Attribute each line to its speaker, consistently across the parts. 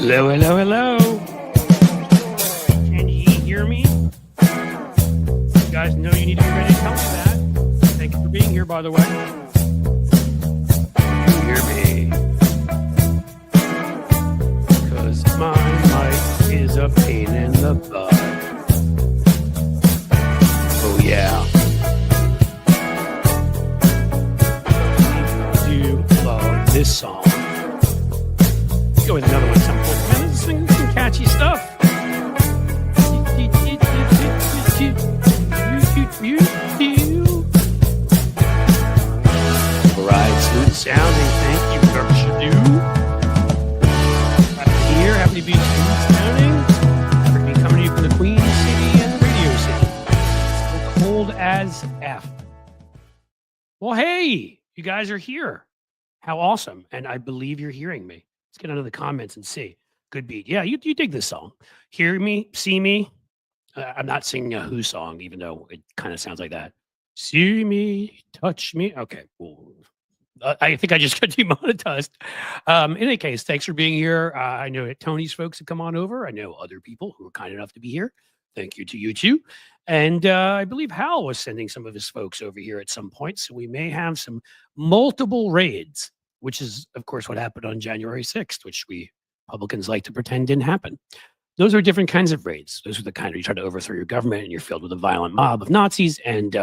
Speaker 1: Hello, hello, hello. Can you hear me? You guys know you need to be ready to tell me that. Thank you for being here, by the way. Can you hear me? Because my mic is a pain in the butt. Oh, yeah. I do love this song. Go with another one some point. Man, this is some catchy stuff. Right, smooth sounding. Thank you, Murkowski. Happy here, happy to be smooth sounding. Happy to be coming to you from the Queen City and Radio City. So cold as F. Well, hey, you guys are here. How awesome. And I believe you're hearing me. Let's get into the comments and see. Good beat. Yeah, you dig this song. Hear me, see me. I'm not singing a Who song, even though it kind of sounds like that. See me, touch me. Okay, well, I think I just got demonetized. In any case, thanks for being here. I know that Tony's folks have come on over. I know other people who are kind enough to be here. Thank you to you too. And I believe Hal was sending some of his folks over here at some point. So we may have some multiple raids, which is, of course, what happened on January 6th, which we Republicans like to pretend didn't happen. Those are different kinds of raids. Those are the kind where you try to overthrow your government and you're filled with a violent mob of Nazis, and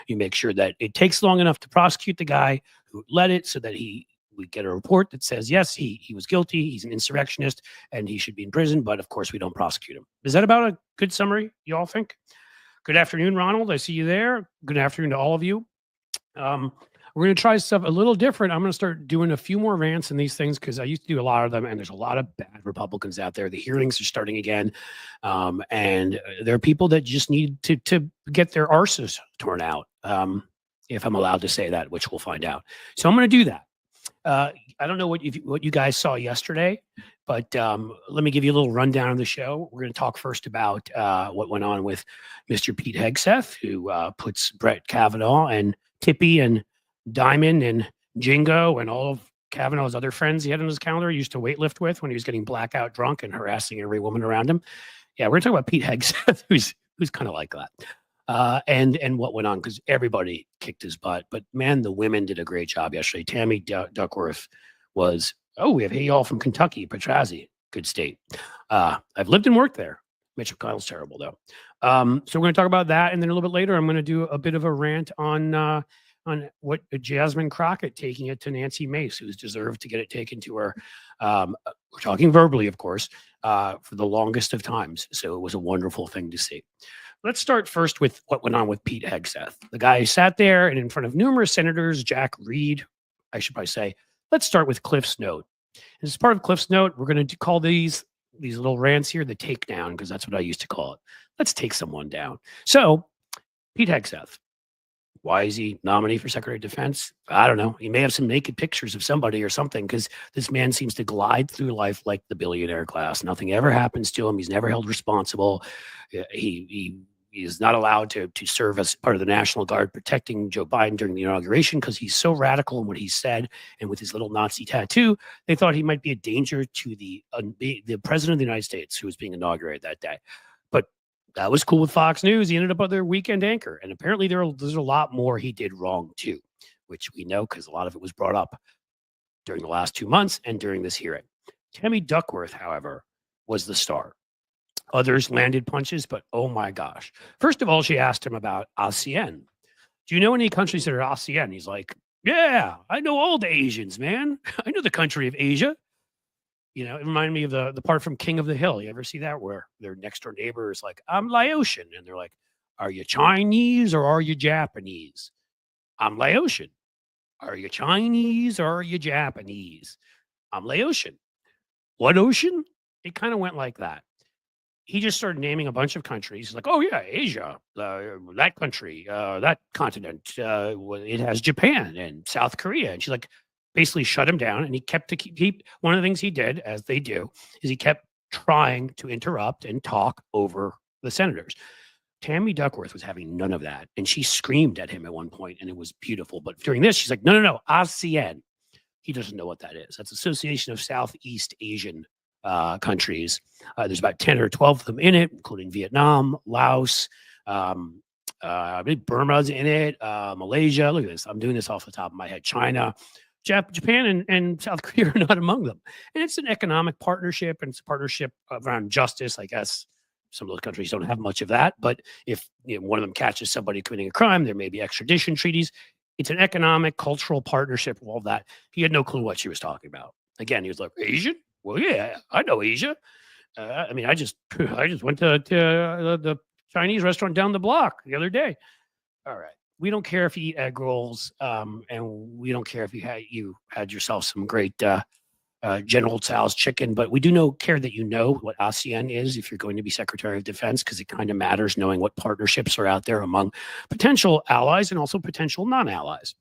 Speaker 1: you make sure that it takes long enough to prosecute the guy who led it so that we get a report that says, yes, he was guilty, he's an insurrectionist, and he should be in prison, but of course we don't prosecute him. Is that about a good summary, you all think? Good afternoon, Ronald. I see you there. Good afternoon to all of you. We're going to try stuff a little different. I'm going to start doing a few more rants in these things because I used to do a lot of them, and there's a lot of bad Republicans out there. The hearings are starting again, and there are people that just need to get their arses torn out, if I'm allowed to say that, which we'll find out. So I'm going to do that. I don't know what you guys saw yesterday, but let me give you a little rundown of the show. We're going to talk first about what went on with Mr. Pete Hegseth, who puts Brett Kavanaugh and Tippy and Diamond and Jingo and all of Kavanaugh's other friends he had on his calendar, he used to weightlift with when he was getting blackout drunk and harassing every woman around him. Yeah, we're talking about Pete Hegseth, who's kind of like that. And what went on, because everybody kicked his butt. But man, the women did a great job yesterday. Tammy Duckworth was, we have y'all from Kentucky, Petrazi, good state. I've lived and worked there. Mitch McConnell's terrible though. So we're going to talk about that, and then a little bit later, I'm going to do a bit of a rant on what Jasmine Crockett taking it to Nancy Mace, who's deserved to get it taken to her. We're talking verbally, of course, for the longest of times. So it was a wonderful thing to see. Let's start first with what went on with Pete Hegseth. The guy sat there and in front of numerous senators, Jack Reed, I should probably say. Let's start with Cliff's Note. As part of Cliff's Note, we're going to call these little rants here the Takedown, because that's what I used to call it. Let's take someone down. So, Pete Hegseth. Why is he nominee for Secretary of Defense? I don't know. He may have some naked pictures of somebody or something, because this man seems to glide through life like the billionaire class. Nothing ever happens to him. He's never held responsible. He is not allowed to serve as part of the National Guard protecting Joe Biden during the inauguration because he's so radical in what he said. And with his little Nazi tattoo, they thought he might be a danger to the president of the United States who was being inaugurated that day. But that was cool with Fox News. He ended up on their weekend anchor. And apparently there's a lot more he did wrong too, which we know because a lot of it was brought up during the last 2 months and during this hearing. Tammy Duckworth, however, was the star. Others landed punches, but oh my gosh. First of all, she asked him about ASEAN. Do you know any countries that are ASEAN? He's like, yeah, I know all the Asians, man. I know the country of Asia. You know, it reminded me of the part from King of the Hill. You ever see that, where their next door neighbor is like, I'm Laotian. And they're like, are you Chinese or are you Japanese? I'm Laotian. Are you Chinese or are you Japanese? I'm Laotian. What ocean? It kind of went like that. He just started naming a bunch of countries. He's like, oh yeah, Asia, that country, that continent. It has Japan and South Korea. And she's like, basically shut him down. And he kept to keep one of the things he did, as they do, is he kept trying to interrupt and talk over the senators. Tammy Duckworth was having none of that. And she screamed at him at one point, and it was beautiful. But during this, she's like, no, ASEAN. He doesn't know what that is. That's Association of Southeast Asian countries. There's about 10 or 12 of them in it, including Vietnam, Laos, I believe Burma's in it, Malaysia. Look at this. I'm doing this off the top of my head. China, Japan, and South Korea are not among them. And it's an economic partnership, and it's a partnership around justice. I guess some of those countries don't have much of that. But if one of them catches somebody committing a crime, there may be extradition treaties. It's an economic, cultural partnership, all that. He had no clue what she was talking about. Again, he was like, Asian? Well, yeah, I know Asia. I mean, I just went to the Chinese restaurant down the block the other day. All right. We don't care if you eat egg rolls, and we don't care if you had yourself some great General Tso's chicken, but we do care that you know what ASEAN is if you're going to be Secretary of Defense, because it kind of matters knowing what partnerships are out there among potential allies and also potential non-allies.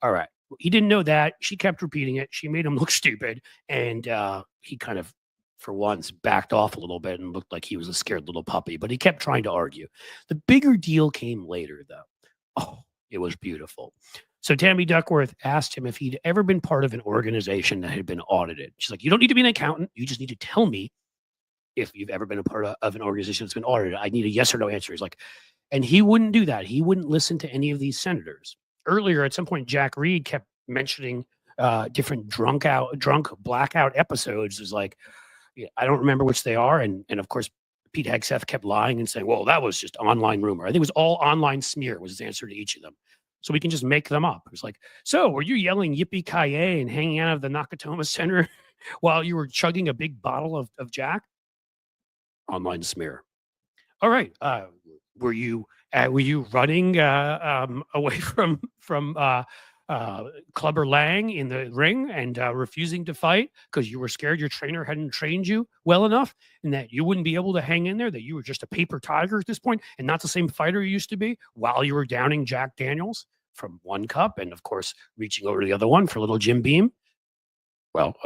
Speaker 1: All right. He didn't know that. She kept repeating it. She made him look stupid, and he kind of, for once, backed off a little bit and looked like he was a scared little puppy, but he kept trying to argue. The bigger deal came later, though. Oh, it was beautiful. So Tammy Duckworth asked him if he'd ever been part of an organization that had been audited. She's like, you don't need to be an accountant. You just need to tell me if you've ever been a part of an organization that's been audited. I need a yes or no answer. He's like, and he wouldn't do that. He wouldn't listen to any of these senators. Earlier, at some point, Jack Reed kept mentioning different drunk blackout episodes. It's like, I don't remember which they are. And of course, Pete Hegseth kept lying and saying, well, that was just online rumor. I think it was all online smear was his answer to each of them. So we can just make them up. It was like, so were you yelling yippee-ki-yay and hanging out of the Nakatomi Center while you were chugging a big bottle of Jack? Online smear. All right. Were you running away from Clubber Lang in the ring and refusing to fight because you were scared your trainer hadn't trained you well enough and that you wouldn't be able to hang in there, that you were just a paper tiger at this point and not the same fighter you used to be while you were downing Jack Daniels from one cup and, of course, reaching over to the other one for a little Jim Beam? Well,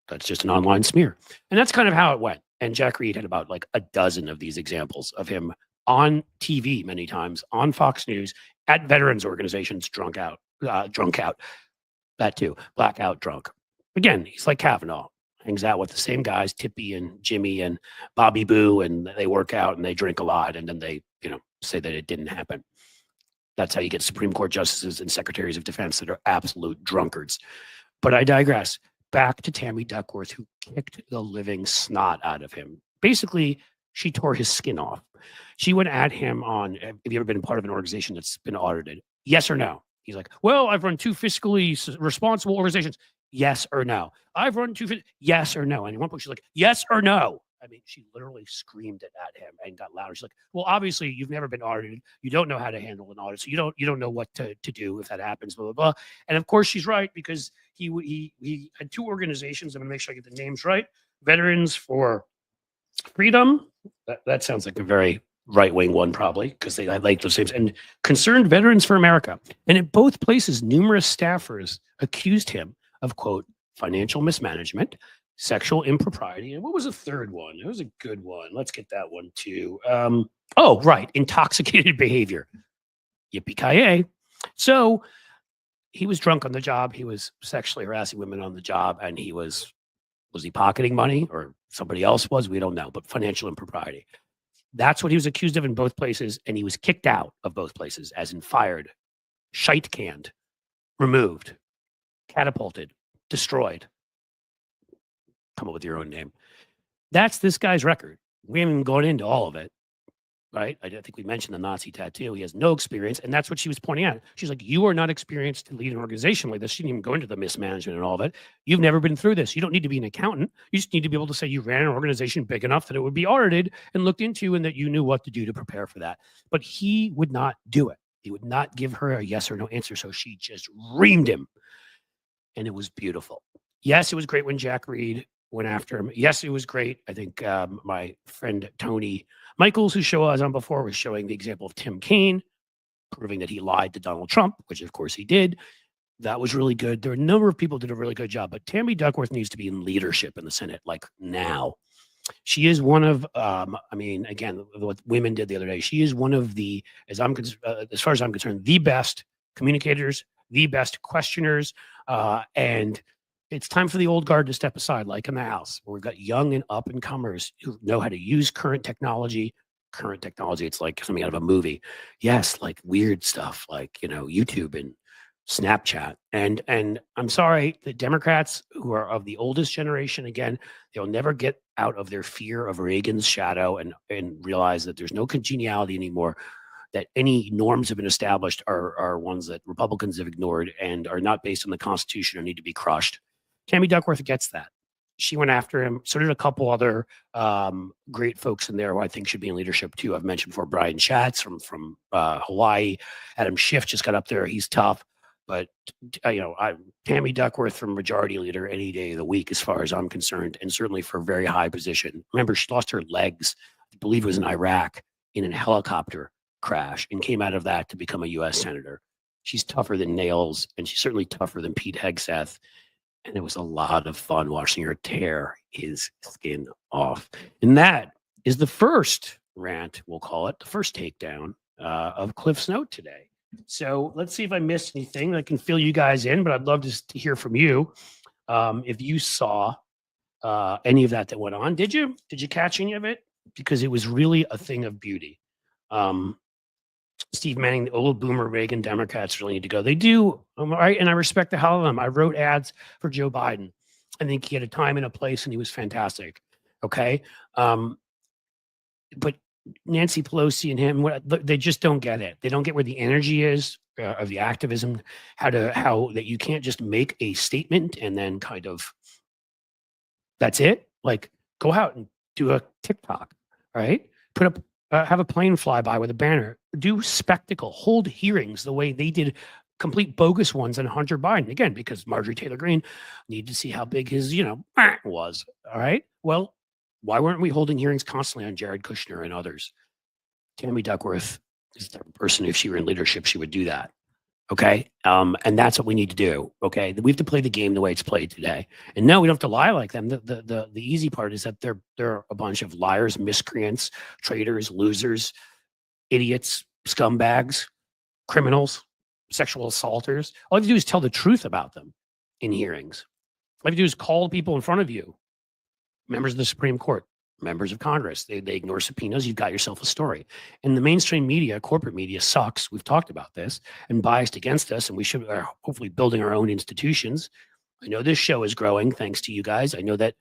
Speaker 1: that's just an online smear. And that's kind of how it went. And Jack Reed had about like a dozen of these examples of him on TV many times, on Fox News, at veterans organizations, drunk out, that too, blackout drunk. Again, he's like Kavanaugh, hangs out with the same guys, Tippy and Jimmy and Bobby Boo, and they work out and they drink a lot, and then they, say that it didn't happen. That's how you get Supreme Court justices and secretaries of defense that are absolute drunkards. But I digress. Back to Tammy Duckworth, who kicked the living snot out of him. Basically, she tore his skin off. She went at him on, have you ever been part of an organization that's been audited? Yes or no? He's like, well, I've run 2 fiscally responsible organizations. Yes or no? I've run 2, yes or no? And at one point she's like, yes or no? I mean, she literally screamed it at him and got louder. She's like, well, obviously you've never been audited. You don't know how to handle an audit. So you don't know what to do if that happens, blah, blah, blah. And of course she's right, because he had 2 organizations. I'm gonna make sure I get the names right. Veterans for Freedom. That sounds like a very right-wing one, probably, because I like those names. And Concerned Veterans for America. And in both places, numerous staffers accused him of, quote, financial mismanagement, sexual impropriety. And what was the third one? It was a good one. Let's get that one too. Intoxicated behavior. Yippee-ki-yay. So he was drunk on the job. He was sexually harassing women on the job. And was he pocketing money, or somebody else was? We don't know. But financial impropriety. That's what he was accused of in both places. And he was kicked out of both places, as in fired, shite canned, removed, catapulted, destroyed. Come up with your own name. That's this guy's record. We haven't even gone into all of it, right? I think we mentioned the Nazi tattoo. He has no experience, and that's what she was pointing out. She's like, you are not experienced to lead an organization like this. She didn't even go into the mismanagement and all of it. You've never been through this. You don't need to be an accountant. You just need to be able to say you ran an organization big enough that it would be audited and looked into, and that you knew what to do to prepare for that. But he would not do it. He would not give her a yes or no answer, so she just reamed him, and it was beautiful. Yes, it was great when Jack Reed went after him. Yes, it was great. I think my friend Tony Michaels, whose show I was on before, was showing the example of Tim Kaine, proving that he lied to Donald Trump, which of course he did. That was really good. There were a number of people who did a really good job, but Tammy Duckworth needs to be in leadership in the Senate, like now. She is one of, again, what women did the other day. She is one of the, as far as I'm concerned, the best communicators, the best questioners, and It's time for the old guard to step aside, like in the House, where we've got young and up and comers who know how to use current technology. Current technology, it's like something out of a movie. Yes, like weird stuff, like YouTube and Snapchat. And I'm sorry, the Democrats who are of the oldest generation, again, they'll never get out of their fear of Reagan's shadow and realize that there's no congeniality anymore, that any norms have been established are ones that Republicans have ignored and are not based on the Constitution or need to be crushed. Tammy Duckworth gets that. She went after him. So did a couple other great folks in there who I think should be in leadership too. I've mentioned before Brian Schatz from Hawaii. Adam Schiff just got up there. He's tough. But Tammy Duckworth from Majority Leader any day of the week, as far as I'm concerned, and certainly for a very high position. Remember, she lost her legs, I believe it was in Iraq, in a helicopter crash, and came out of that to become a U.S. senator. She's tougher than nails, and she's certainly tougher than Pete Hegseth. And it was a lot of fun watching her tear his skin off. And that is the first rant, we'll call it, the first takedown of Cliff's Note today. So let's see if I missed anything. I can fill you guys in, but I'd love to hear from you. If you saw any of that went on. Did you catch any of it? Because it was really a thing of beauty. Steve Manning, the old boomer Reagan Democrats really need to go. They do, right? And I respect the hell of them. I wrote ads for Joe Biden. I think he had a time and a place, and he was fantastic. Okay, but Nancy Pelosi and him, they just don't get it. They don't get where the energy is of the activism. How that you can't just make a statement and then kind of that's it. Like go out and do a TikTok, right? Put up. Have a plane fly by with a banner, do spectacle, hold hearings the way they did complete bogus ones on Hunter Biden. Again, because Marjorie Taylor Greene needed to see how big his, was. All right. Well, why weren't we holding hearings constantly on Jared Kushner and others? Tammy Duckworth is the type of person, if she were in leadership, she would do that. Okay. And that's what we need to do. Okay. We have to play the game the way it's played today. And no, we don't have to lie like them. The easy part is that they're a bunch of liars, miscreants, traitors, losers, idiots, scumbags, criminals, sexual assaulters. All you have to do is tell the truth about them in hearings. All you have to do is call people in front of you, members of the Supreme Court, members of Congress. They ignore subpoenas. You've got yourself a story. And the mainstream media, corporate media sucks. We've talked about this and biased against us. And we should hopefully building our own institutions. I know this show is growing thanks to you guys. I know that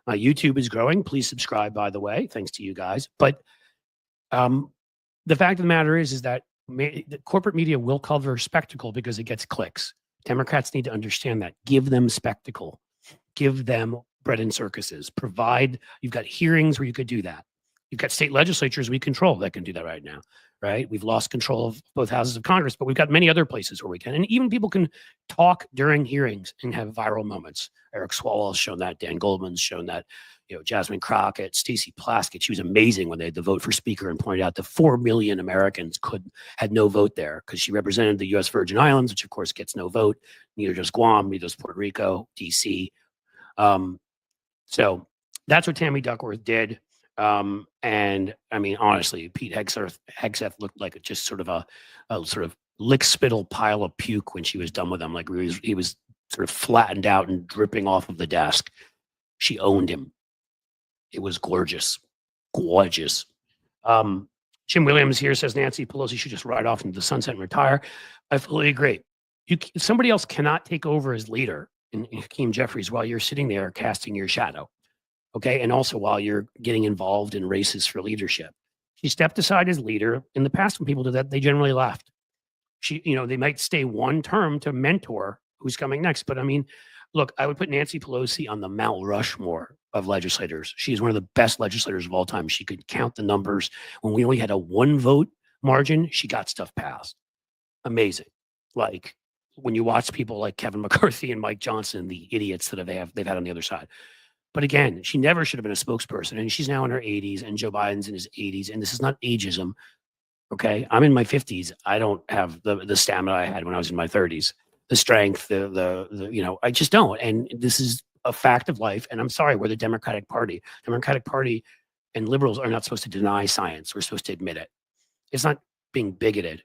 Speaker 1: my YouTube is growing. Please subscribe, by the way, thanks to you guys. But the fact of the matter is that the corporate media will cover spectacle because it gets clicks. Democrats need to understand that. Give them spectacle. Give them bread and circuses. Provide, you've got hearings where you could do that. You've got state legislatures we control that can do that right now, right? We've lost control of both houses of Congress, but we've got many other places where we can. And even people can talk during hearings and have viral moments. Eric Swalwell's shown that. Dan Goldman's shown that. Jasmine Crockett, Stacey Plaskett, she was amazing when they had the vote for speaker and pointed out that 4 million Americans had no vote there because she represented the U.S. Virgin Islands, which of course gets no vote. Neither does Guam, neither does Puerto Rico, D.C. So that's what Tammy Duckworth did. And I mean, honestly, Pete Hegseth looked like just sort of a sort of lick spittle pile of puke when she was done with him. Like he was sort of flattened out and dripping off of the desk. She owned him. It was gorgeous. Gorgeous. Jim Williams here says Nancy Pelosi should just ride off into the sunset and retire. I fully agree. Somebody else cannot take over as leader in Hakeem Jeffries while you're sitting there casting your shadow. Okay. And also while you're getting involved in races for leadership. She stepped aside as leader. In the past, when people did that, they generally left. They might stay one term to mentor who's coming next. But I mean, look, I would put Nancy Pelosi on the Mount Rushmore of legislators. She's one of the best legislators of all time. She could count the numbers. When we only had a 1 vote margin, she got stuff passed. Amazing. Like when you watch people like Kevin McCarthy and Mike Johnson, the idiots that they've had on the other side. But again, she never should have been a spokesperson. And she's now in her 80s and Joe Biden's in his 80s. And this is not ageism. Okay. I'm in my 50s. I don't have the stamina I had when I was in my 30s. The strength, I just don't. And this is a fact of life. And I'm sorry, we're the Democratic Party. Democratic Party and liberals are not supposed to deny science. We're supposed to admit it. It's not being bigoted.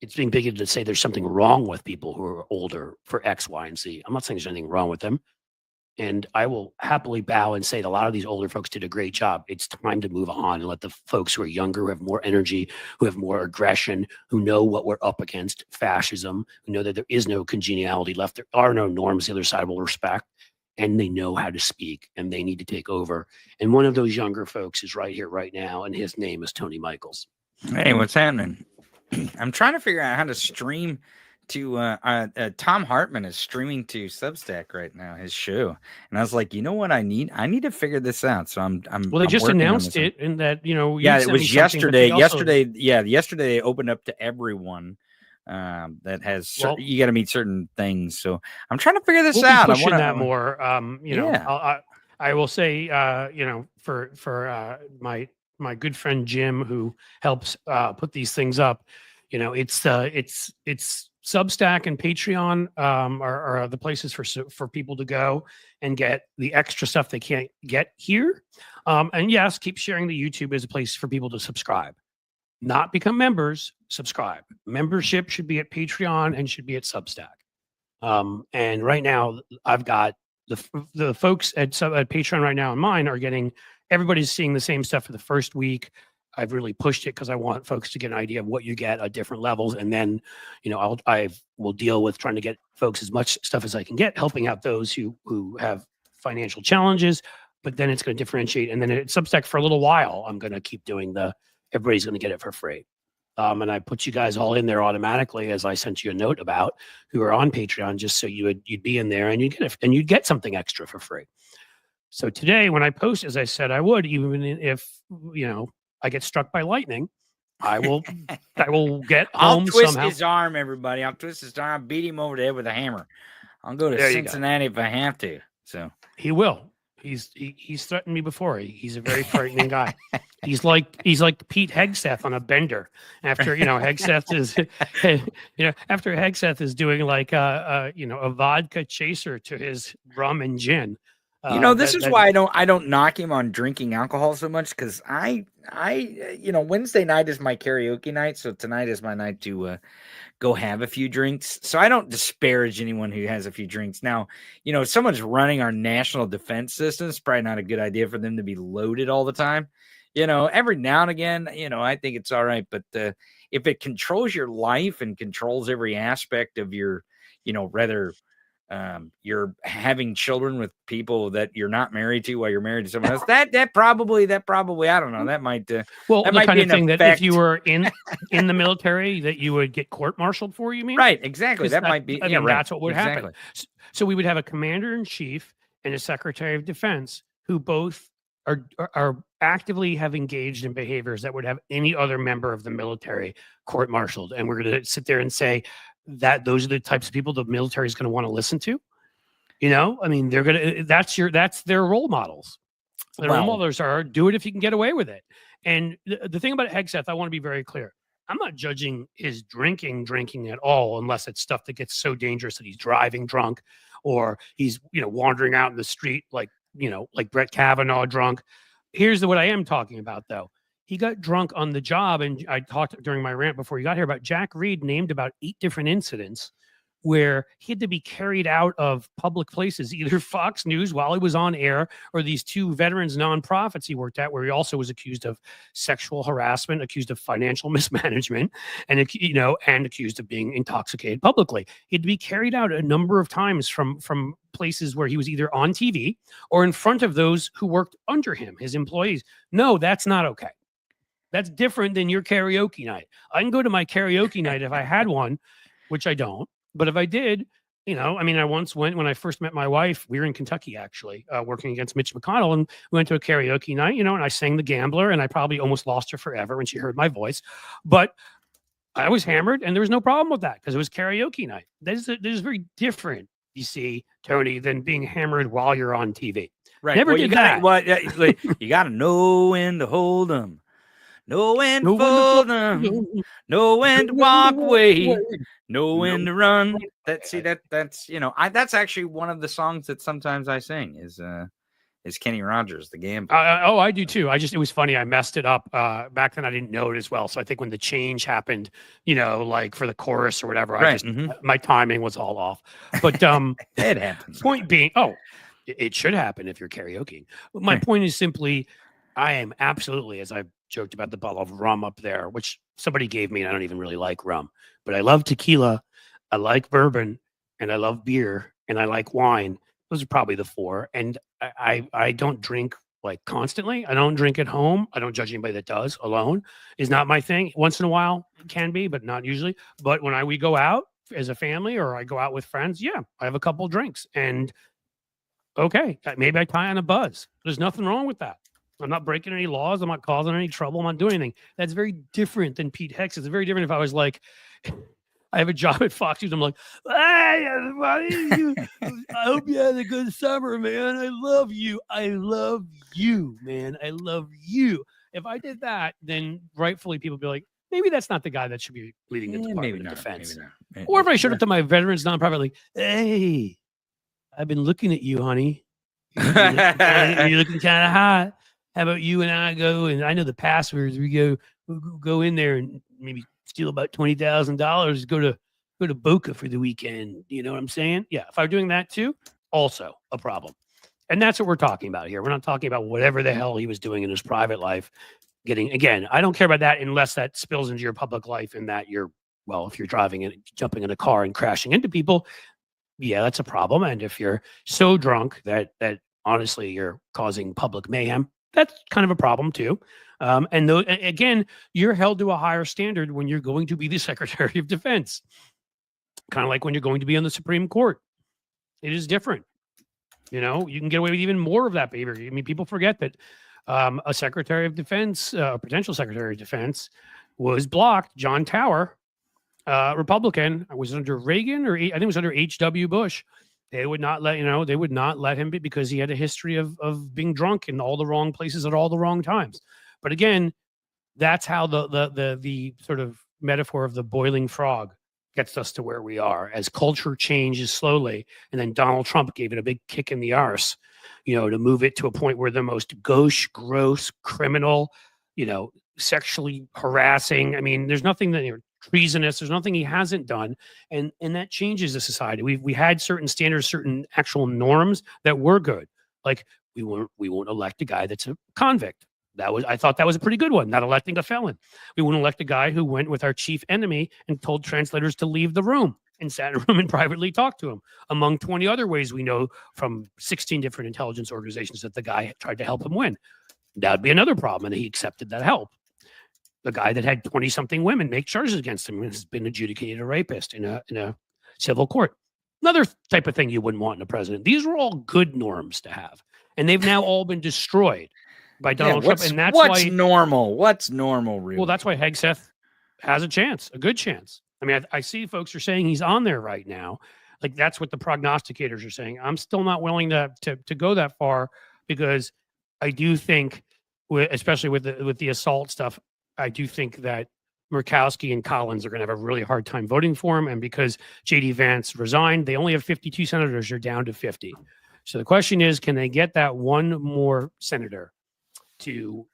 Speaker 1: It's being bigoted to say there's something wrong with people who are older for X, Y, and Z. I'm not saying there's anything wrong with them. And I will happily bow and say that a lot of these older folks did a great job. It's time to move on and let the folks who are younger, who have more energy, who have more aggression, who know what we're up against, fascism, who know that there is no congeniality left. There are no norms the other side will respect, and they know how to speak, and they need to take over. And one of those younger folks is right here, right now, and his name is Tony Michaels.
Speaker 2: Hey, what's happening? I'm trying to figure out how to stream to Tom Hartman is streaming to Substack right now, his show. And I was like, you know what I need? I need to figure this out. So I'm
Speaker 1: well, they just announced it, and that, you know,
Speaker 2: yeah, it was yesterday. Yesterday they opened up to everyone that has you got to meet certain things. So I'm trying to figure this out.
Speaker 1: I want that more. You know, I will say, you know, for my good friend Jim, who helps put these things up, you know, it's Substack and Patreon are the places for people to go and get the extra stuff they can't get here. And yes, keep sharing the YouTube as a place for people to subscribe, not become members, subscribe. Membership should be at Patreon and should be at Substack. And right now I've got the folks at Patreon right now and mine are getting, everybody's seeing the same stuff for the first week. I've really pushed it because I want folks to get an idea of what you get at different levels. And then, you know, I will deal with trying to get folks as much stuff as I can get, helping out those who have financial challenges, but then it's going to differentiate. And then at Substack for a little while, I'm going to keep doing everybody's going to get it for free. And I put you guys all in there automatically, as I sent you a note about, who are on Patreon, just so you'd be in there and you'd get something extra for free. So today when I post, as I said I would, even if, you know, I get struck by lightning, I will get home.
Speaker 2: I'll twist
Speaker 1: somehow.
Speaker 2: His arm, everybody. I'll twist his arm, I'll beat him over the head with a hammer. I'll go to Cincinnati if I have to. So
Speaker 1: he will. He's threatened me before. He's a very frightening guy. He's like Pete Hegseth on a bender. After, you know, Hegseth is, you know, after Hegseth is doing like you know, a vodka chaser to his rum and gin.
Speaker 2: You know, this is why I don't knock him on drinking alcohol so much, because I you know, Wednesday night is my karaoke night, so tonight is my night to go have a few drinks. So I don't disparage anyone who has a few drinks. Now, you know, if someone's running our national defense system, it's probably not a good idea for them to be loaded all the time. You know, every now and again, you know, I think it's all right, but if it controls your life and controls every aspect of your, you know, rather. You're having children with people that you're not married to while you're married to someone else. That probably, I don't know. That might,
Speaker 1: well,
Speaker 2: that
Speaker 1: the
Speaker 2: might
Speaker 1: kind
Speaker 2: be
Speaker 1: of thing
Speaker 2: effect.
Speaker 1: That if you were in the military, that you would get court-martialed for. You mean?
Speaker 2: Right. Exactly. That might be.
Speaker 1: I mean,
Speaker 2: right.
Speaker 1: That's what would happen. So we would have a commander-in-chief and a secretary of defense who both are actively have engaged in behaviors that would have any other member of the military court-martialed, and we're going to sit there and say that those are the types of people the military is going to want to listen to. You know, I mean, they're going to, that's their role models. Their role models are do it if you can get away with it. And the thing about Hegseth, I want to be very clear. I'm not judging his drinking at all, unless it's stuff that gets so dangerous that he's driving drunk or he's, you know, wandering out in the street, like, you know, like Brett Kavanaugh drunk. Here's what I am talking about though. He got drunk on the job, and I talked during my rant before he got here about Jack Reed named about 8 different incidents where he had to be carried out of public places, either Fox News while he was on air, or these 2 veterans nonprofits he worked at, where he also was accused of sexual harassment, accused of financial mismanagement, and, you know, and accused of being intoxicated publicly. He had to be carried out a number of times from places where he was either on TV or in front of those who worked under him, his employees. No, that's not okay. That's different than your karaoke night. I can go to my karaoke night if I had one, which I don't. But if I did, you know, I mean, I once went when I first met my wife. We were in Kentucky, actually, working against Mitch McConnell, and we went to a karaoke night, you know, and I sang The Gambler, and I probably almost lost her forever when she heard my voice. But I was hammered, and there was no problem with that because it was karaoke night. This is very different, you see, Tony, than being hammered while you're on TV.
Speaker 2: Right.
Speaker 1: Never did that.
Speaker 2: You got to know when to hold them. Know when to fold them, know when to walk away, know when to run. That's you know, that's actually one of the songs that sometimes I sing is Kenny Rogers, The Gambler.
Speaker 1: I do too. It was funny. I messed it up back then. I didn't know it as well. So I think when the change happened, you know, like for the chorus or whatever, my timing was all off. But
Speaker 2: it happens.
Speaker 1: Point being, It should happen if you're karaokeing. My point is simply, I am absolutely, as I've joked about the bottle of rum up there, which somebody gave me, and I don't even really like rum, but I love tequila, I like bourbon, and I love beer, and I like wine. Those are probably the four. And I don't drink like constantly. I don't drink at home. I don't judge anybody that does. Alone is not my thing. Once in a while it can be, but not usually. But when we go out as a family or I go out with friends, yeah, I have a couple drinks. And okay, maybe I tie on a buzz. There's nothing wrong with that. I'm not breaking any laws. I'm not causing any trouble. I'm not doing anything. That's very different than Pete Hegseth. It's very different if I was like, I have a job at Fox News. I'm like, hey, everybody, I hope you had a good summer, man. I love you. I love you, man. I love you. If I did that, then rightfully people be like, maybe that's not the guy that should be leading the Department of Defense. Or if I showed up to my veterans nonprofit, like, hey, I've been looking at you, honey. You're looking kind of hot. How about you and I go, and I know the passwords. We go in there and maybe steal about $20,000. Go to Boca for the weekend. You know what I'm saying? Yeah. If I'm doing that too, also a problem. And that's what we're talking about here. We're not talking about whatever the hell he was doing in his private life. Again, I don't care about that unless that spills into your public life and that if you're driving and jumping in a car and crashing into people, yeah, that's a problem. And if you're so drunk that honestly you're causing public mayhem, that's kind of a problem too. Again, you're held to a higher standard when you're going to be the Secretary of Defense. Kind of like when you're going to be on the Supreme Court. It is different. You know, you can get away with even more of that behavior. I mean, people forget that a Secretary of Defense, a potential Secretary of Defense, was blocked. John Tower, Republican, was under Reagan, or I think it was under H.W. Bush. They would not let him be because he had a history of being drunk in all the wrong places at all the wrong times. But again, that's how the sort of metaphor of the boiling frog gets us to where we are as culture changes slowly. And then Donald Trump gave it a big kick in the arse, to move it to a point where the most gauche, gross, criminal, sexually harassing. I mean, there's nothing that treasonous. There's nothing he hasn't done, and that changes the society. We had certain standards, certain actual norms that were good. Like we won't elect a guy that's a convict. I thought that was a pretty good one. Not electing a felon. We won't elect a guy who went with our chief enemy and told translators to leave the room and sat in a room and privately talked to him. Among 20 other ways we know from 16 different intelligence organizations that the guy tried to help him win. That would be another problem, and he accepted that help. The guy that had 20-something women make charges against him has been adjudicated a rapist in a civil court. Another type of thing you wouldn't want in a president. These were all good norms to have, and they've now all been destroyed by Donald Trump. And that's
Speaker 2: what's normal. What's normal, really?
Speaker 1: Well, that's why Hegseth has a good chance. I mean, I see folks are saying he's on there right now. Like that's what the prognosticators are saying. I'm still not willing to go that far because I do think, especially with the assault stuff, I do think that Murkowski and Collins are going to have a really hard time voting for him. And because J.D. Vance resigned, they only have 52 senators. They're down to 50. So the question is, can they get that one more senator to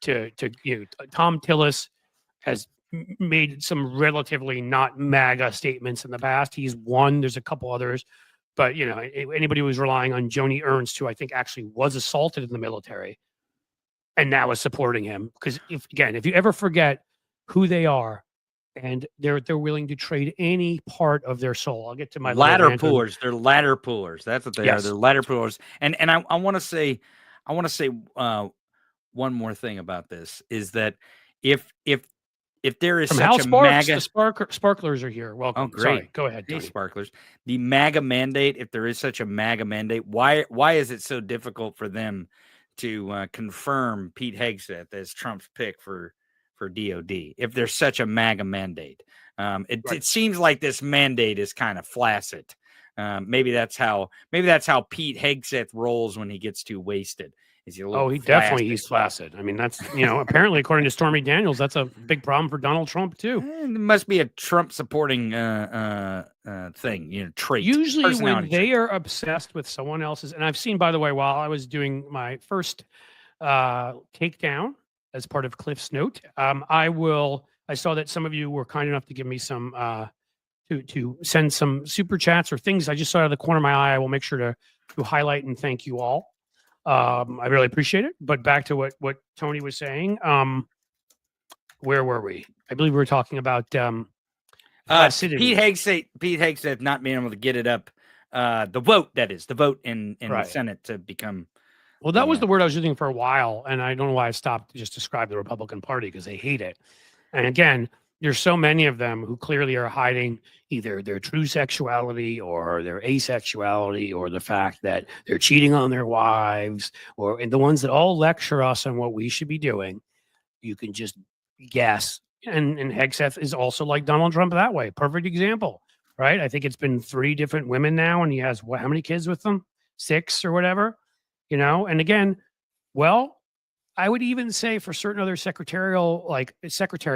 Speaker 1: Tom Tillis has made some relatively not MAGA statements in the past. He's one. There's a couple others. But, anybody who was relying on Joni Ernst, who I think actually was assaulted in the military and now is supporting him. Because if you ever forget who they are and they're willing to trade any part of their soul. I'll get to my
Speaker 2: ladder pullers. They're ladder pullers. That's what they are. They're ladder pullers. And I want to say one more thing about this is that if there is
Speaker 1: from
Speaker 2: such
Speaker 1: Hal
Speaker 2: a
Speaker 1: Sparks,
Speaker 2: MAGA,
Speaker 1: the sparklers are here. Welcome.
Speaker 2: Oh, great.
Speaker 1: Sorry. Go ahead.
Speaker 2: Hey, sparklers. The MAGA mandate, if there is such a MAGA mandate, why is it so difficult for them to confirm Pete Hegseth as Trump's pick for DOD? If there's such a MAGA mandate, it seems like this mandate is kind of flaccid. Maybe that's how Pete Hegseth rolls when he gets too wasted.
Speaker 1: He's flaccid. I mean, that's, apparently according to Stormy Daniels, that's a big problem for Donald Trump too.
Speaker 2: It must be a Trump supporting thing, trait.
Speaker 1: Usually when they are obsessed with someone else's, and I've seen, by the way, while I was doing my first takedown as part of Cliff's note, I saw that some of you were kind enough to give me some to send some super chats or things I just saw out of the corner of my eye. I will make sure to to highlight and thank you all. I really appreciate it. But back to what Tony was saying. Where were we? I believe we were talking about
Speaker 2: Pete Hegseth not being able to get it up. The vote, that is, the vote in the Senate to become.
Speaker 1: Well, that was the word I was using for a while, and I don't know why I stopped to just describe the Republican Party because they hate it. And again, there's so many of them who clearly are hiding either their true sexuality or their asexuality or the fact that they're cheating on their wives, and the ones that all lecture us on what we should be doing. You can just guess. And Hegseth is also like Donald Trump that way. Perfect example, right? I think it's been 3 different women now, and he has how many kids with them? 6 or whatever, And again, well, I would even say for certain other secretary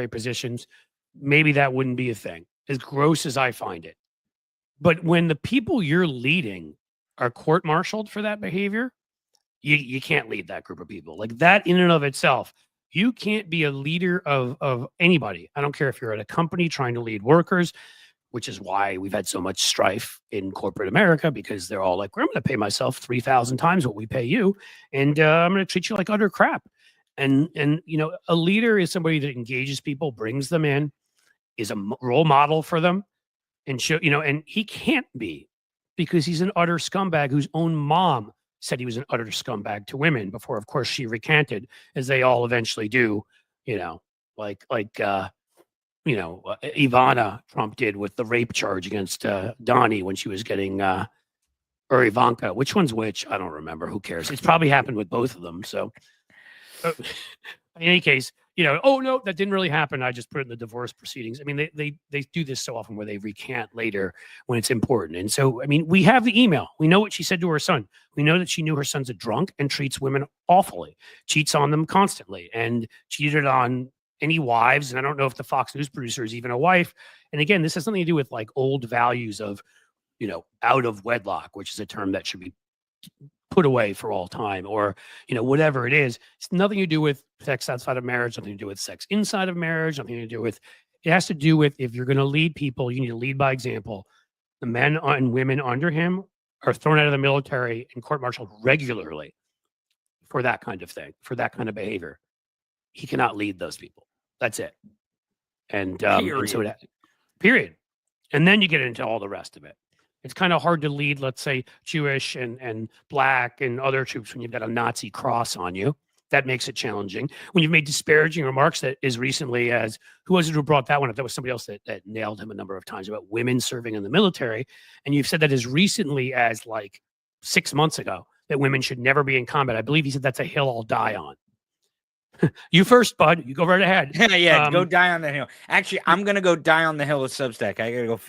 Speaker 1: positions, maybe that wouldn't be a thing, as gross as I find it. But when the people you're leading are court-martialed for that behavior, you can't lead that group of people. Like that in and of itself, you can't be a leader of anybody. I don't care if you're at a company trying to lead workers, which is why we've had so much strife in corporate America, because they're all like, I'm going to pay myself 3,000 times what we pay you, and I'm going to treat you like utter crap. And a leader is somebody that engages people, brings them in, is a role model for them, and and he can't be, because he's an utter scumbag whose own mom said he was an utter scumbag to women before, of course, she recanted, as they all eventually do, like Ivana Trump did with the rape charge against Donnie when she was getting, or Ivanka, which one's which? I don't remember. Who cares? It's probably happened with both of them. So in any case, oh no, that didn't really happen. I just put it in the divorce proceedings. I mean, they do this so often where they recant later when it's important. And so, I mean, we have the email. We know what she said to her son. We know that she knew her son's a drunk and treats women awfully, cheats on them constantly, and cheated on any wives. And I don't know if the Fox News producer is even a wife. And again, this has something to do with like old values of, out of wedlock, which is a term that should be put away for all time, or whatever it is. It's nothing to do with sex outside of marriage, nothing to do with sex inside of marriage, nothing to do with, it has to do with, if you're going to lead people, you need to lead by example. The men and women under him are thrown out of the military and court-martialed regularly for that kind of thing, for that kind of behavior. He cannot lead those people. That's it. And so period. And then you get into all the rest of it. It's kind of hard to lead, let's say, Jewish and Black and other troops when you've got a Nazi cross on you. That makes it challenging. When you've made disparaging remarks that as recently as, who was it who brought that one up? That was somebody else that nailed him a number of times about women serving in the military. And you've said that as recently as like 6 months ago, that women should never be in combat. I believe he said that's a hill I'll die on. You first, bud. You go right ahead.
Speaker 2: Yeah, go die on the hill. Actually, I'm gonna go die on the hill with Substack.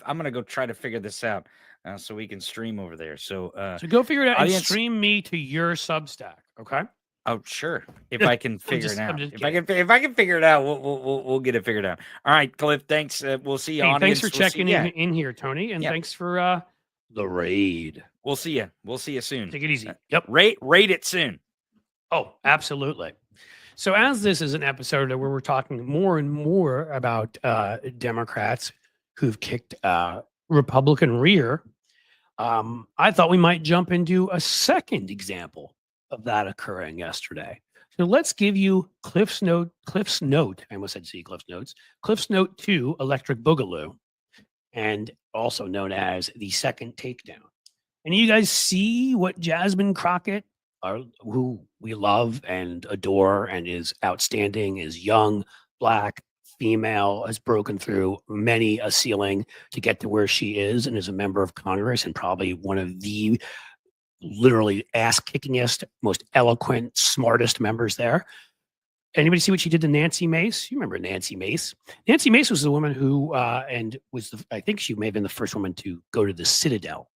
Speaker 2: I'm gonna go try to figure this out so we can stream over there. So
Speaker 1: go figure it out and stream me to your Substack. Okay.
Speaker 2: Oh, sure. If I can figure it out. If I can figure it out, we'll get it figured out. All right, Cliff. Thanks. We'll see you.
Speaker 1: Hey, thanks for checking in here, Tony, and thanks for the raid.
Speaker 2: We'll see you. We'll see you soon.
Speaker 1: Take it easy. Yep.
Speaker 2: Rate it soon.
Speaker 1: Oh, absolutely. So as this is an episode where we're talking more and more about Democrats who've kicked Republican rear, I thought we might jump into a second example of that occurring yesterday. So let's give you Cliff's Note. I almost said Cliff's Notes. Cliff's Note 2, Electric Boogaloo, and also known as the second takedown. And you guys see what Jasmine Crockett, who we love and adore and is outstanding, is young, Black, female, has broken through many a ceiling to get to where she is, and is a member of Congress and probably one of the literally ass-kickingest, most eloquent, smartest members there. Anybody see what she did to Nancy Mace? You remember Nancy Mace? Nancy Mace was the woman who, and was I think she may have been the first woman to go to the Citadel.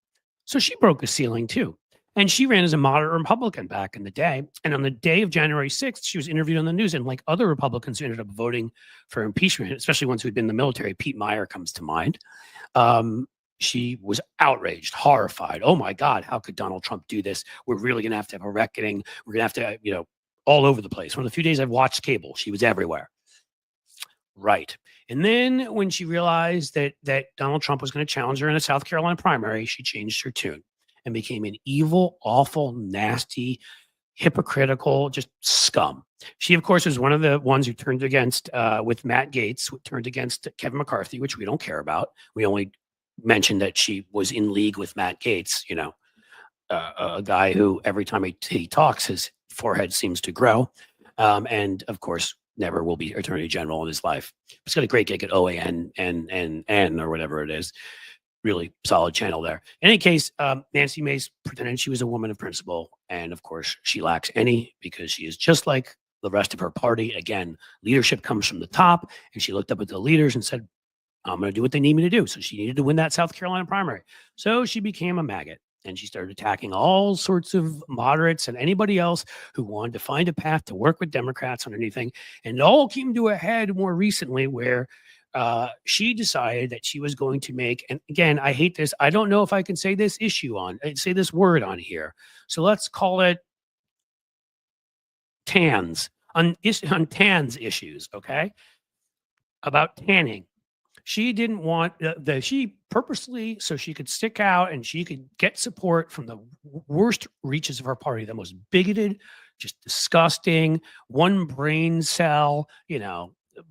Speaker 1: So she broke a ceiling too. And she ran as a moderate Republican back in the day. And on the day of January 6th, she was interviewed on the news. And like other Republicans who ended up voting for impeachment, especially ones who'd been in the military, Pete Meyer comes to mind. She was outraged, horrified. Oh my God, how could Donald Trump do this? We're really going to have a reckoning. We're going to have to, all over the place. One of the few days I've watched cable, she was everywhere. Right. And then when she realized that Donald Trump was going to challenge her in a South Carolina primary, she changed her tune. and became an evil, awful, nasty, hypocritical, just scum. She, of course, was one of the ones who turned against, with Matt Gaetz, who turned against Kevin McCarthy, which we don't care about. We only mentioned that she was in league with Matt Gaetz, a guy who every time he talks, his forehead seems to grow. And of course, never will be attorney general in his life. He's got a great gig at OAN and or whatever it is. Really solid channel there. In any case, Nancy Mace pretended she was a woman of principle. And of course, she lacks any, because she is just like the rest of her party. Again, leadership comes from the top. And she looked up at the leaders and said, I'm going to do what they need me to do. So she needed to win that South Carolina primary. So she became a maggot. And she started attacking all sorts of moderates and anybody else who wanted to find a path to work with Democrats on anything. And it all came to a head more recently, where she decided that she was going to make, and again, I hate this. I don't know if I can say this say this word on here. So let's call it tans, on tans issues, okay? About tanning. She didn't want she purposely, so she could stick out and she could get support from the worst reaches of her party, the most bigoted, just disgusting, one brain cell,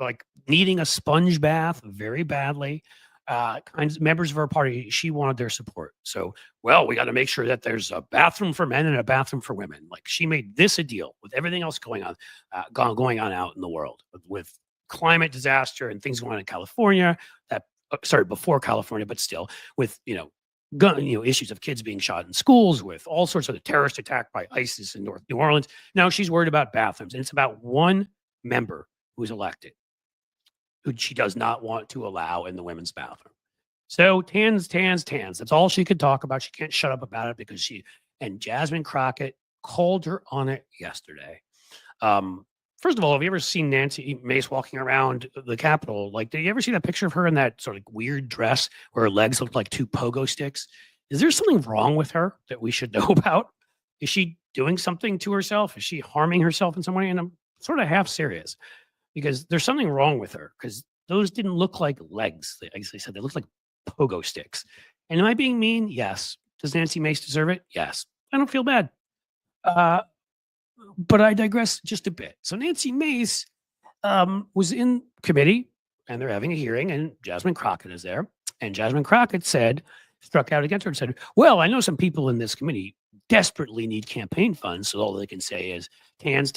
Speaker 1: like needing a sponge bath very badly, kinds of members of her party. She wanted their support. So, we got to make sure that there's a bathroom for men and a bathroom for women. Like, she made this a deal with everything else going on out in the world with climate disaster and things going on in California that started before California, but still with, issues of kids being shot in schools, with all sorts of the terrorist attack by ISIS in North New Orleans. Now she's worried about bathrooms, and it's about one member who's elected who she does not want to allow in the women's bathroom. So tans. That's all she could talk about. She can't shut up about it because and Jasmine Crockett called her on it yesterday. First of all, have you ever seen Nancy Mace walking around the Capitol? Like, did you ever see that picture of her in that sort of weird dress where her legs looked like two pogo sticks? Is there something wrong with her that we should know about? Is she doing something to herself? Is she harming herself in some way? And I'm sort of half serious, because there's something wrong with her, because those didn't look like legs. As I said, they looked like pogo sticks. And am I being mean? Yes. Does Nancy Mace deserve it? Yes. I don't feel bad. But I digress just a bit. So Nancy Mace was in committee, and they're having a hearing, and Jasmine Crockett is there. And Jasmine Crockett struck out against her and said, well, I know some people in this committee desperately need campaign funds, so all they can say is tans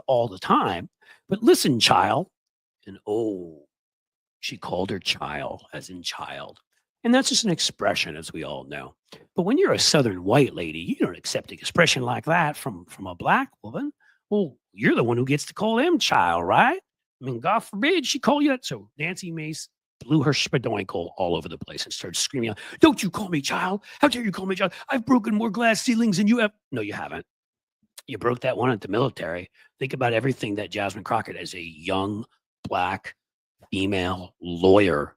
Speaker 1: all the time. But listen, child. And she called her child, as in child. And that's just an expression, as we all know. But when you're a Southern white lady, you don't accept an expression like that from a black woman. Well, you're the one who gets to call them child, right? I mean, God forbid she call you that. So Nancy Mace blew her spadoinkle all over the place and started screaming out, don't you call me child? How dare you call me child? I've broken more glass ceilings than you have. No, you haven't. You broke that one at the military. Think about everything that Jasmine Crockett, as a young black female lawyer,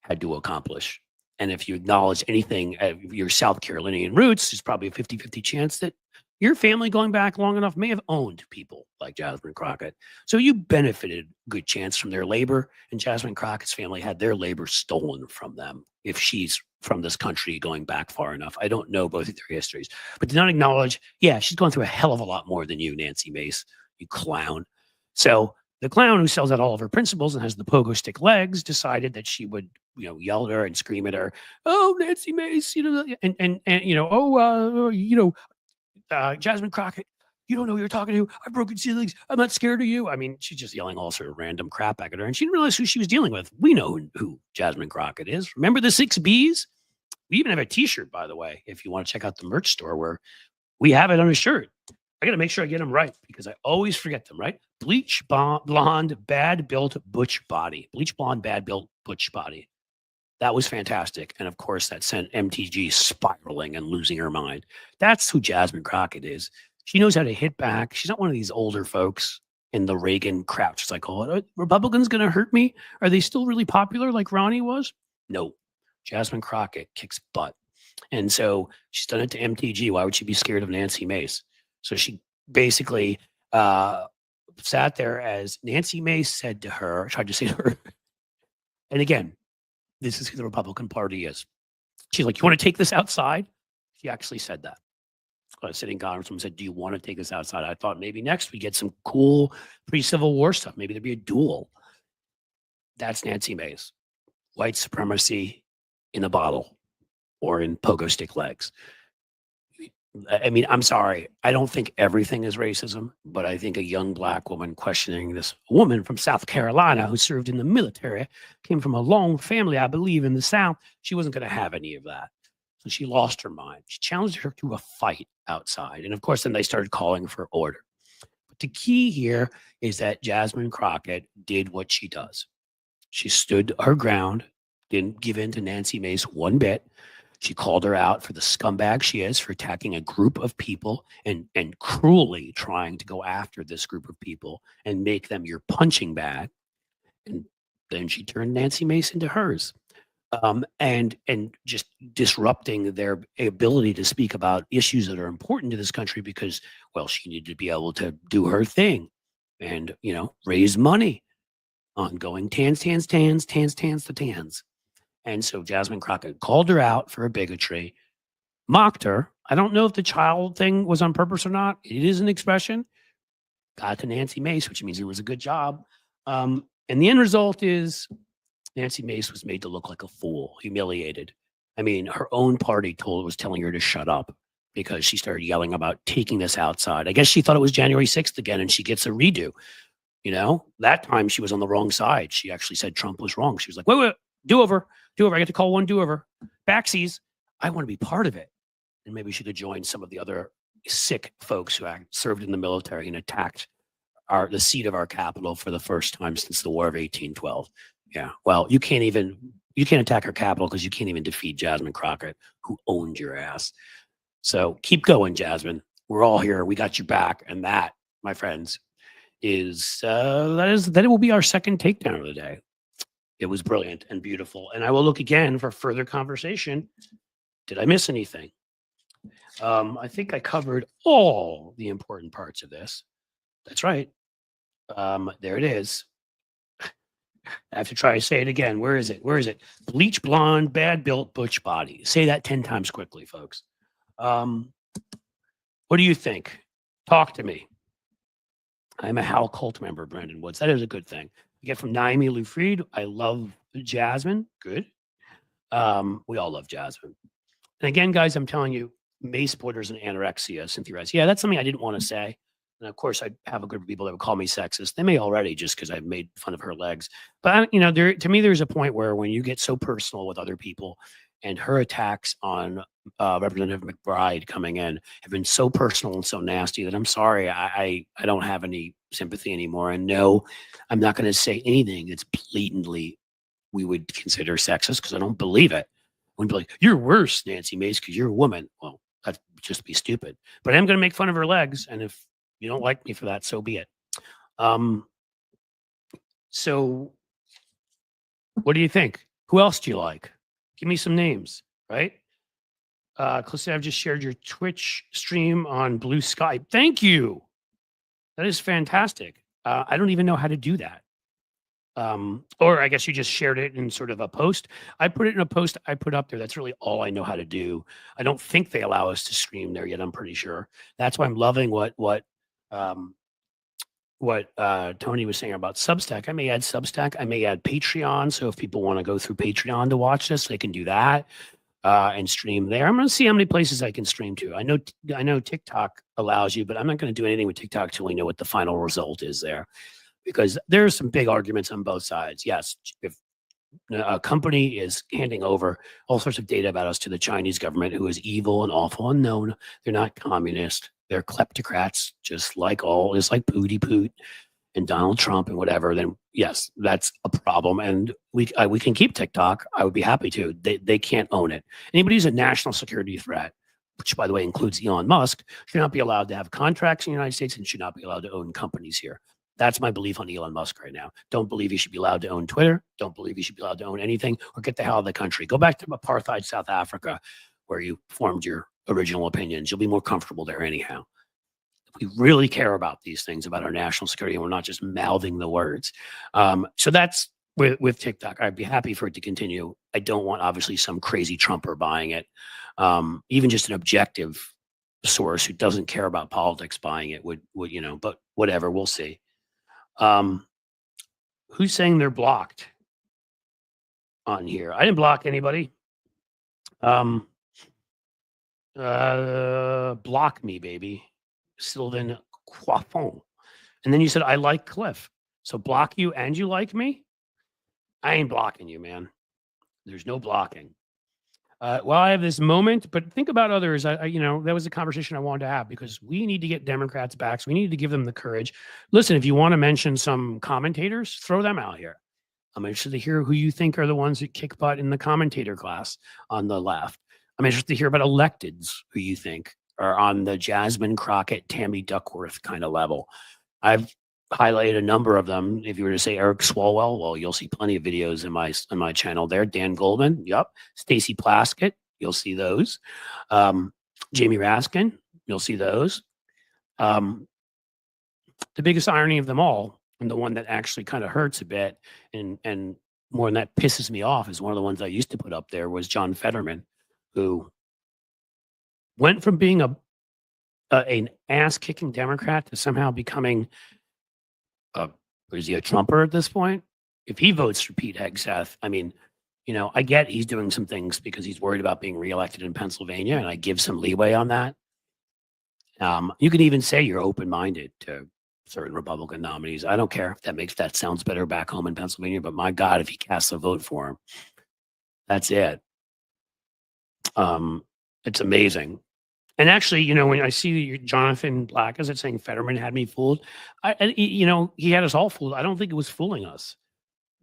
Speaker 1: had to accomplish. And if you acknowledge anything of your South Carolinian roots, there's probably a 50-50 chance that your family going back long enough may have owned people like Jasmine Crockett. So you benefited a good chance from their labor, and Jasmine Crockett's family had their labor stolen from them. If she's from this country going back far enough, I don't know both of their histories, but did not acknowledge, she's going through a hell of a lot more than you, Nancy Mace, you clown. So the clown who sells out all of her principles and has the pogo stick legs decided that she would, yell at her and scream at her. Oh, Nancy Mace, Jasmine Crockett, you don't know who you're talking to. I've broken ceilings. I'm not scared of you. I mean, she's just yelling all sort of random crap back at her, and she didn't realize who she was dealing with. We know who Jasmine Crockett is. Remember the 6 Bs? We even have a t-shirt, by the way, if you want to check out the merch store, where we have it on a shirt. I got to make sure I get them right, because I always forget them, right? Bleach blonde, bad built butch body. Bleach blonde, bad built butch body. That was fantastic. And of course, that sent MTG spiraling and losing her mind. That's who Jasmine Crockett is. She knows how to hit back. She's not one of these older folks in the Reagan crouch. It's like, oh, are Republicans going to hurt me? Are they still really popular like Ronnie was? No. Jasmine Crockett kicks butt. And so she's done it to MTG. Why would she be scared of Nancy Mace? So she basically sat there as Nancy Mace tried to say to her, and again, this is who the Republican Party is. She's like, you want to take this outside? She actually said that. Sitting congressman said, do you want to take this outside? I thought maybe next we get some cool pre-Civil War stuff. Maybe there'd be a duel. That's Nancy Mace. White supremacy in a bottle or in pogo stick legs. I mean, I'm sorry. I don't think everything is racism, but I think a young black woman questioning this woman from South Carolina who served in the military, came from a long family, I believe, in the South. She wasn't going to have any of that. So she lost her mind. She challenged her to a fight outside. And of course, then they started calling for order. But the key here is that Jasmine Crockett did what she does. She stood her ground, didn't give in to Nancy Mace one bit. She called her out for the scumbag she is for attacking a group of people and cruelly trying to go after this group of people and make them your punching bag. And then she turned Nancy Mace into hers. And just disrupting their ability to speak about issues that are important to this country because, well, she needed to be able to do her thing and, you know, raise money on going tans. And so Jasmine Crockett called her out for her bigotry, mocked her. I don't know if the child thing was on purpose or not. It is an expression. Got to Nancy Mace, which means it was a good job. And the end result is Nancy Mace was made to look like a fool, humiliated. I mean, her own party was telling her to shut up because she started yelling about taking this outside. I guess she thought it was January 6th again, and she gets a redo. You know, that time she was on the wrong side. She actually said Trump was wrong. She was like, wait, do-over. I get to call one do-over. Backsies. I want to be part of it. And maybe she could join some of the other sick folks who served in the military and attacked the seat of our capital for the first time since the War of 1812. Yeah. Well, you can't attack our capital because you can't even defeat Jasmine Crockett, who owned your ass. So keep going, Jasmine. We're all here. We got your back. And that, my friends, that will be our second takedown of the day. It was brilliant and beautiful. And I will look again for further conversation. Did I miss anything? I think I covered all the important parts of this. That's right. There it is. I have to try to say it again. Where is it? Bleach blonde, bad built, butch body. Say that 10 times quickly, folks. What do you think? Talk to me. I'm a Hal Cult member, Brandon Woods. That is a good thing. I get from Naomi Lou-Fried. I love Jasmine. Good. We all love Jasmine. And again, guys, I'm telling you, Mace Borders and anorexia, Cynthia Rice. Yeah, that's something I didn't want to say. And of course, I have a group of people that would call me sexist. They may already just because I've made fun of her legs. But, to me, there's a point where when you get so personal with other people and her attacks on Representative McBride coming in have been so personal and so nasty that I'm sorry, I don't have any sympathy anymore. And no, I'm not going to say anything that's blatantly we would consider sexist because I don't believe it. I wouldn't be like, you're worse, Nancy Mace, because you're a woman. Well, that'd just be stupid. But I'm going to make fun of her legs. And if you don't like me for that, so be it. So what do you think? Who else do you like? Give me some names, right? Close, I've just shared your Twitch stream on Blue Sky. Thank you. That is fantastic. I don't even know how to do that. Or I guess you just shared it in sort of a post. I put it in a post I put up there. That's really all I know how to do. I don't think they allow us to stream there yet. I'm pretty sure. That's why I'm loving what Tony was saying about Substack. I may add Substack. I may add Patreon. So if people want to go through Patreon to watch this, they can do that and stream there. I'm going to see how many places I can stream to. I know TikTok allows you, but I'm not going to do anything with TikTok till we know what the final result is there, because there are some big arguments on both sides. Yes, if a company is handing over all sorts of data about us to the Chinese government, who is evil and awful and known, they're not communist. They're kleptocrats, just like Pooty Poot and Donald Trump and whatever. Then yes, that's a problem, and we can keep TikTok. I would be happy to. They can't own it. Anybody who's a national security threat, which by the way includes Elon Musk, should not be allowed to have contracts in the United States and should not be allowed to own companies here. That's my belief on Elon Musk right now. Don't believe he should be allowed to own Twitter. Don't believe he should be allowed to own anything, or get the hell out of the country. Go back to apartheid South Africa, where you formed your original opinions. You'll be more comfortable there anyhow. We really care about these things, about our national security, and we're not just mouthing the words. So that's with TikTok. I'd be happy for it to continue. I don't want, obviously, some crazy Trumper buying it. Even just an objective source who doesn't care about politics buying it would but whatever, we'll see. Who's saying they're blocked on here? I didn't block anybody. Block me, baby. Sylvan Coiffon. And then you said, I like Cliff. So block you and you like me? I ain't blocking you, man. There's no blocking. Well, I have this moment, but think about others. That was a conversation I wanted to have because we need to get Democrats back. So we need to give them the courage. Listen, if you want to mention some commentators, throw them out here. I'm interested to hear who you think are the ones that kick butt in the commentator class on the left. I'm interested to hear about electeds who you think are on the Jasmine Crockett, Tammy Duckworth kind of level. I've highlighted a number of them. If you were to say Eric Swalwell, well, you'll see plenty of videos in my channel there. Dan Goldman, yep. Stacey Plaskett, you'll see those. Jamie Raskin, you'll see those. The biggest irony of them all, and the one that actually kind of hurts a bit, and more than that pisses me off, is one of the ones I used to put up there was John Fetterman, who went from being an ass-kicking Democrat to somehow becoming is he a Trumper at this point? If he votes for Pete Hegseth, I mean, I get he's doing some things because he's worried about being reelected in Pennsylvania, and I give some leeway on that. You can even say you're open-minded to certain Republican nominees. I don't care if that sounds better back home in Pennsylvania, but my God, if he casts a vote for him, that's it. It's amazing. And actually, when I see Jonathan Black, is it saying Fetterman had me fooled? He had us all fooled. I don't think it was fooling us.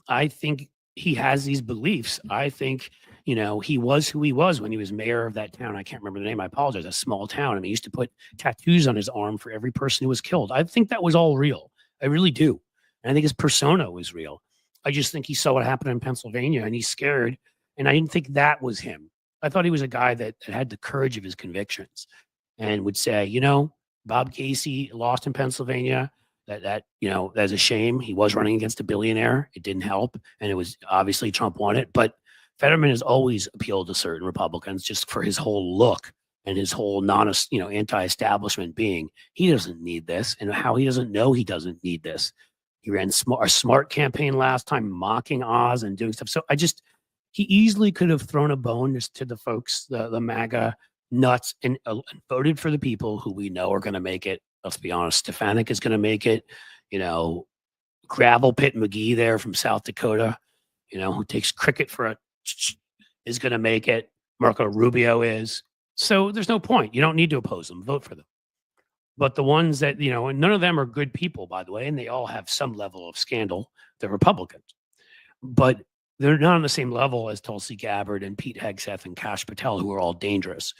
Speaker 1: I think he has these beliefs. I think, he was who he was when he was mayor of that town. I can't remember the name. I apologize. A small town. And he used to put tattoos on his arm for every person who was killed. I think that was all real. I really do. And I think his persona was real. I just think he saw what happened in Pennsylvania and he's scared. And I didn't think that was him. I thought he was a guy that had the courage of his convictions and would say, Bob Casey lost in Pennsylvania. That's a shame. He was running against a billionaire. It didn't help. And it was obviously Trump won it. But Fetterman has always appealed to certain Republicans just for his whole look and his whole anti-establishment being. He doesn't need this. And how he doesn't know he doesn't need this. He ran a smart campaign last time, mocking Oz and doing stuff. So he easily could have thrown a bone just to the folks, the MAGA nuts, and voted for the people who we know are going to make it. Let's be honest, Stefanik is going to make it. Gravel Pit McGee there from South Dakota, who takes cricket is going to make it. Marco Rubio is. So there's no point. You don't need to oppose them. Vote for them. But the ones that, and none of them are good people, by the way, and they all have some level of scandal. They're Republicans. But they're not on the same level as Tulsi Gabbard and Pete Hegseth and Kash Patel, who are all dangerous.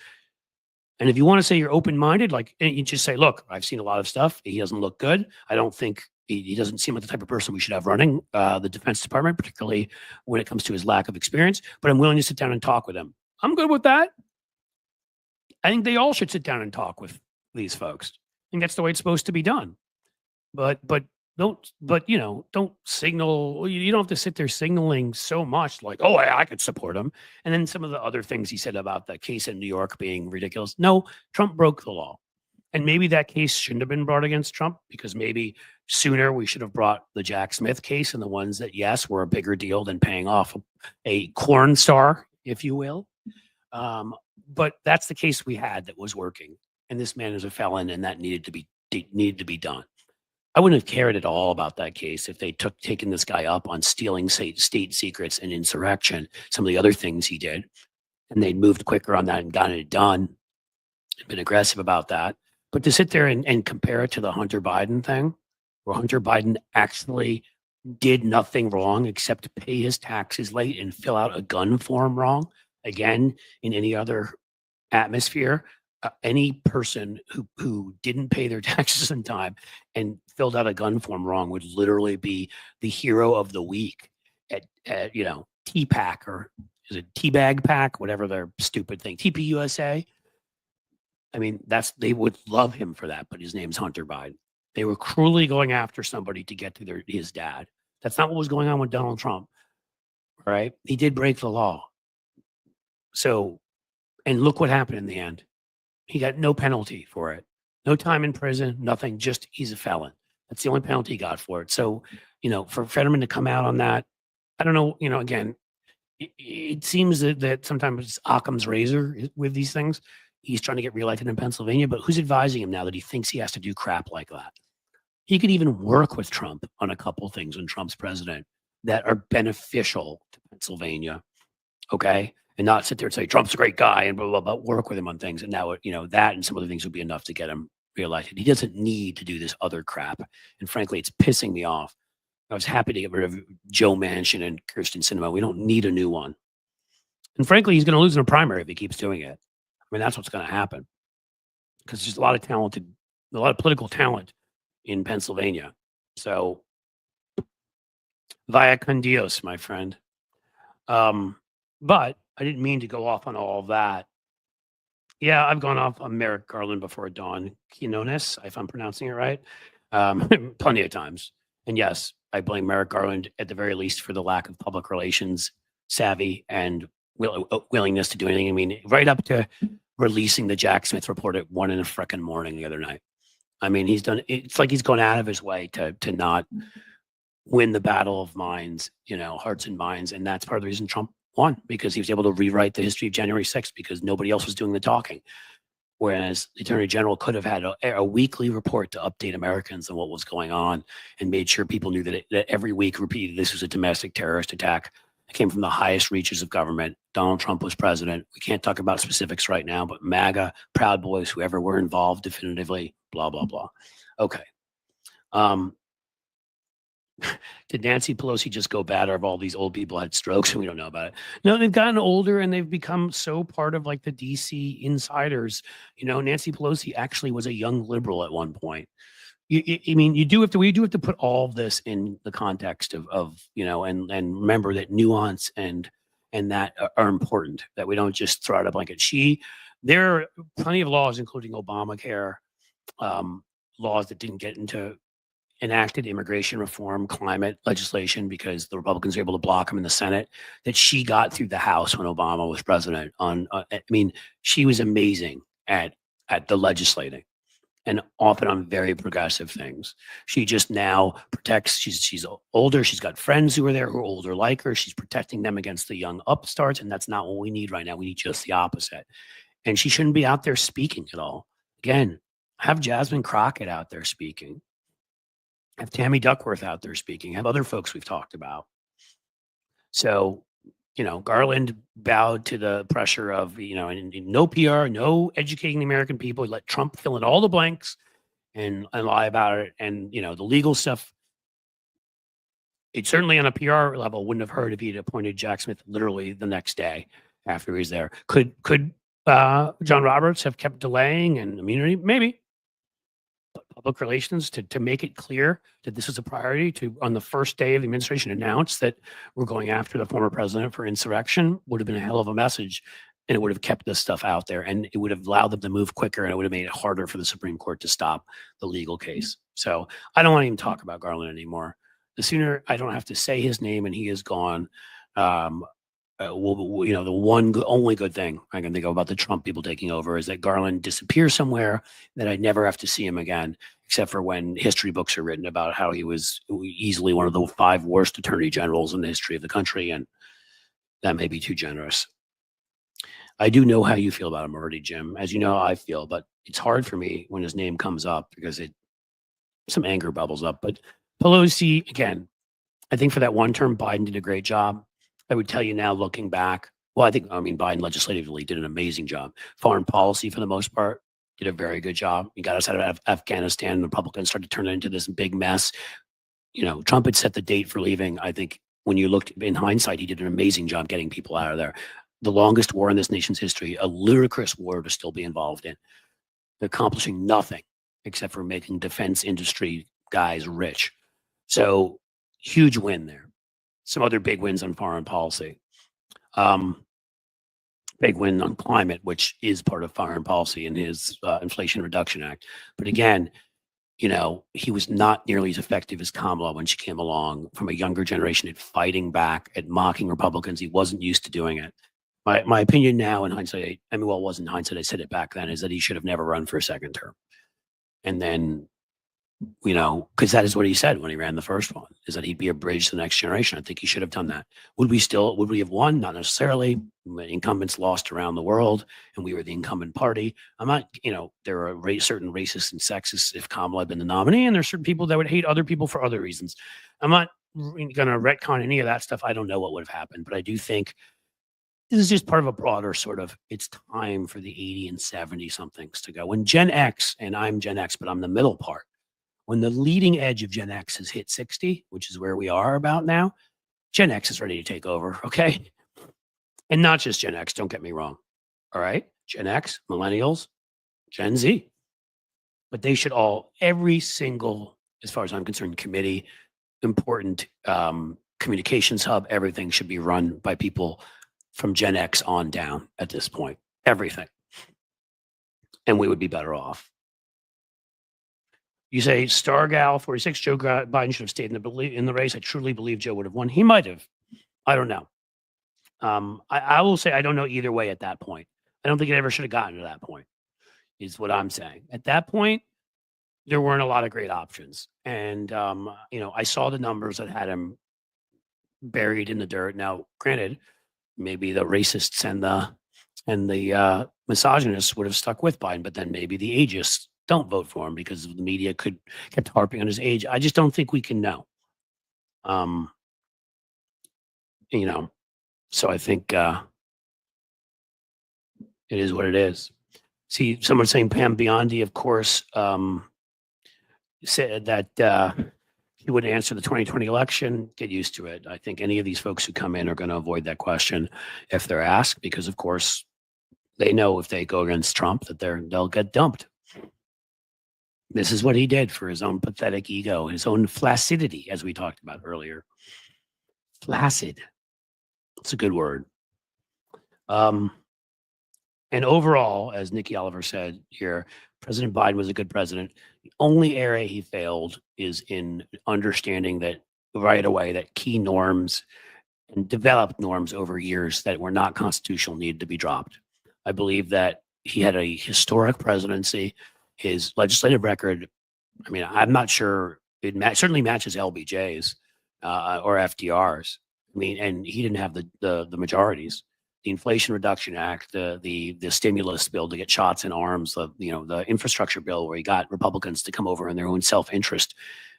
Speaker 1: And if you want to say you're open-minded, you just say, look, I've seen a lot of stuff. He doesn't look good. I don't think he doesn't seem like the type of person we should have running the Defense Department, particularly when it comes to his lack of experience. But I'm willing to sit down and talk with him. I'm good with that. I think they all should sit down and talk with these folks. I think that's the way it's supposed to be done. But don't signal. You don't have to sit there signaling so much like, oh, I could support him. And then some of the other things he said about the case in New York being ridiculous. No, Trump broke the law. And maybe that case shouldn't have been brought against Trump because maybe sooner we should have brought the Jack Smith case and the ones that, yes, were a bigger deal than paying off a corn star, if you will. But that's the case we had that was working. And this man is a felon and that needed to be done. I wouldn't have cared at all about that case if they taken this guy up on stealing state secrets and insurrection, some of the other things he did, and they'd moved quicker on that and gotten it done and been aggressive about that. But to sit there and compare it to the Hunter Biden thing, where Hunter Biden actually did nothing wrong except pay his taxes late and fill out a gun form wrong, again, in any other atmosphere, any person who didn't pay their taxes in time and filled out a gun form wrong would literally be the hero of the week at TPAC, or is it Teabag Pack, whatever their stupid thing, TPUSA. I mean, they would love him for that, but his name's Hunter Biden. They were cruelly going after somebody to get to his dad. That's not what was going on with Donald Trump. All right. He did break the law. So And look what happened in the end. He got no penalty for it. No time in prison, nothing, just he's a felon. That's the only penalty he got for it. So, for Fetterman to come out on that, I don't know, again, it seems that sometimes it's Occam's razor with these things. He's trying to get reelected in Pennsylvania, but who's advising him now that he thinks he has to do crap like that? He could even work with Trump on a couple of things when Trump's president that are beneficial to Pennsylvania, okay? And not sit there and say, Trump's a great guy and blah, blah, blah, work with him on things. And now, that and some other things would be enough to get him reelected. He doesn't need to do this other crap. And frankly, it's pissing me off. I was happy to get rid of Joe Manchin and Kirsten Sinema. We don't need a new one. And frankly, he's going to lose in a primary if he keeps doing it. I mean, that's what's going to happen. Because there's a lot of political talent in Pennsylvania. So, via con Dios, my friend. But I didn't mean to go off on all of that. Yeah, I've gone off on Merrick Garland before Dawn Quinones, if I'm pronouncing it right, plenty of times. And yes, I blame Merrick Garland at the very least for the lack of public relations savvy and willingness to do anything. I mean, right up to releasing the Jack Smith report at 1 a.m. the other night. I mean, it's like he's gone out of his way to not win the battle of minds, hearts and minds. And that's part of the reason Trump won, because he was able to rewrite the history of January 6th because nobody else was doing the talking. Whereas the Attorney General could have had a weekly report to update Americans on what was going on and made sure people knew that every week repeated this was a domestic terrorist attack. It came from the highest reaches of government. Donald Trump was president. We can't talk about specifics right now, but MAGA, Proud Boys, whoever were involved definitively, blah, blah, blah. Okay. Did Nancy Pelosi just go bad, or have all these old people had strokes and we don't know about it? No, they've gotten older and they've become so part of like the DC insiders. Nancy Pelosi actually was a young liberal at one point. We do have to put all of this in the context of and remember that nuance and that are important, that we don't just throw out a blanket. There are plenty of laws, including Obamacare, laws that didn't get into enacted immigration reform, climate legislation, because the Republicans were able to block them in the Senate, that she got through the House when Obama was president. She was amazing at the legislating, and often on very progressive things. She just now protects, she's older, she's got friends who are there who are older like her, she's protecting them against the young upstarts, and that's not what we need right now. We need just the opposite. And she shouldn't be out there speaking at all. Again, have Jasmine Crockett out there speaking. Have Tammy Duckworth out there speaking. Have other folks we've talked about. So, Garland bowed to the pressure of, and no PR, no educating the American people. He let Trump fill in all the blanks and lie about it. And, the legal stuff, it certainly on a PR level wouldn't have hurt if he'd appointed Jack Smith literally the next day after he was there. Could John Roberts have kept delaying and immunity? Maybe. Public relations to make it clear that this is a priority, to on the first day of the administration announce that we're going after the former president for insurrection would have been a hell of a message, and it would have kept this stuff out there, and it would have allowed them to move quicker, and it would have made it harder for the Supreme Court to stop the legal case. So I don't want to even talk about Garland anymore. The sooner I don't have to say his name and he is gone, the only good thing I can think of about the Trump people taking over is that Garland disappears somewhere, that I'd never have to see him again, except for when history books are written about how he was easily one of the 5 worst attorney generals in the history of the country, and that may be too generous. I do know how you feel about him already, Jim. As you know how I feel, but it's hard for me when his name comes up because some anger bubbles up. But Pelosi, again, I think for that one term, Biden did a great job. I would tell you now, looking back, Biden legislatively did an amazing job. Foreign policy, for the most part, did a very good job. He got us out of Afghanistan. The Republicans started to turn it into this big mess. Trump had set the date for leaving. I think when you looked in hindsight, he did an amazing job getting people out of there. The longest war in this nation's history, a ludicrous war to still be involved in, accomplishing nothing except for making defense industry guys rich. So huge win there. Some other big wins on foreign policy. Big win on climate, which is part of foreign policy in his Inflation Reduction Act. But again, he was not nearly as effective as Kamala when she came along, from a younger generation, at fighting back, at mocking Republicans. He wasn't used to doing it. My opinion now in hindsight, I mean, well, it wasn't hindsight, I said it back then, is that he should have never run for a second term. And then, because that is what he said when he ran the first one, is that he'd be a bridge to the next generation. I think he should have done that. Would we have won? Not necessarily. Incumbents lost around the world, and we were the incumbent party. I'm not, there are certain racists and sexists if Kamala had been the nominee, and there's certain people that would hate other people for other reasons. I'm not going to retcon any of that stuff. I don't know what would have happened, but I do think this is just part of a broader sort of, it's time for the 80 and 70 somethings to go. When Gen X, and I'm Gen X, but I'm the middle part, when the leading edge of Gen X has hit 60, which is where we are about now, Gen X is ready to take over, okay? And not just Gen X, don't get me wrong, all right? Gen X, millennials, Gen Z. But they should all, every single, as far as I'm concerned, committee, important communications hub, everything should be run by people from Gen X on down at this point. Everything. And we would be better off. You say Stargal 46, Joe Biden should have stayed in the race. I truly believe Joe would have won. He might have. I don't know. I will say I don't know either way at that point. I don't think it ever should have gotten to that point, is what I'm saying. At that point, there weren't a lot of great options. And, I saw the numbers that had him buried in the dirt. Now, granted, maybe the racists and the misogynists would have stuck with Biden, but then maybe the ageist don't vote for him because the media kept harping on his age. I just don't think we can know. So I think it is what it is. See, someone saying Pam Biondi, of course, said that he would answer the 2020 election. Get used to it. I think any of these folks who come in are going to avoid that question if they're asked, because of course they know if they go against Trump that they'll get dumped. This is what he did for his own pathetic ego, his own flaccidity, as we talked about earlier. Flaccid. It's a good word. And overall, as Nikki Oliver said here, President Biden was a good president. The only area he failed is in understanding that right away that key norms and developed norms over years that were not constitutional needed to be dropped. I believe that he had a historic presidency. His legislative record, I mean, I'm not sure it certainly matches LBJ's or FDR's. I mean, and he didn't have the majorities. The Inflation Reduction Act, the stimulus bill to get shots in arms, the infrastructure bill where he got Republicans to come over in their own self-interest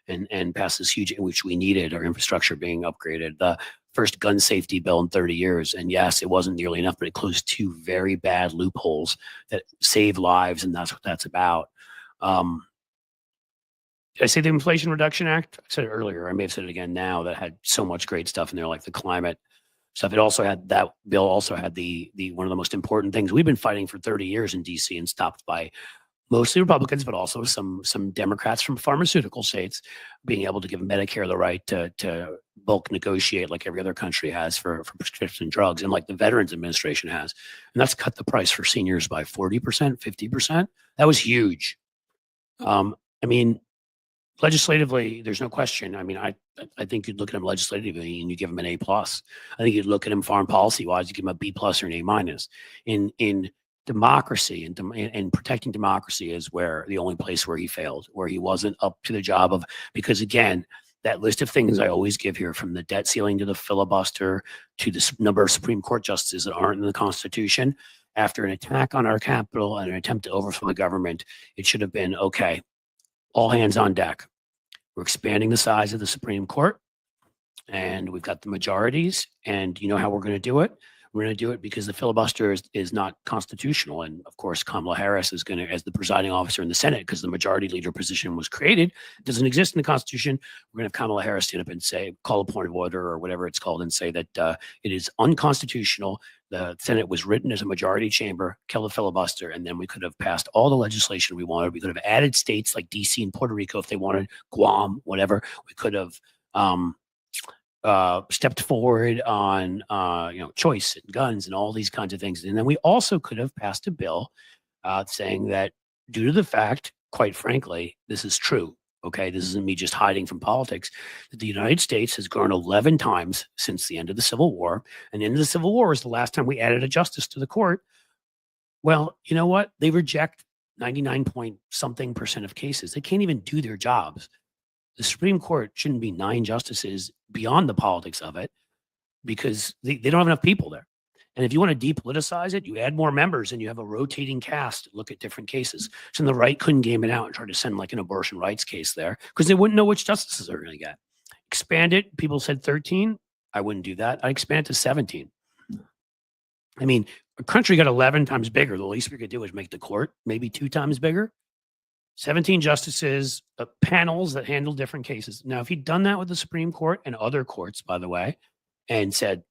Speaker 1: and pass this huge, which we needed, our infrastructure being upgraded. The first gun safety bill in 30 years. And yes, it wasn't nearly enough, but it closed two very bad loopholes that save lives. And that's what that's about. Did I say the Inflation Reduction Act? I said it earlier. I may have said it again now, that had so much great stuff in there, like the climate stuff. It also had, that bill also had the one of the most important things we've been fighting for 30 years in DC and stopped by mostly Republicans, but also some Democrats from pharmaceutical states, being able to give Medicare the right to bulk negotiate like every other country has for prescription drugs, and like the Veterans Administration has. And that's cut the price for seniors by 40%, 50%. That was huge. I mean, legislatively, there's no question. I mean, I think you'd look at him legislatively and you give him an A+. I think you'd look at him foreign policy wise, you give him a B+ or an A-. In democracy and protecting democracy is where the only place where he failed, where he wasn't up to the job of, because again, that list of things I always give here, from the debt ceiling to the filibuster to the number of Supreme Court justices that aren't in the Constitution, after an attack on our Capitol and an attempt to overthrow the government, it should have been, okay, all hands on deck. We're expanding the size of the Supreme Court, and we've got the majorities, and you know how we're going to do it? We're going to do it because the filibuster is not constitutional. And of course, Kamala Harris is going to, as the presiding officer in the Senate, because the majority leader position was created, it doesn't exist in the Constitution. We're going to have Kamala Harris stand up and say, call a point of order or whatever it's called, and say that it is unconstitutional. The Senate was written as a majority chamber, kill the filibuster, and then we could have passed all the legislation we wanted. We could have added states like DC and Puerto Rico if they wanted, Guam, whatever. We could have stepped forward on choice and guns and all these kinds of things. And then we also could have passed a bill saying that, due to the fact, quite frankly, this is true, okay, this isn't me just hiding from politics, that the United States has grown 11 times since the end of the Civil War. And the end of the Civil War was the last time we added a justice to the court. Well, you know what? They reject 99 point something percent of cases. They can't even do their jobs. The Supreme Court shouldn't be 9 justices beyond the politics of it because they don't have enough people there. And if you want to depoliticize it, you add more members and you have a rotating cast to look at different cases. So the right couldn't game it out and try to send like an abortion rights case there because they wouldn't know which justices they're going to get. Expand it. People said 13. I wouldn't do that. I'd expand it to 17. I mean, a country got 11 times bigger. The least we could do is make the court maybe 2 times bigger. 17 justices, panels that handle different cases. Now, if he'd done that with the Supreme Court and other courts, by the way, and said,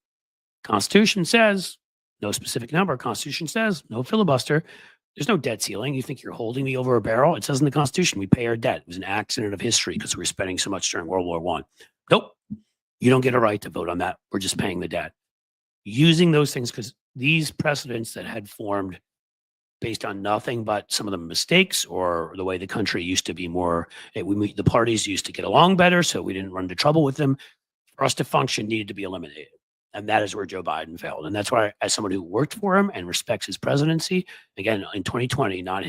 Speaker 1: Constitution says, no specific number, Constitution says, no filibuster, there's no debt ceiling. You think you're holding me over a barrel? It says in the Constitution, we pay our debt. It was an accident of history because we were spending so much during World War I. Nope. You don't get a right to vote on that. We're just paying the debt. Using those things, because these precedents that had formed based on nothing but some of the mistakes or the way the country used to be more, the parties used to get along better, so we didn't run into trouble with them. For us to function, needed to be eliminated. And that is where Joe Biden failed. And that's why, as someone who worked for him and respects his presidency, again, in 2020, not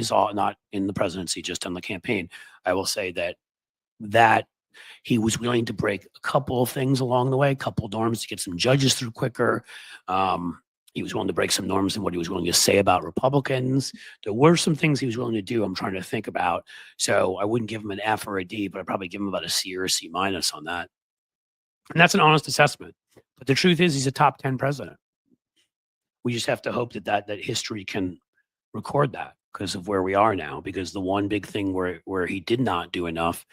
Speaker 1: in the presidency, just on the campaign, I will say that he was willing to break a couple of things along the way, a couple of norms to get some judges through quicker. He was willing to break some norms in what he was willing to say about Republicans. There were some things he was willing to do. I'm trying to think about. So I wouldn't give him an F or a D, but I'd probably give him about a C or a C- on that. And that's an honest assessment. But the truth is, he's a top 10 president. We just have to hope that history can record that because of where we are now. Because the one big thing where he did not do enough,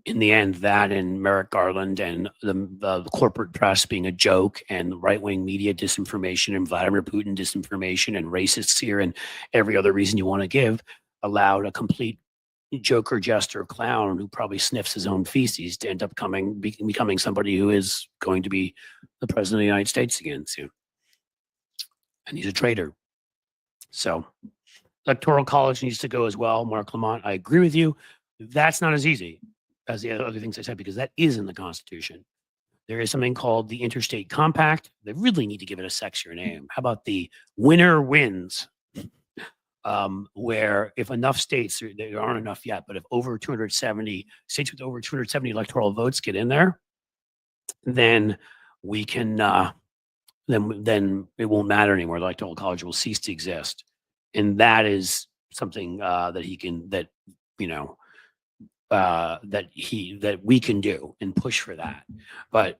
Speaker 1: in the end, that and Merrick Garland and the corporate press being a joke and right-wing media disinformation and Vladimir Putin disinformation and racists here and every other reason you want to give allowed a complete joker, jester, clown who probably sniffs his own feces to end up becoming somebody who is going to be the president of the United States again soon. And he's a traitor. So Electoral College needs to go as well. Mark Lamont, I agree with you. That's not as easy as the other things I said, because that is in the Constitution. There is something called the Interstate Compact. They really need to give it a sexier name. How about the winner wins? Where if enough states, there aren't enough yet, but if over 270 states with over 270 electoral votes get in there, then we can, then it won't matter anymore. The Electoral College will cease to exist. And that is something that we can do and push for that. But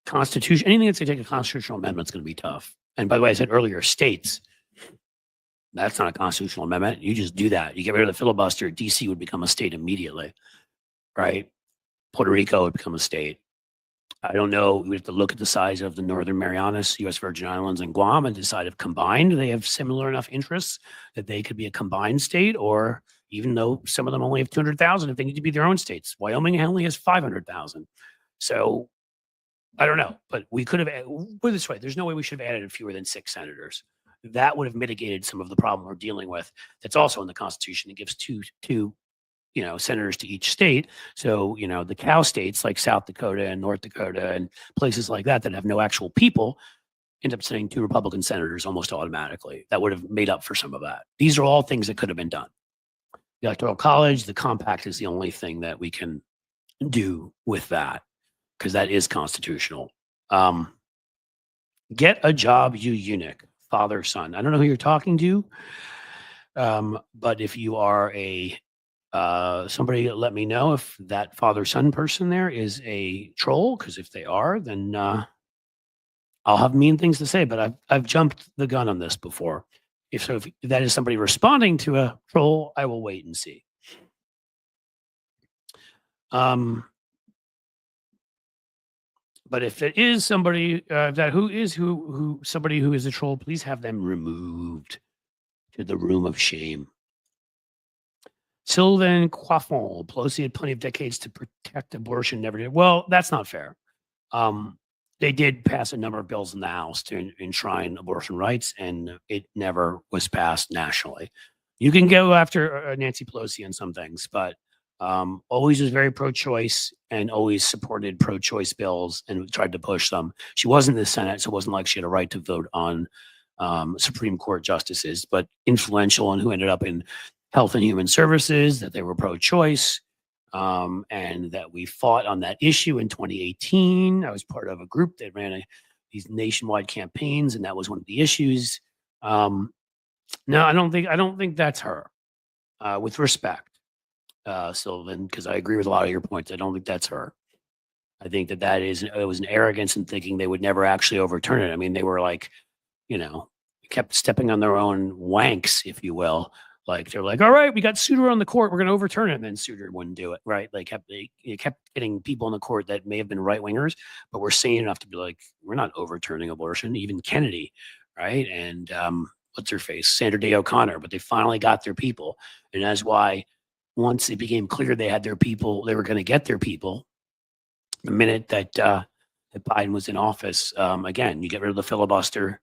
Speaker 1: Constitution, anything that's going to take a constitutional amendment is going to be tough. And by the way, I said earlier, states, that's not a constitutional amendment. You just do that. You get rid of the filibuster, DC would become a state immediately, right? Puerto Rico would become a state. I don't know. We have to look at the size of the Northern Marianas, U.S. Virgin Islands, and Guam and decide if combined they have similar enough interests that they could be a combined state, or even though some of them only have 200,000, if they need to be their own states. Wyoming only has 500,000. So I don't know, but we could have, put it this way, there's no way we should have added fewer than 6 senators. That would have mitigated some of the problem we're dealing with. That's also in the Constitution. It gives two senators to each state. So, the cow states like South Dakota and North Dakota and places like that have no actual people end up sending 2 Republican senators almost automatically. That would have made up for some of that. These are all things that could have been done. The Electoral College, the compact is the only thing that we can do with that because that is constitutional. Get a job, you eunuch. Father, son. I don't know who you're talking to, but if you are somebody, let me know if that father, son person there is a troll. Because if they are, then I'll have mean things to say. But I've jumped the gun on this before. If that is somebody responding to a troll, I will wait and see. But if it is somebody somebody who is a troll, please have them removed to the room of shame. Sylvain Coiffon, Pelosi had plenty of decades to protect abortion, never did. Well, that's not fair. They did pass a number of bills in the House to enshrine abortion rights, and it never was passed nationally. You can go after Nancy Pelosi on some things, but always was very pro-choice and always supported pro-choice bills and tried to push them. She wasn't in the Senate, so it wasn't like she had a right to vote on Supreme Court justices, but influential and who ended up in Health and Human Services, that they were pro-choice, and that we fought on that issue in 2018. I was part of a group that ran these nationwide campaigns, and that was one of the issues. No, I don't think that's her. With respect, Sylvan, because I agree with a lot of your points. I don't think that's her. I think it was an arrogance in thinking they would never actually overturn it. I mean, they were like, kept stepping on their own wanks, if you will. Like they're like, all right, we got Souter on the court, we're going to overturn it, and then Souter wouldn't do it, right? They kept getting people on the court that may have been right wingers, but were sane enough to be like, we're not overturning abortion. Even Kennedy, right? And what's her face, Sandra Day O'Connor. But they finally got their people, and that's why once it became clear they had their people, they were going to get their people. The minute that Biden was in office, again, you get rid of the filibuster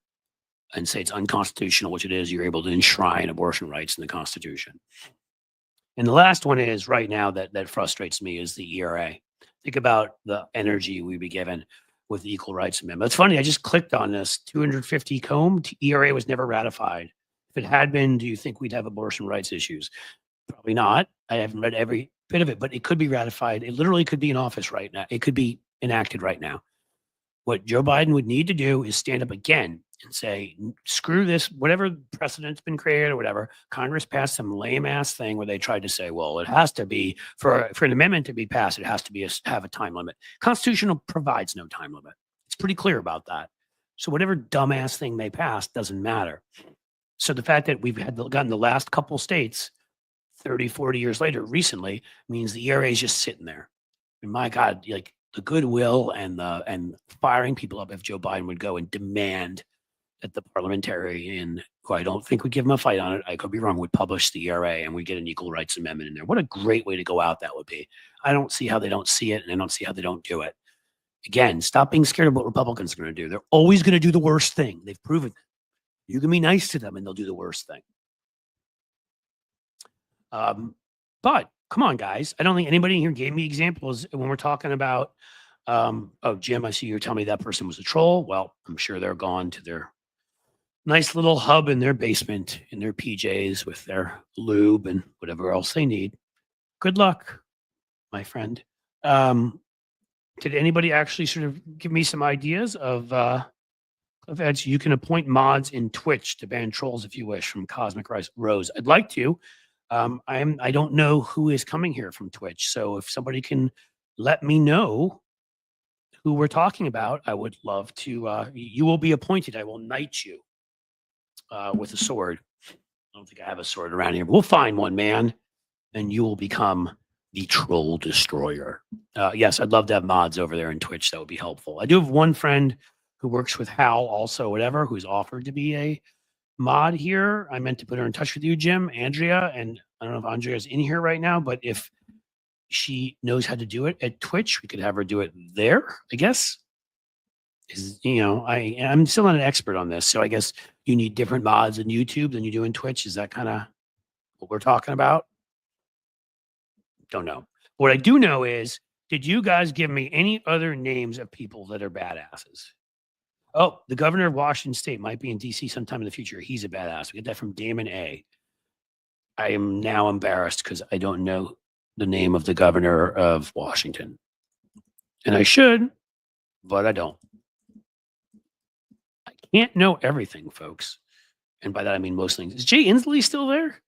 Speaker 1: and say it's unconstitutional, which it is. You're able to enshrine abortion rights in the Constitution. And the last one is right now that frustrates me is the ERA. Think about the energy we'd be given with the Equal Rights Amendment. It's funny, I just clicked on this 250 comb. ERA was never ratified. If it had been, do you think we'd have abortion rights issues? Probably not. I haven't read every bit of it, but it could be ratified. It literally could be in office right now. It could be enacted right now. What Joe Biden would need to do is stand up again and say, screw this, whatever precedent's been created or whatever. Congress passed some lame ass thing where they tried to say, well, it has to be for an amendment to be passed, it has to have a time limit. Constitution provides no time limit. It's pretty clear about that. So whatever dumbass thing they passed doesn't matter. So the fact that we've gotten the last couple states 30, 40 years later recently means the ERA is just sitting there. And my God, like the goodwill and firing people up if Joe Biden would go and demand that the parliamentarian, who I don't think would give him a fight on it, I could be wrong, would publish the ERA and we get an Equal Rights Amendment in there. What a great way to go out that would be. I don't see how they don't see it, and I don't see how they don't do it. Again, stop being scared of what Republicans are going to do. They're always going to do the worst thing. They've proven it. You can be nice to them and they'll do the worst thing. But come on, guys. I don't think anybody here gave me examples when we're talking about, oh, Jim, I see you're telling me that person was a troll. Well, I'm sure they're gone to their nice little hub in their basement in their PJs with their lube and whatever else they need. Good luck, my friend. Did anybody actually sort of give me some ideas of ads? You can appoint mods in Twitch to ban trolls if you wish, from Cosmic Rose. I'd like to. I don't know who is coming here from Twitch. So if somebody can let me know who we're talking about, I would love to. You will be appointed. I will knight you with a sword. I don't think I have a sword around here, but we'll find one, man. And you will become the troll destroyer. Yes, I'd love to have mods over there in Twitch. That would be helpful. I do have one friend who works with Hal also, whatever, who's offered to be a mod here. I meant to put her in touch with you, Jim, Andrea, and I don't know if Andrea's in here right now, but if she knows how to do it at Twitch, we could have her do it there, I guess. I'm still not an expert on this, so I guess you need different mods in YouTube than you do in Twitch. Is that kind of what we're talking about? Don't know. What I do know is, did you guys give me any other names of people that are badasses? Oh, the governor of Washington State might be in DC sometime in the future. He's a badass. We get that from Damon A. I am now embarrassed because I don't know the name of the governor of Washington. And I should, but I don't. I can't know everything, folks. And by that, I mean most things. Is Jay Inslee still there?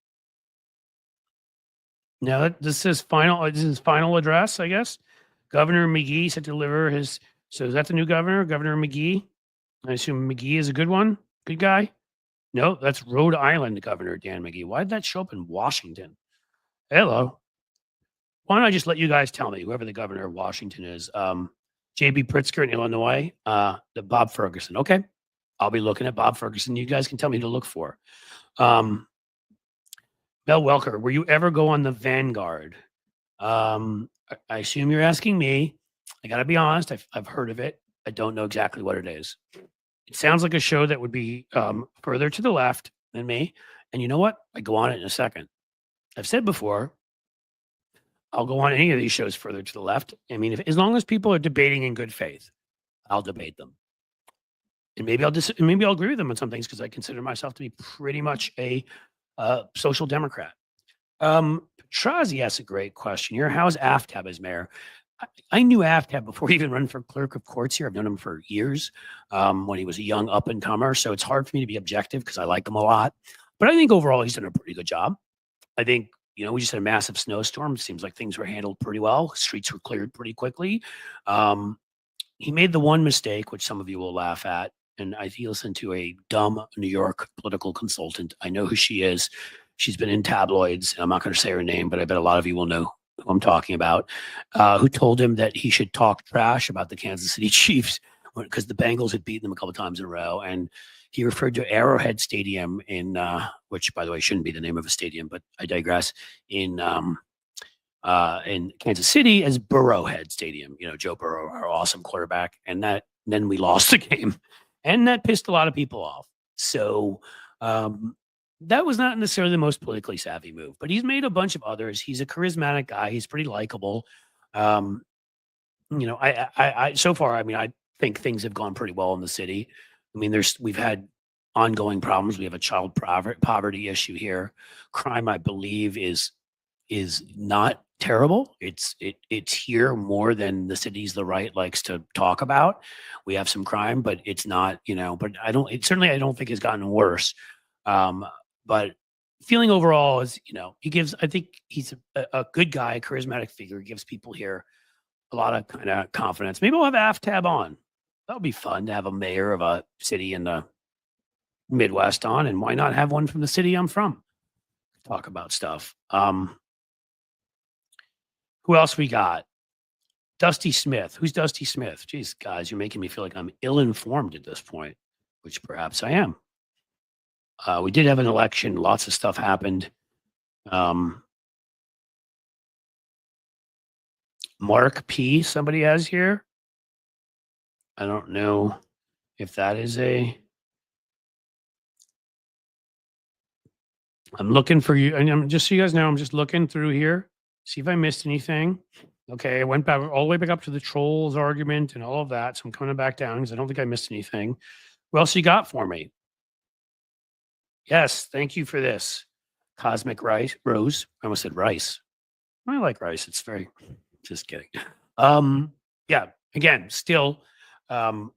Speaker 1: No, this is final address, I guess. Governor McGee said to deliver his. So is that the new governor, Governor McGee? I assume McGee is a good one, good guy. No, that's Rhode Island Governor Dan McGee. Why did that show up in Washington? Hello. Why don't I just let you guys tell me whoever the governor of Washington is? J.B. Pritzker in Illinois, the Bob Ferguson. Okay, I'll be looking at Bob Ferguson. You guys can tell me who to look for. Mel Welker, were you ever go on the Vanguard? I assume you're asking me. I got to be honest. I've heard of it. I don't know exactly what it is. It sounds like a show that would be further to the left than me. And you know what? I go on it in a second. I've said before, I'll go on any of these shows further to the left. I mean, as long as people are debating in good faith, I'll debate them. And maybe I'll agree with them on some things because I consider myself to be pretty much a social democrat. Trazi asks a great question here. How's Aftab as mayor? I knew Aftab before he even run for clerk of courts here. I've known him for years when he was a young up and comer. So it's hard for me to be objective because I like him a lot. But I think overall he's done a pretty good job. I think, we just had a massive snowstorm. It seems like things were handled pretty well. Streets were cleared pretty quickly. He made the one mistake, which some of you will laugh at. And I listened to a dumb New York political consultant. I know who she is. She's been in tabloids. I'm not going to say her name, but I bet a lot of you will know who I'm talking about, who told him that he should talk trash about the Kansas City Chiefs because the Bengals had beaten them a couple of times in a row. And he referred to Arrowhead Stadium in, which by the way, shouldn't be the name of a stadium, but I digress, in Kansas City as Burrowhead Stadium, Joe Burrow, our awesome quarterback. And then we lost the game and that pissed a lot of people off. So, that was not necessarily the most politically savvy move, but he's made a bunch of others. He's a charismatic guy. He's pretty likable. I so far, I think things have gone pretty well in the city. We've had ongoing problems. We have a child poverty issue here. Crime, I believe, is not terrible. It's here more than the city's the right likes to talk about. We have some crime, but it's not, but I don't think it's gotten worse. But feeling overall is, I think he's a good guy, a charismatic figure. He gives people here a lot of kind of confidence. Maybe we'll have Aftab on. That would be fun to have a mayor of a city in the Midwest on. And why not have one from the city I'm from? Talk about stuff. Who else we got? Dusty Smith. Who's Dusty Smith? Jeez, guys, you're making me feel like I'm ill-informed at this point, which perhaps I am. We did have an election. Lots of stuff happened. Mark P. Somebody has here. I don't know if that is I'm looking for you. And I'm just so you guys know, I'm just looking through here. See if I missed anything. Okay, I went back all the way back up to the trolls argument and all of that. So I'm coming back down because I don't think I missed anything. What else you got for me? Yes, thank you for this. Cosmic Rose. I almost said rice. I like rice. It's very, just kidding. Yeah, again, still, I'm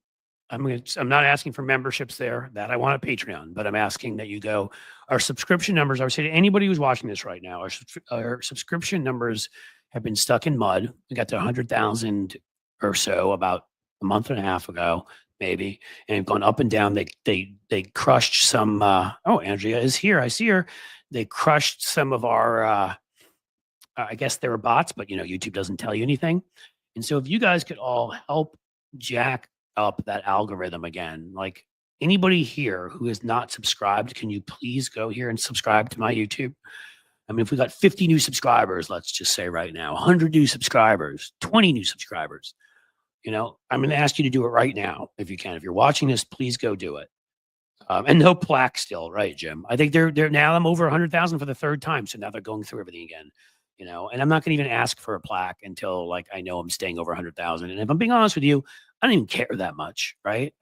Speaker 1: not asking for memberships there. That I want a Patreon, but I'm asking that you go. Our subscription numbers, I would say to anybody who's watching this right now, our subscription numbers have been stuck in mud. We got to 100,000 or so about a month and a half ago, maybe, and have gone up and down. They crushed some. Andrea is here. I see her. They crushed some of our. I guess they were bots, but YouTube doesn't tell you anything. And so, if you guys could all help jack up that algorithm again, like anybody here who is not subscribed, can you please go here and subscribe to my YouTube? If we got 50 new subscribers, let's just say right now, 100 new subscribers, 20 new subscribers. I'm going to ask you to do it right now if you can. If you're watching this, please go do it. And no plaque still, right, Jim? I think they're now I'm over 100,000 for the third time, so now they're going through everything again. And I'm not going to even ask for a plaque until I know I'm staying over 100,000. And if I'm being honest with you, I don't even care that much, right?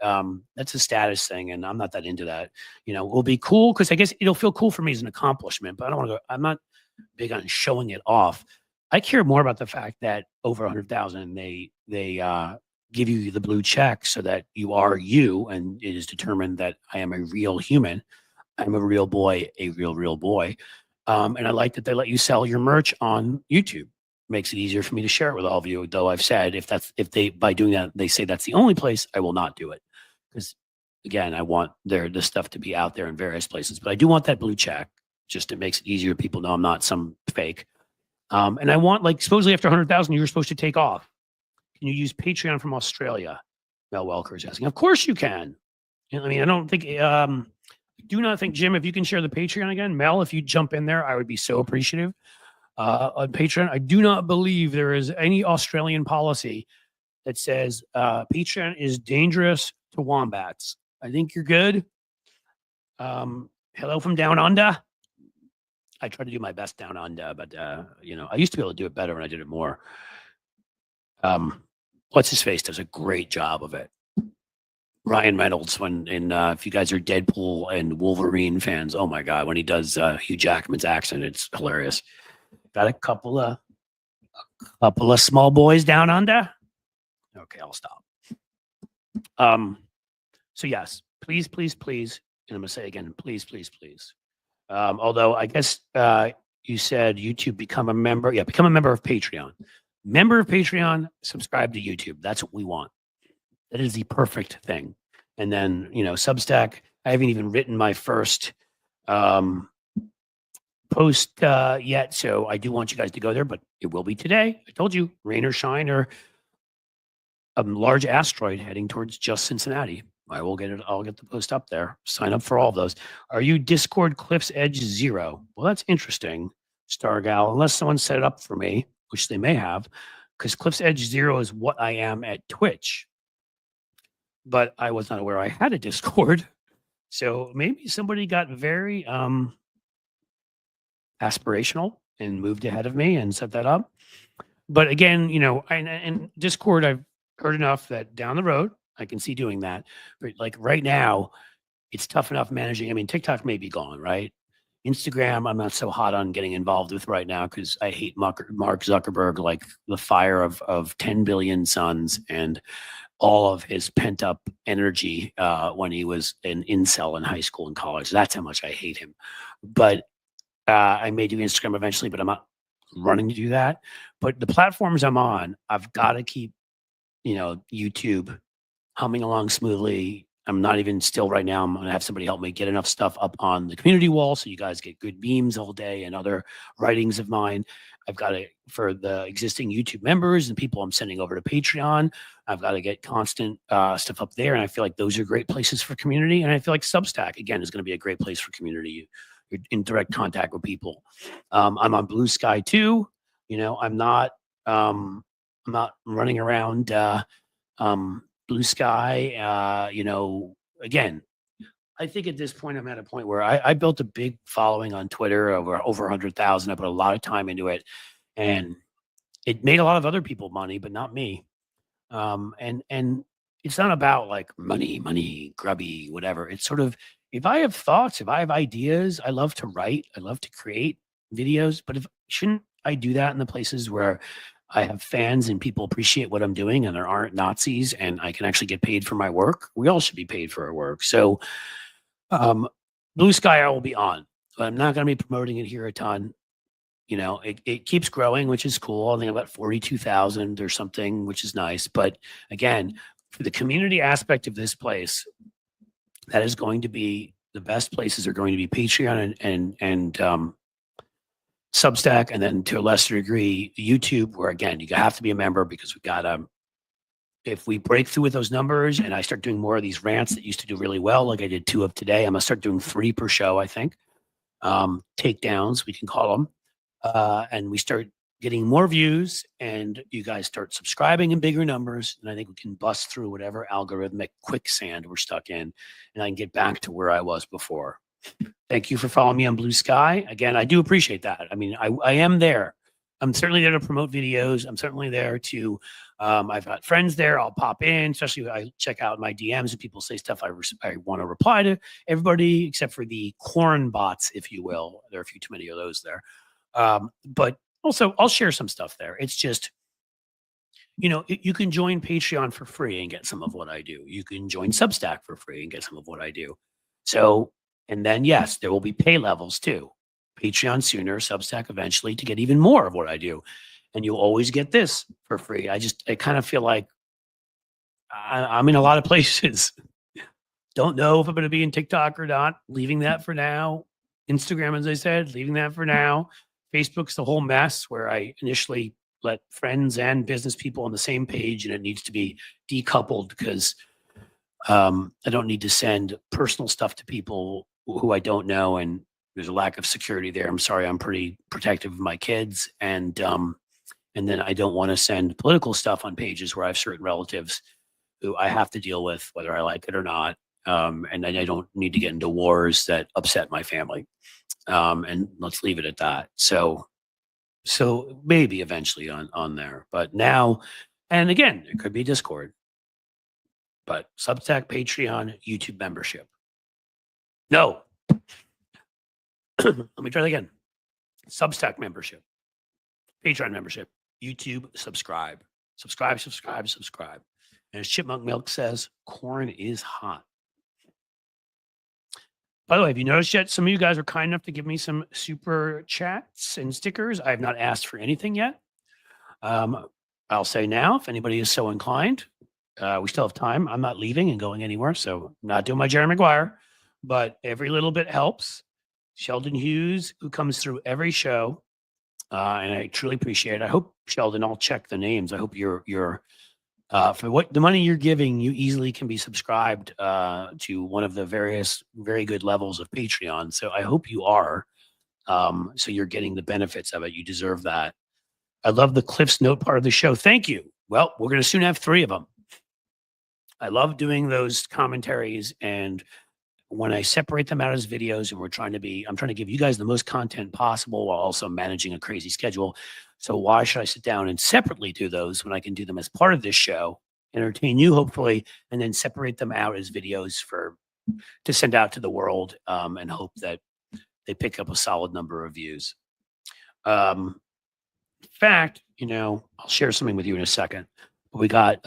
Speaker 1: That's a status thing, and I'm not that into that. It will be cool because I guess it'll feel cool for me as an accomplishment, but I don't want to go. I'm not big on showing it off. I care more about the fact that over 100,000, they give you the blue check so that you are you, and it is determined that I am a real human. I'm a real boy, a real boy. And I like that they let you sell your merch on YouTube. Makes it easier for me to share it with all of you. Though I've said if they by doing that they say that's the only place, I will not do it because again I want the stuff to be out there in various places. But I do want that blue check. Just it makes it easier. People know I'm not some fake. And I want supposedly after 100,000 you're supposed to take off. Can you use Patreon from Australia? Mel Welker is asking. Of course you can. I don't think. Do not think, Jim, if you can share the Patreon again, Mel, if you jump in there, I would be so appreciative. On Patreon, I do not believe there is any Australian policy that says Patreon is dangerous to wombats. I think you're good. Hello from down under. I try to do my best down under, but you know, I used to be able to do it better when I did it more. What's his face does a great job of it. Ryan Reynolds, if you guys are Deadpool and Wolverine fans, oh my god, when he does Hugh Jackman's accent, it's hilarious. Got a couple of small boys down under. Okay, I'll stop. So yes, please, please, please, and I'm gonna say again, please, please, please. Although I guess you said YouTube, become a member. Yeah, become a member of Patreon. Member of Patreon, subscribe to YouTube. That's what we want. That is the perfect thing. And then, you know, Substack, I haven't even written my first post yet. So I do want you guys to go there, but it will be today. I told you, rain or shine or a large asteroid heading towards just Cincinnati. I'll get the post up there. Sign up for all of those. Are you Discord Cliff's Edge 0? Well, that's interesting, Stargal, unless someone set it up for me, which they may have, because Cliff's Edge 0 is what I am at Twitch. But I was not aware I had a Discord. So maybe somebody got very aspirational and moved ahead of me and set that up. But again, you know, and Discord, I've heard enough that down the road, I can see doing that. But like right now, it's tough enough managing. I mean, TikTok may be gone, right? Instagram, I'm not so hot on getting involved with right now because I hate Mark Zuckerberg like the fire of 10 billion suns and all of his pent up energy when he was an incel in high school and college. That's how much I hate him. But I may do Instagram eventually, but I'm not running to do that. But the platforms I'm on, I've got to keep, you know, YouTube humming along smoothly. I'm not even still right now. I'm going to have somebody help me get enough stuff up on the community wall so you guys get good memes all day and other writings of mine. I've got to, for the existing YouTube members and people I'm sending over to Patreon, I've got to get constant stuff up there. And I feel like those are great places for community. And I feel like Substack, again, is going to be a great place for community. You're in direct contact with people. I'm on Blue Sky too. You know, I'm not running around Blue Sky. You know, again, I think at this point, I'm at a point where I built a big following on Twitter over 100,000. I put a lot of time into it and it made a lot of other people money, but not me. And it's not about like money, grubby, whatever. It's sort of, if I have thoughts, if I have ideas, I love to write, I love to create videos, but shouldn't I do that in the places where I have fans and people appreciate what I'm doing and there aren't Nazis and I can actually get paid for my work? We all should be paid for our work. So Blue Sky I will be on, but I'm not going to be promoting it here a ton. You know, it keeps growing, which is cool. I think about 42,000 or something, which is nice. But again, for the community aspect of this place, that is going to be the best places are going to be Patreon and Substack, and then to a lesser degree, YouTube, where again, you have to be a member because we've got if we break through with those numbers and I start doing more of these rants that used to do really well, like I did 2 of today, I'm gonna start doing 3 per show, I think. Takedowns, we can call them. And we start getting more views and you guys start subscribing in bigger numbers. And I think we can bust through whatever algorithmic quicksand we're stuck in. And I can get back to where I was before. Thank you for following me on Blue Sky. Again, I do appreciate that. I mean, I am there. I'm certainly there to promote videos. I'm certainly there to, I've got friends there. I'll pop in, especially when I check out my DMs and people say stuff I want to reply to everybody except for the corn bots, if you will. There are a few too many of those there. But also I'll share some stuff there. It's just, you know, you can join Patreon for free and get some of what I do. You can join Substack for free and get some of what I do. So, and then yes, there will be pay levels too. Patreon sooner, Substack eventually to get even more of what I do. And you'll always get this for free. I kind of feel like I'm in a lot of places. Don't know if I'm going to be in TikTok or not. Leaving that for now. Instagram, as I said, leaving that for now. Facebook's the whole mess where I initially let friends and business people on the same page and it needs to be decoupled because I don't need to send personal stuff to people who I don't know. And there's a lack of security there. I'm sorry. I'm pretty protective of my kids. And then I don't want to send political stuff on pages where I have certain relatives who I have to deal with, whether I like it or not. And I don't need to get into wars that upset my family. And let's leave it at that. So maybe eventually on there, but now, and again, it could be Discord, but Substack, Patreon, YouTube membership. No. Let me try that again. Substack membership, Patreon membership, YouTube subscribe. Subscribe. And as Chipmunk Milk says, corn is hot. By the way, have you noticed yet? Some of you guys are kind enough to give me some super chats and stickers. I have not asked for anything yet. I'll say now, if anybody is so inclined, we still have time. I'm not leaving and going anywhere, so I'm not doing my Jerry Maguire, but every little bit helps. Sheldon Hughes, who comes through every show, and I truly appreciate it. I hope, Sheldon, I'll check the names. I hope you're for what the money you're giving, you easily can be subscribed to one of the various very good levels of Patreon. So I hope you are. So you're getting the benefits of it. You deserve that. I love the Cliff's Note part of the show. Thank you. Well, we're going to soon have 3 of them. I love doing those commentaries, and when I separate them out as videos, and I'm trying to give you guys the most content possible while also managing a crazy schedule. So why should I sit down and separately do those when I can do them as part of this show, entertain you hopefully, and then separate them out as videos to send out to the world, and hope that they pick up a solid number of views. In fact, I'll share something with you in a second. We got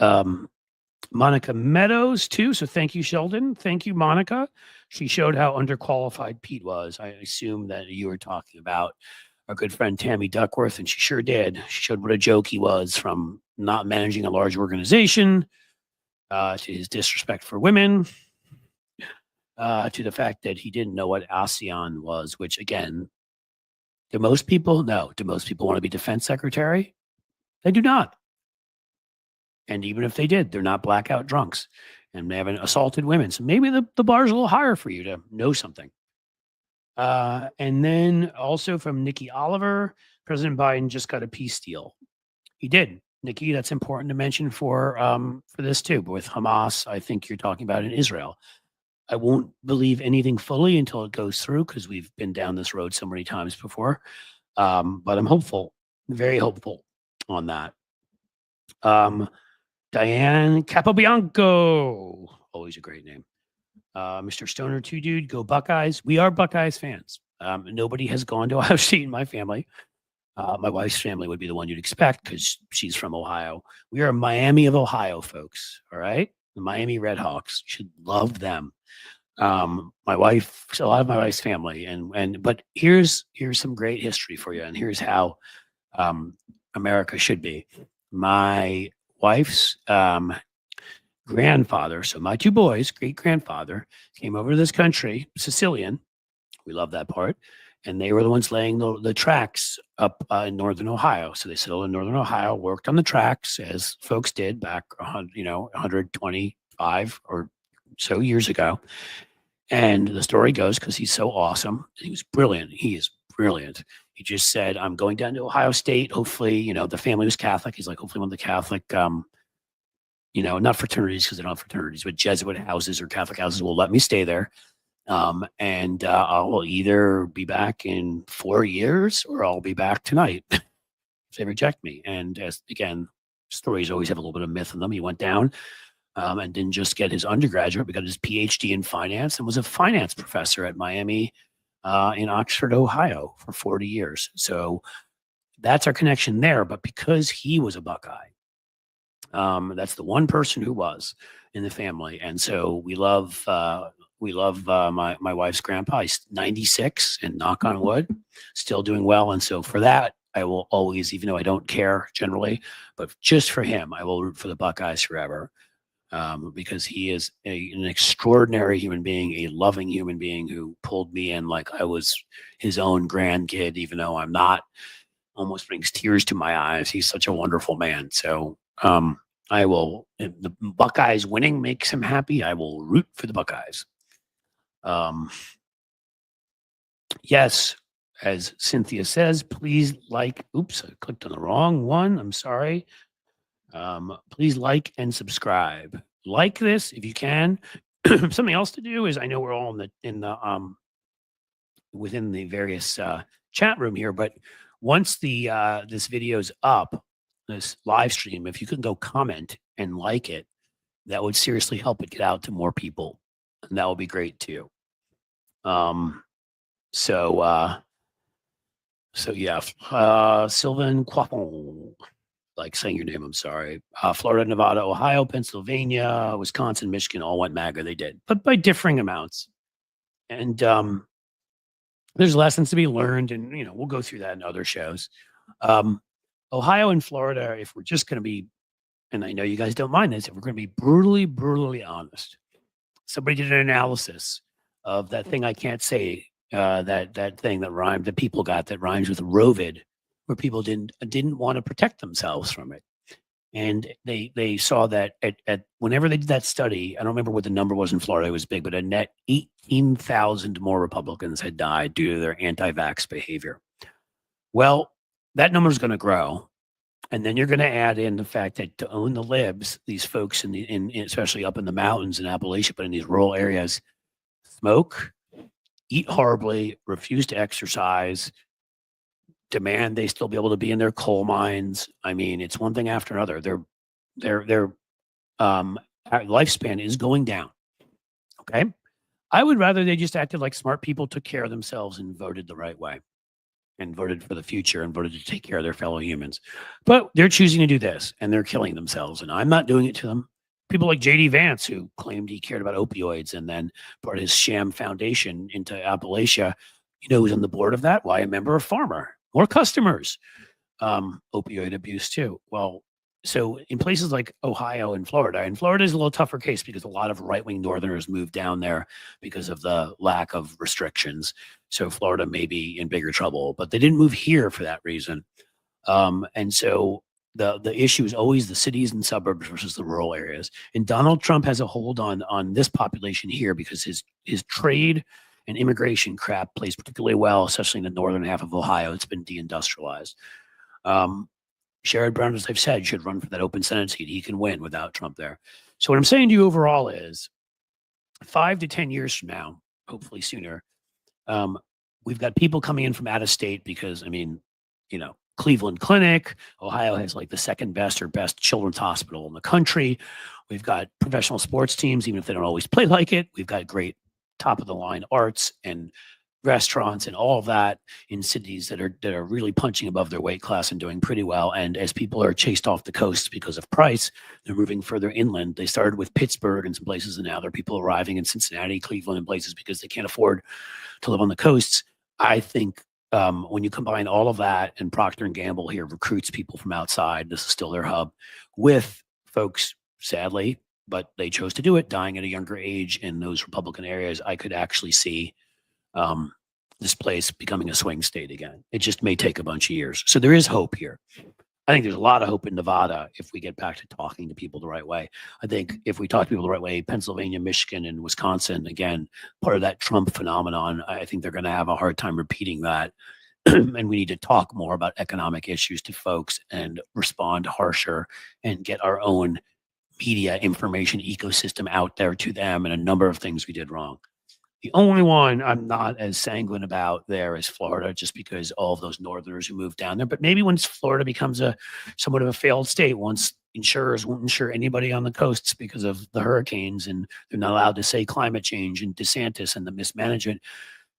Speaker 1: Monica Meadows too. So thank you, Sheldon. Thank you, Monica. She showed how underqualified Pete was. I assume that you were talking about our good friend Tammy Duckworth, and she sure did. She showed what a joke he was, from not managing a large organization to his disrespect for women, to the fact that he didn't know what ASEAN was, which, again, do most people want to be defense secretary? They do not. And even if they did, they're not blackout drunks, and they haven't assaulted women. So maybe the bar's a little higher for you to know something. And then also from Nikki Oliver, President Biden just got a peace deal. He did. Nikki, that's important to mention for this too. But with Hamas, I think you're talking about in Israel. I won't believe anything fully until it goes through, because we've been down this road so many times before. But I'm hopeful, very hopeful on that. Diane Capobianco, always a great name. Mr. Stoner 2 Dude, go Buckeyes. We are Buckeyes fans. Nobody has gone to Ohio State in my family. My wife's family would be the one you'd expect, because she's from Ohio. We are Miami of Ohio, folks. All right. The Miami Redhawks. You should love them. A lot of my wife's family. But here's some great history for you. And here's how America should be. My wife's grandfather, so my 2 boys' great-grandfather, came over to this country, Sicilian. We love that part. And they were the ones laying the tracks up in northern Ohio. So they settled in northern Ohio, worked on the tracks, as folks did back 125 or so years ago. And the story goes, because he's so awesome, he was brilliant. He is brilliant. He just said, I'm going down to Ohio State. Hopefully, the family was Catholic. He's like, hopefully one of the Catholic, not fraternities, because they don't have fraternities, but Jesuit houses or Catholic houses will let me stay there. And I'll either be back in 4 years, or I'll be back tonight if they reject me. And again, stories always have a little bit of myth in them. He went down and didn't just get his undergraduate, but got his PhD in finance, and was a finance professor at Miami in Oxford, Ohio for 40 years. So that's our connection there. But because he was a Buckeye, that's the one person who was in the family. And so we love my wife's grandpa. He's 96, and knock on wood, still doing well. And so for that, I will always, even though I don't care generally, but just for him, I will root for the Buckeyes forever. Because he is an extraordinary human being, a loving human being, who pulled me in like I was his own grandkid, even though I'm not. Almost brings tears to my eyes. He's such a wonderful man. So I will, if the Buckeyes winning makes him happy, I will root for the Buckeyes. Yes, as Cynthia says, please oops, I clicked on the wrong one. I'm sorry. Please like and subscribe. Like this if you can. Something else to do is, I know we're all in the within the various chat room here. But once the this video's up, this live stream, if you can go comment and like it, that would seriously help it get out to more people, and that would be great too. So yeah, Sylvan Quaffon, like saying your name, I'm sorry. Florida, Nevada, Ohio, Pennsylvania, Wisconsin, Michigan all went MAGA. They did, but by differing amounts. And there's lessons to be learned, and we'll go through that in other shows. Ohio and Florida, if we're just going to be, and I know you guys don't mind this, if we're going to be brutally honest, somebody did an analysis of that thing I can't say, that thing that rhymed, that people got that rhymes with rovid, where people didn't want to protect themselves from it. And they saw that at whenever they did that study, I don't remember what the number was in Florida, it was big, but a net 18,000 more Republicans had died due to their anti-vax behavior. Well, that number is going to grow. And then you're going to add in the fact that to own the libs, these folks especially up in the mountains in Appalachia, but in these rural areas, smoke, eat horribly, refuse to exercise, demand they still be able to be in their coal mines. I mean, it's one thing after another. Their lifespan is going down. Okay. I would rather they just acted like smart people, took care of themselves, and voted the right way, and voted for the future, and voted to take care of their fellow humans. But they're choosing to do this, and they're killing themselves, and I'm not doing it to them. People like J.D. Vance, who claimed he cared about opioids and then brought his sham foundation into Appalachia, who's on the board of that? Why, a member of Farmer. More customers. Opioid abuse too. Well, so in places like Ohio and Florida is a little tougher case because a lot of right-wing Northerners moved down there because of the lack of restrictions. So Florida may be in bigger trouble, but they didn't move here for that reason. And so the issue is always the cities and suburbs versus the rural areas. And Donald Trump has a hold on this population here because his trade and immigration crap plays particularly well, especially in the northern half of Ohio. It's been deindustrialized. Sherrod Brown, as I've said, should run for that open Senate seat. He can win without Trump there. So what I'm saying to you overall is 5 to 10 years from now, hopefully sooner, we've got people coming in from out of state because, Cleveland Clinic, Ohio has like the second best or best children's hospital in the country. We've got professional sports teams, even if they don't always play like it. We've got great top of the line arts and restaurants and all of that in cities that are really punching above their weight class and doing pretty well. And as people are chased off the coast because of price, they're moving further inland. They started with Pittsburgh and some places, and now there are people arriving in Cincinnati, Cleveland, and places because they can't afford to live on the coasts. I think when you combine all of that, and Procter & Gamble here recruits people from outside, this is still their hub, with folks, sadly, but they chose to do it, dying at a younger age in those Republican areas, I could actually see this place becoming a swing state again. It just may take a bunch of years. So there is hope here. I think there's a lot of hope in Nevada if we get back to talking to people the right way. I think if we talk to people the right way, Pennsylvania, Michigan, and Wisconsin, again, part of that Trump phenomenon, I think they're going to have a hard time repeating that. And we need to talk more about economic issues to folks and respond harsher and get our own media information ecosystem out there to them, and a number of things we did wrong. The only one I'm not as sanguine about there is Florida, just because all of those Northerners who moved down there. But maybe once Florida becomes somewhat of a failed state, once insurers won't insure anybody on the coasts because of the hurricanes, and they're not allowed to say climate change and DeSantis and the mismanagement,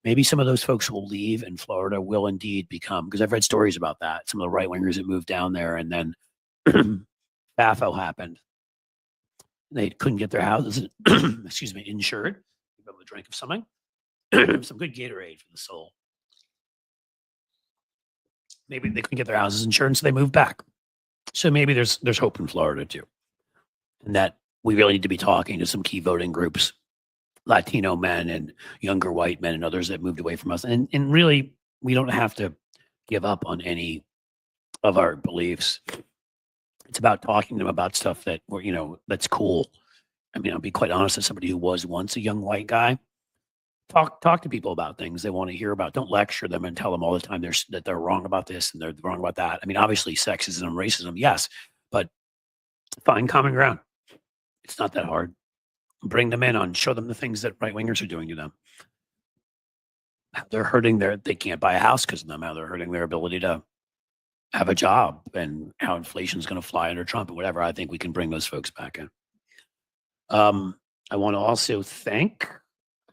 Speaker 1: maybe some of those folks will leave, and Florida will indeed become, because I've read stories about that, some of the right-wingers that moved down there, and then FAFO happened. They couldn't get their houses, excuse me, insured. Give them a drink of something, some good Gatorade for the soul. Maybe they couldn't get their houses insured, so they moved back. So maybe there's hope in Florida too, and that we really need to be talking to some key voting groups, Latino men and younger white men and others that moved away from us. And really, we don't have to give up on any of our beliefs. It's about talking to them about stuff that that's cool. I mean, I'll be quite honest, as somebody who was once a young white guy, talk to people about things they want to hear about. Don't lecture them and tell them all the time that they're wrong about this and they're wrong about that. I mean, obviously sexism, racism, yes, but find common ground. It's not that hard. Bring them in show them the things that right-wingers are doing to them. they're hurting they can't buy a house because of them, how they're hurting their ability to have a job, and how inflation is going to fly under Trump and whatever. I think we can bring those folks back in. I want to also thank,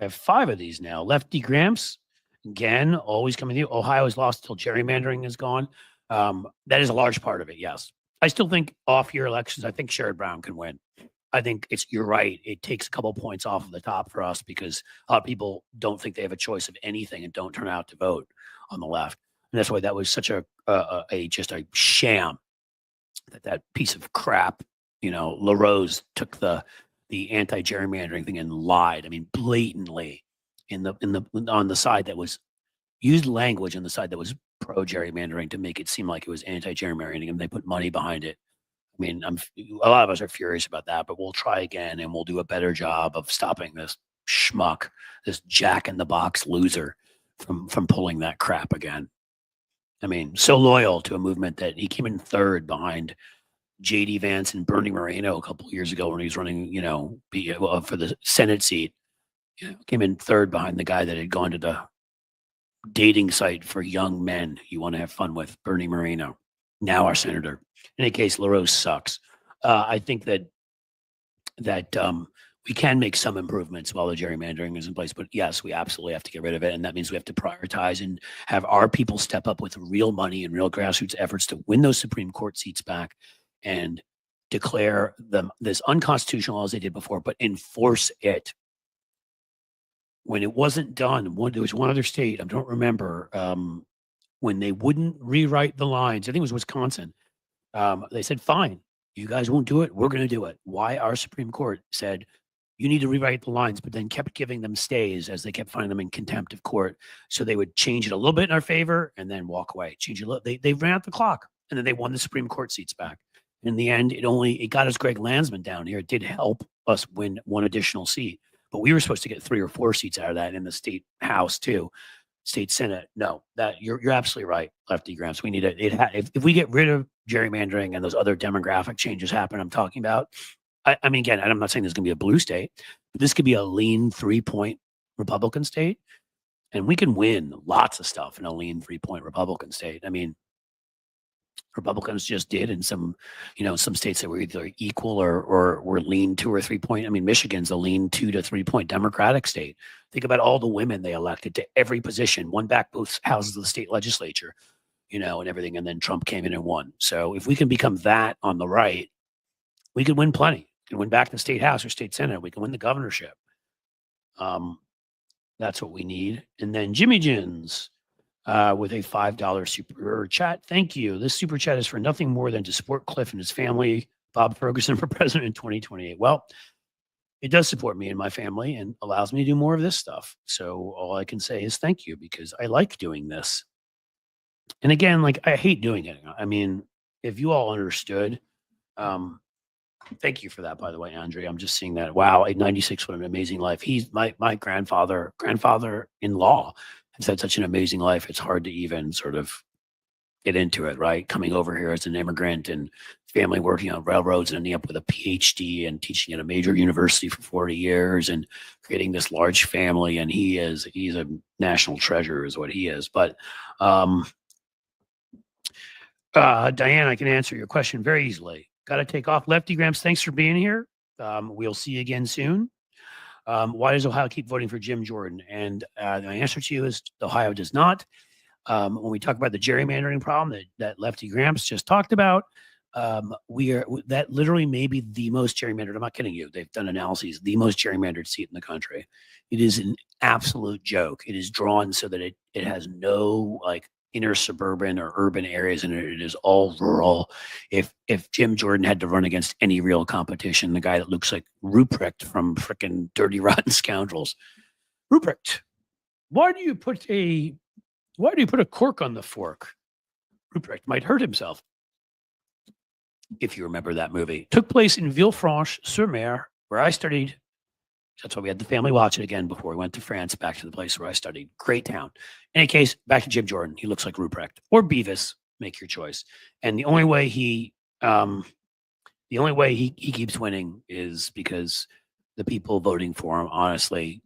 Speaker 1: I have 5 of these now. Lefty Gramps, again, always coming to you. Ohio has lost until gerrymandering is gone. That is a large part of it, yes. I still think off-year elections, I think Sherrod Brown can win. I think you're right. It takes a couple points off of the top for us because a lot of people don't think they have a choice of anything and don't turn out to vote on the left. And that's why that was such just a sham, that piece of crap. LaRose took the anti-gerrymandering thing and lied. I mean, blatantly on the side that was used language on the side that was pro-gerrymandering to make it seem like it was anti-gerrymandering, and they put money behind it. I mean, a lot of us are furious about that, but we'll try again and we'll do a better job of stopping this schmuck, this jack-in-the-box loser from pulling that crap again. I mean, so loyal to a movement that he came in 3rd behind J.D. Vance and Bernie Moreno a couple of years ago when he was running, for the Senate seat. Came in 3rd behind the guy that had gone to the dating site for young men you want to have fun with, Bernie Moreno, now our senator. In any case, LaRose sucks. I think that we can make some improvements while the gerrymandering is in place. But yes, we absolutely have to get rid of it. And that means we have to prioritize and have our people step up with real money and real grassroots efforts to win those Supreme Court seats back and declare them this unconstitutional as they did before, but enforce it. When it wasn't done, there was one other state, I don't remember, when they wouldn't rewrite the lines. I think it was Wisconsin. They said, fine, you guys won't do it. We're going to do it. Why? Our Supreme Court said, you need to rewrite the lines, but then kept giving them stays as they kept finding them in contempt of court. So they would change it a little bit in our favor and then walk away. Change it a little. They ran out the clock, and then they won the Supreme Court seats back. In the end, it got us Greg Landsman down here. It did help us win one additional seat, but we were supposed to get 3 or 4 seats out of that in the state house too, state senate. No, that you're absolutely right, Lefty Gramps. We need it. If we get rid of gerrymandering and those other demographic changes happen, I'm talking about. I mean, again, I'm not saying there's going to be a blue state, but this could be a lean 3-point Republican state, and we can win lots of stuff in a lean 3-point Republican state. I mean, Republicans just did in some states that were either equal or were lean 2 or 3 point. I mean, Michigan's a lean 2 to 3 point Democratic state. Think about all the women they elected to every position, won back both houses of the state legislature, and everything. And then Trump came in and won. So if we can become that on the right, we could win plenty. We can win back the state house or state senate. We can win the governorship. That's what we need. And then Jimmy Jins with a $5 super chat. Thank you. This super chat is for nothing more than to support Cliff and his family, Bob Ferguson for president in 2028. Well, it does support me and my family and allows me to do more of this stuff. So all I can say is thank you, because I like doing this. And again, I hate doing it. I mean, if you all understood, thank you for that, by the way, Andre. I'm just seeing that. Wow, at 96, what an amazing life. He's my grandfather-in-law has had such an amazing life. It's hard to even sort of get into it, right? Coming over here as an immigrant and family working on railroads and ending up with a PhD and teaching at a major university for 40 years and creating this large family. And he's a national treasure is what he is. But Diane, I can answer your question very easily. Got to take off. Lefty Gramps, thanks for being here. We'll see you again soon. Why does Ohio keep voting for Jim Jordan? And my answer to you is Ohio does not. When we talk about the gerrymandering problem that Lefty Gramps just talked about, that literally may be the most gerrymandered. I'm not kidding you. They've done analyses, the most gerrymandered seat in the country. It is an absolute joke. It is drawn so that it has no inner suburban or urban areas in it. It is all rural. If Jim Jordan had to run against any real competition, the guy that looks like Ruprecht from frickin' Dirty Rotten Scoundrels, Ruprecht, why do you put a cork on the fork? Ruprecht might hurt himself. If you remember that movie, took place in Villefranche-sur-Mer, where I studied. That's why we had the family watch it again before we went to France, back to the place where I studied. Great town. In any case, back to Jim Jordan. He looks like Ruprecht or Beavis. Make your choice. And the only way he keeps winning is because the people voting for him, honestly,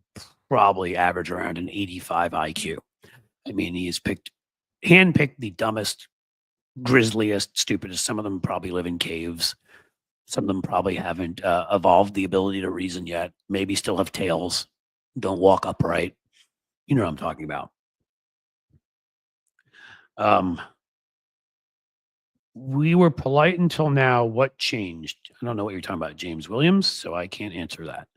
Speaker 1: probably average around an 85 IQ. I mean, he has handpicked the dumbest, grisliest, stupidest. Some of them probably live in caves. Some of them probably haven't evolved the ability to reason yet. Maybe still have tails. Don't walk upright. You know what I'm talking about. We were polite until now. What changed? I don't know what you're talking about, James Williams, so I can't answer that.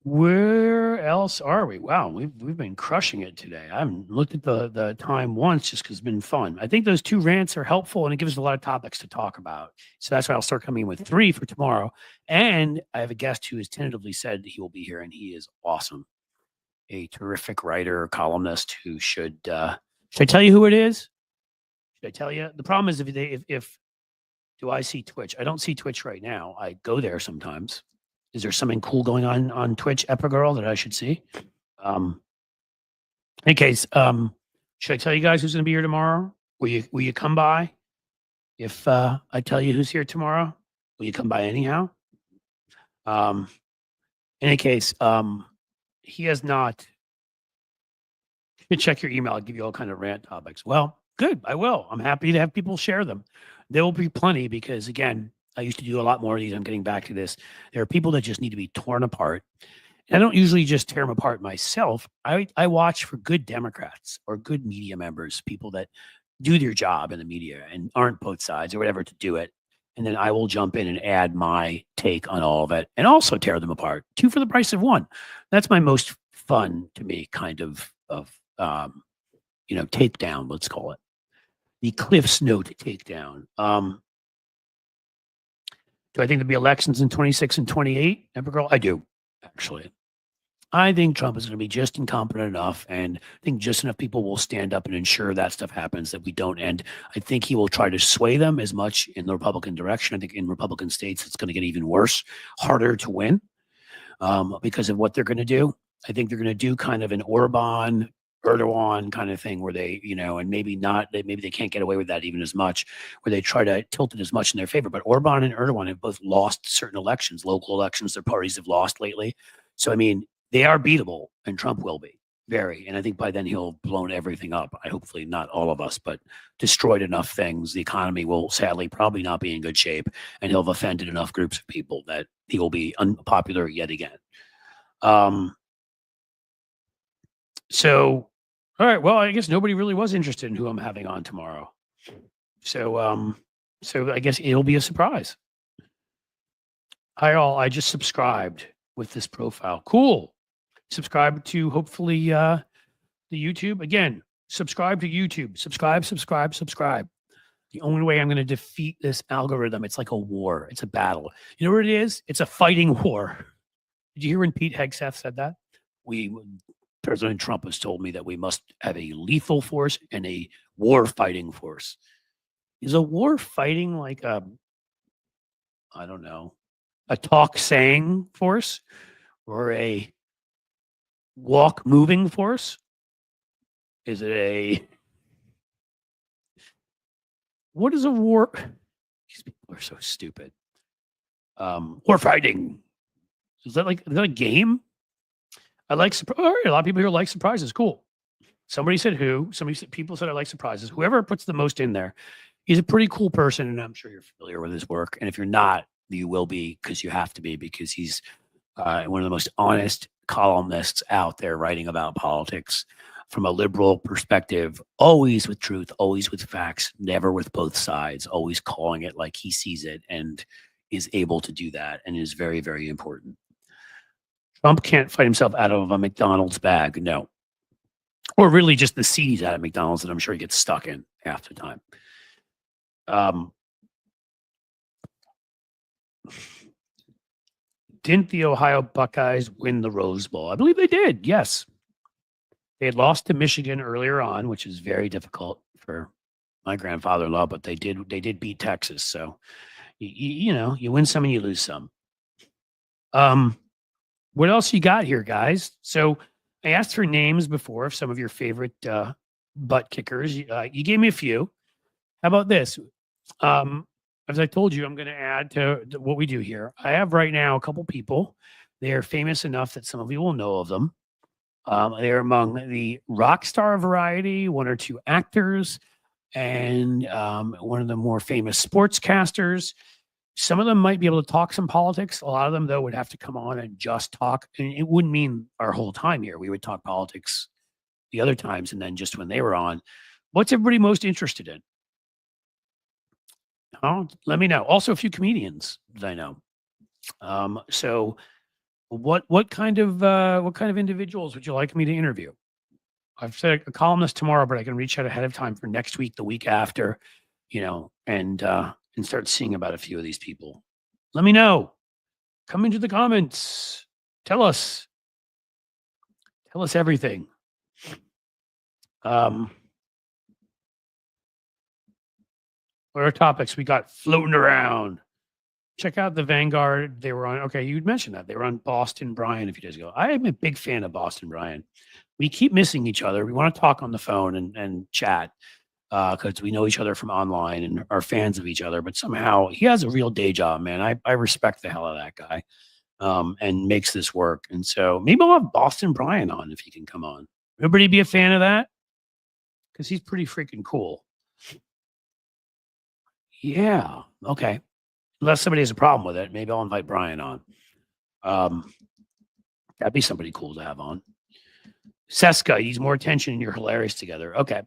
Speaker 1: Where else are we? Wow, we've been crushing it today. I haven't looked at the time once just because it's been fun. I think those 2 rants are helpful and it gives us a lot of topics to talk about. So that's why I'll start coming in with 3 for tomorrow. And I have a guest who has tentatively said he will be here, and he is awesome. A terrific writer, columnist who should I tell you who it is? Should I tell you? The problem is if do I see Twitch? I don't see Twitch right now. I go there sometimes. Is there something cool going on Twitch, Epigirl, that I should see? In any case, should I tell you guys who's going to be here tomorrow? Will you come by? If I tell you who's here tomorrow, will you come by anyhow? In any case, he has not. You can check your email. I'll give you all kind of rant topics. Well, good. I will. I'm happy to have people share them. There will be plenty because, again, I used to do a lot more of these. I'm getting back to this. There are people that just need to be torn apart. And I don't usually just tear them apart myself. I watch for good Democrats or good media members, people that do their job in the media and aren't both sides or whatever to do it. And then I will jump in and add my take on all of it and also tear them apart. 2 for the price of 1. That's my most fun, to me, kind of takedown, let's call it. The Cliff's Note takedown. Do I think there'll be elections in 26 and 28, Evergirl? I do, actually. I think Trump is going to be just incompetent enough, and I think just enough people will stand up and ensure that stuff happens, that we don't end. I think he will try to sway them as much in the Republican direction. I think in Republican states, it's going to get even worse, harder to win because of what they're going to do. I think they're going to do kind of an Erdogan kind of thing where they, and maybe they can't get away with that even as much, where they try to tilt it as much in their favor. But Orban and Erdogan have both lost certain elections, local elections their parties have lost lately. So, I mean, they are beatable, and Trump will be very. And I think by then he'll have blown everything up. Hopefully not all of us, but destroyed enough things. The economy will sadly probably not be in good shape, and he'll have offended enough groups of people that he will be unpopular yet again. So, all right. Well, I guess nobody really was interested in who I'm having on tomorrow. So I guess it'll be a surprise. Hi all. I just subscribed with this profile. Cool. Subscribe to hopefully the YouTube. Again, subscribe to YouTube. Subscribe. The only way I'm going to defeat this algorithm, it's like a war. It's a battle. You know what it is? It's a fighting war. Did you hear when Pete Hegseth said that? President Trump has told me that we must have a lethal force and a war fighting force. Is a war fighting like a talk saying force or a walk moving force? Is it what is a war? These people are so stupid. War fighting. Is that a game? I like a lot of people here like surprises. Cool. Somebody said who? People said I like surprises. Whoever puts the most in there, he's a pretty cool person, and I'm sure you're familiar with his work. And if you're not, you will be because you have to be, because he's one of the most honest columnists out there writing about politics from a liberal perspective, always with truth, always with facts, never with both sides, always calling it like he sees it, and is able to do that, and is very, very important. Trump can't fight himself out of a McDonald's bag, no. Or really just the seeds out of McDonald's that I'm sure he gets stuck in half the time. Didn't the Ohio Buckeyes win the Rose Bowl? I believe they did, yes. They had lost to Michigan earlier on, which is very difficult for my grandfather-in-law, but they did beat Texas. So, you win some and you lose some. What else you got here, guys? So I asked for names before of some of your favorite butt kickers. You gave me a few. How about this? I as I told you, I'm going to add to what we do here. I have right now a couple people. They are famous enough that some of you will know of them. They're among the rock star variety, one or two actors, and one of the more famous sportscasters. Some of them might be able to talk some politics. A lot of them, though, would have to come on and just talk. And it wouldn't mean our whole time here. We would talk politics the other times and then just when they were on. What's everybody most interested in? Oh, let me know. Also, a few comedians that I know. So what kind of individuals would you like me to interview? I've said a columnist tomorrow, but I can reach out ahead of time for next week, the week after, and start seeing about a few of these people. Let me know. Come into the comments. Tell us everything. What are topics we got floating around? Check out the Vanguard. They were on. Okay, you'd mentioned that they were on Boston Brian a few days ago. I am a big fan of Boston Brian. We keep missing each other. We want to talk on the phone and chat because we know each other from online and are fans of each other. But somehow he has a real day job, man. I respect the hell out of that guy and makes this work. And so maybe I'll have Boston Brian on if he can come on. Everybody be a fan of that because he's pretty freaking cool. Yeah. Okay. Unless somebody has a problem with it, maybe I'll invite Brian on. That'd be somebody cool to have on. Seska needs more attention and you're hilarious together. Okay.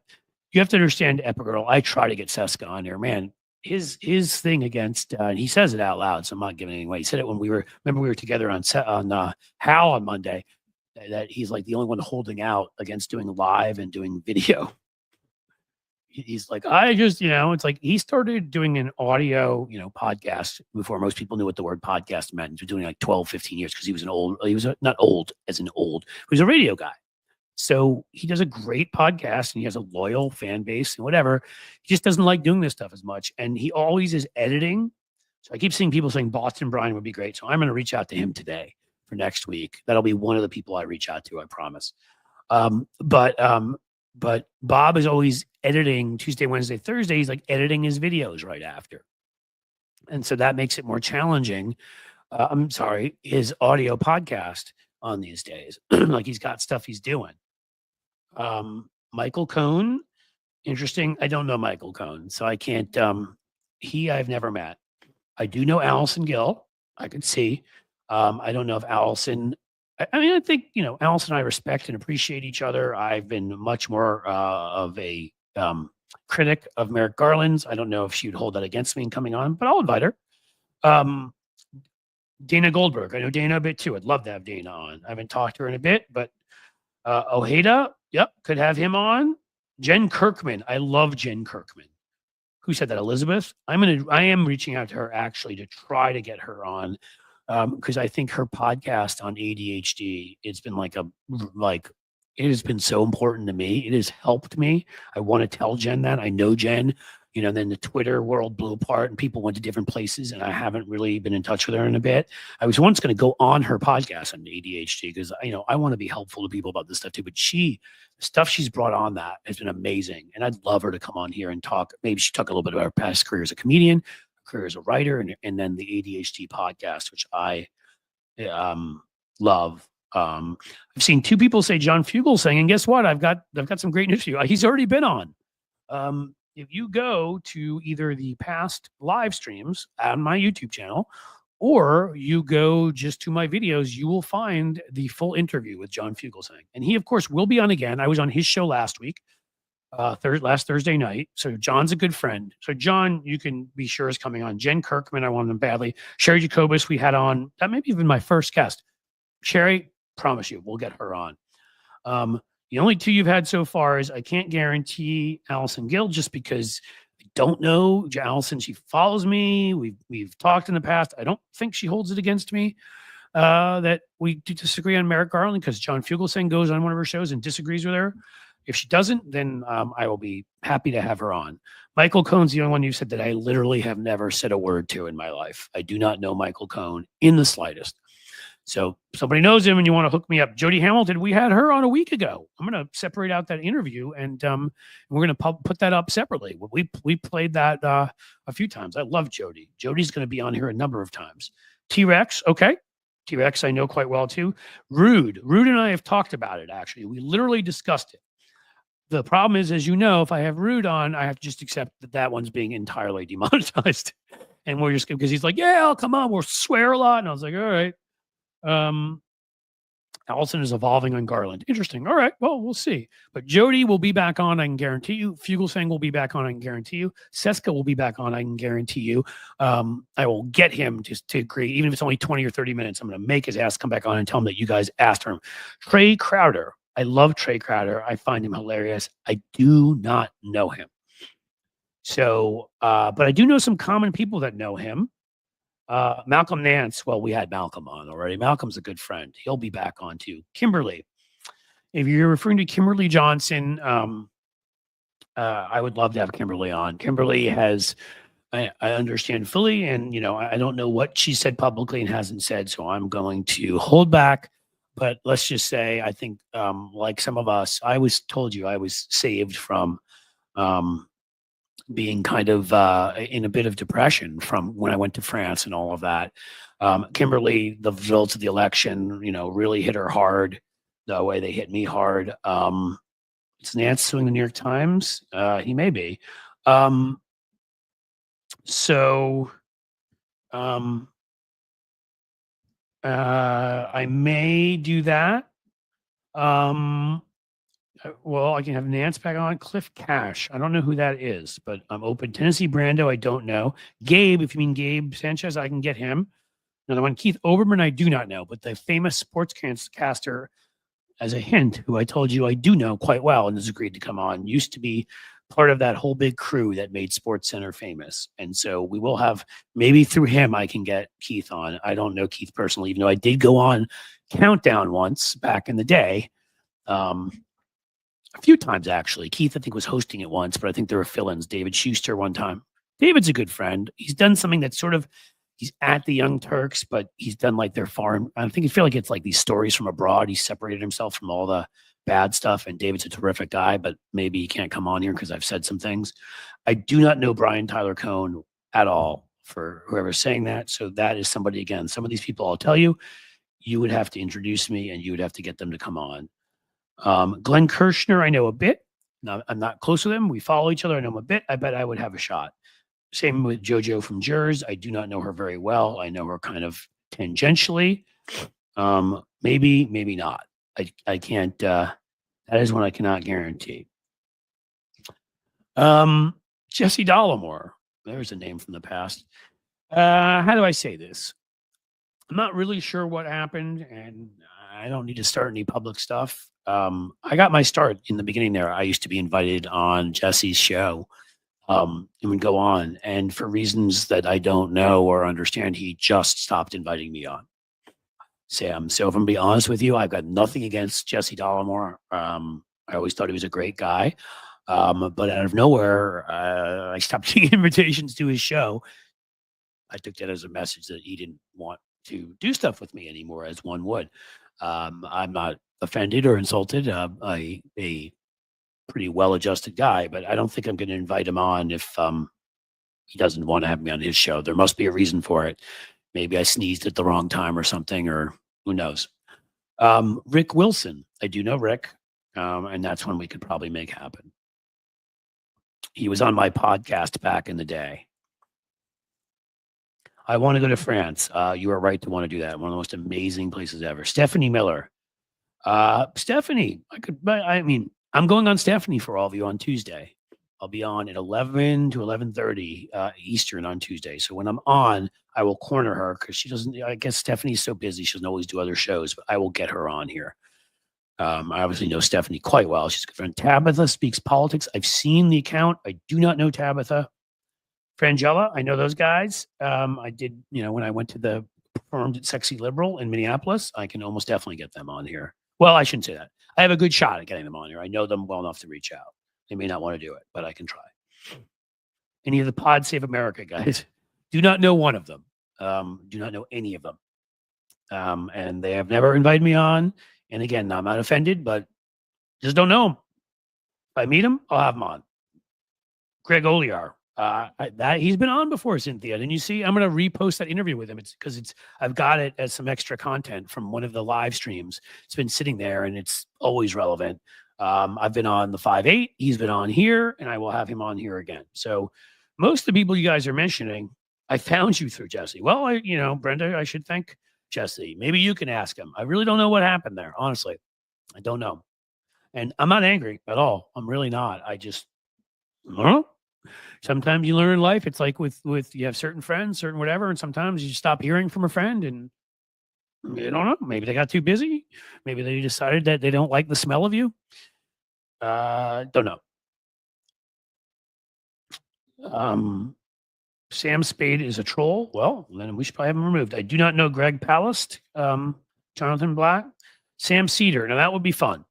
Speaker 1: You have to understand, Epigirl, I try to get Seska on here. Man, his thing against, and he says it out loud, so I'm not giving it away. He said it when we were together on Hal on Monday, that he's like the only one holding out against doing live and doing video. He's like, I just, it's like he started doing an audio, podcast before most people knew what the word podcast meant. He was doing like 12, 15 years because he was not old as in old. He was a radio guy. So he does a great podcast and he has a loyal fan base and whatever. He just doesn't like doing this stuff as much. And he always is editing. So I keep seeing people saying Boston Brian would be great. So I'm going to reach out to him today for next week. That'll be one of the people I reach out to, I promise. But Bob is always editing Tuesday, Wednesday, Thursday. He's like editing his videos right after. And so that makes it more challenging. His audio podcast on these days. Like he's got stuff he's doing. Michael Cohn, interesting. I don't know Michael Cohn, so I can't, I've never met. I do know Allison Gill. I could see. I don't know if Allison, I think, Allison and I respect and appreciate each other. I've been much more of a critic of Merrick Garland's. I don't know if she'd hold that against me in coming on, but I'll invite her. Dana Goldberg. I know Dana a bit too. I'd love to have Dana on. I haven't talked to her in a bit, but Ojeda, yep, could have him on. Jen Kirkman. I love Jen Kirkman. Who said that? Elizabeth? I am reaching out to her actually to try to get her on. Because I think her podcast on ADHD, it's been it has been so important to me. It has helped me. I want to tell Jen that. I know Jen, then the Twitter world blew apart and people went to different places and I haven't really been in touch with her in a bit. I was once going to go on her podcast on ADHD because, I want to be helpful to people about this stuff too. But the stuff she's brought on that has been amazing. And I'd love her to come on here and talk. Maybe she talk a little bit about her past career as a comedian, career as a writer, and then the ADHD podcast, which I love. I've seen two people say John Fugelsang, and guess what? I've got some great news for you. He's already been on. If you go to either the past live streams on my YouTube channel, or you go just to my videos, you will find the full interview with John Fugelsang. And he, of course, will be on again. I was on his show last week. Last Thursday night. So John's a good friend. So John, you can be sure is coming on. Jen Kirkman, I want him badly. Sherry Jacobus, we had on. That may be even my first guest. Sherry, promise you, we'll get her on. The only two you've had so far is I can't guarantee Allison Gill just because I don't know Allison. She follows me. We've talked in the past. I don't think she holds it against me that we do disagree on Merrick Garland because John Fugelsang goes on one of her shows and disagrees with her. If she doesn't, then I will be happy to have her on. Michael Cohn's the only one you said that I literally have never said a word to in my life. I do not know Michael Cohn in the slightest. So somebody knows him and you want to hook me up. Jody Hamilton, we had her on a week ago. I'm going to separate out that interview and we're going to put that up separately. We played that a few times. I love Jody. Jody's going to be on here a number of times. T-Rex, okay. T-Rex I know quite well too. Rude and I have talked about it, actually. We literally discussed it. The problem is, as you know, if I have Rude on, I have to just accept that one's being entirely demonetized. And we're just, because he's like, yeah, I'll come on, we'll swear a lot. And I was like, all right. Allison is evolving on Garland. Interesting. All right. Well, we'll see. But Jody will be back on, I can guarantee you. Fugelsang will be back on, I can guarantee you. Seska will be back on, I can guarantee you. I will get him to agree, even if it's only 20 or 30 minutes. I'm going to make his ass come back on and tell him that you guys asked for him. Trey Crowder. I love Trey Crowder. I find him hilarious. I do not know him. So, but I do know some common people that know him. Malcolm Nance. Well, we had Malcolm on already. Malcolm's a good friend. He'll be back on too. Kimberly. If you're referring to Kimberly Johnson, I would love to have Kimberly on. Kimberly has, I understand fully, and I don't know what she said publicly and hasn't said, so I'm going to hold back. But let's just say, I think, like some of us, I was told you I was saved from being kind of in a bit of depression from when I went to France and all of that. Kimberly, the results of the election, really hit her hard the way they hit me hard. Is Nance suing the New York Times? He may be. I may do that. Well, I can have Nance back on. Cliff Cash. I don't know who that is, but I'm open. Tennessee Brando, I don't know. Gabe, if you mean Gabe Sanchez, I can get him. Another one, Keith Oberman, I do not know, but the famous sportscaster, as a hint, who I told you I do know quite well and has agreed to come on, used to be part of that whole big crew that made SportsCenter famous. And so we will have, maybe through him, I can get Keith on. I don't know Keith personally, even though I did go on Countdown once back in the day. A few times, actually. Keith, I think, was hosting it once, but I think there were fill-ins. David Schuster one time. David's a good friend. He's done something that's sort of, he's at the Young Turks, but he's done like their foreign, I think I feel like it's like these stories from abroad. He separated himself from all the bad stuff, and David's a terrific guy, but maybe he can't come on here because I've said some things. I do not know Brian Tyler Cohn at all, for whoever's saying that. So that is somebody, again, some of these people I'll tell you, you would have to introduce me and you would have to get them to come on. Glenn Kirshner, I know a bit. Now, I'm not close with him. We follow each other. I know him a bit. I bet I would have a shot. Same with JoJo from Jers. I do not know her very well. I know her kind of tangentially. Maybe not. I can't. That is one I cannot guarantee. Jesse Dollamore. There's a name from the past. How do I say this? I'm not really sure what happened, and I don't need to start any public stuff. I got my start in the beginning there. I used to be invited on Jesse's show and would go on. And for reasons that I don't know or understand, he just stopped inviting me on. Sam, so if I'm being honest with you, I've got nothing against Jesse Dollamore. I always thought he was a great guy. But out of nowhere, I stopped getting invitations to his show. I took that as a message that he didn't want to do stuff with me anymore, as one would. I'm not offended or insulted. A pretty well-adjusted guy, but I don't think I'm going to invite him on if he doesn't want to have me on his show. There must be a reason for it. Maybe I sneezed at the wrong time or something, or who knows. Rick Wilson. I do know Rick, and that's one we could probably make happen. He was on my podcast back in the day. I want to go to France. You are right to want to do that. One of the most amazing places ever. Stephanie Miller. Stephanie, I'm going on Stephanie for all of you on Tuesday. I'll be on at 11 to 11:30 Eastern on Tuesday. So when I'm on, I will corner her because she doesn't, I guess Stephanie's so busy. She doesn't always do other shows, but I will get her on here. I obviously know Stephanie quite well. She's a good friend. Tabitha Speaks Politics. I've seen the account. I do not know Tabitha. Frangella, I know those guys. I did, when I went to the performed at Sexy Liberal in Minneapolis, I can almost definitely get them on here. Well, I shouldn't say that. I have a good shot at getting them on here. I know them well enough to reach out. They may not want to do it, but I can try. Any of the Pod Save America guys. Do not know one of them. Do not know any of them. And they have never invited me on. And again, I'm not offended, but just don't know him. If I meet him, I'll have him on. Greg Oliar. That he's been on before, Cynthia. And you see, I'm going to repost that interview with him. It's because I've got it as some extra content from one of the live streams. It's been sitting there and it's always relevant. I've been on the 5-8. He's been on here, and I will have him on here again. So most of the people you guys are mentioning, I found you through Jesse. Well, Brenda, I should thank Jesse. Maybe you can ask him. I really don't know what happened there. Honestly, I don't know. And I'm not angry at all. I'm really not. I don't know. Sometimes you learn in life. It's like with you have certain friends, certain whatever, and sometimes you stop hearing from a friend, and you don't know. Maybe they got too busy. Maybe they decided that they don't like the smell of you. Don't know. Sam Spade is a troll. Well, then we should probably have him removed. I do not know Greg Palast, Jonathan Black, Sam Cedar. Now that would be fun.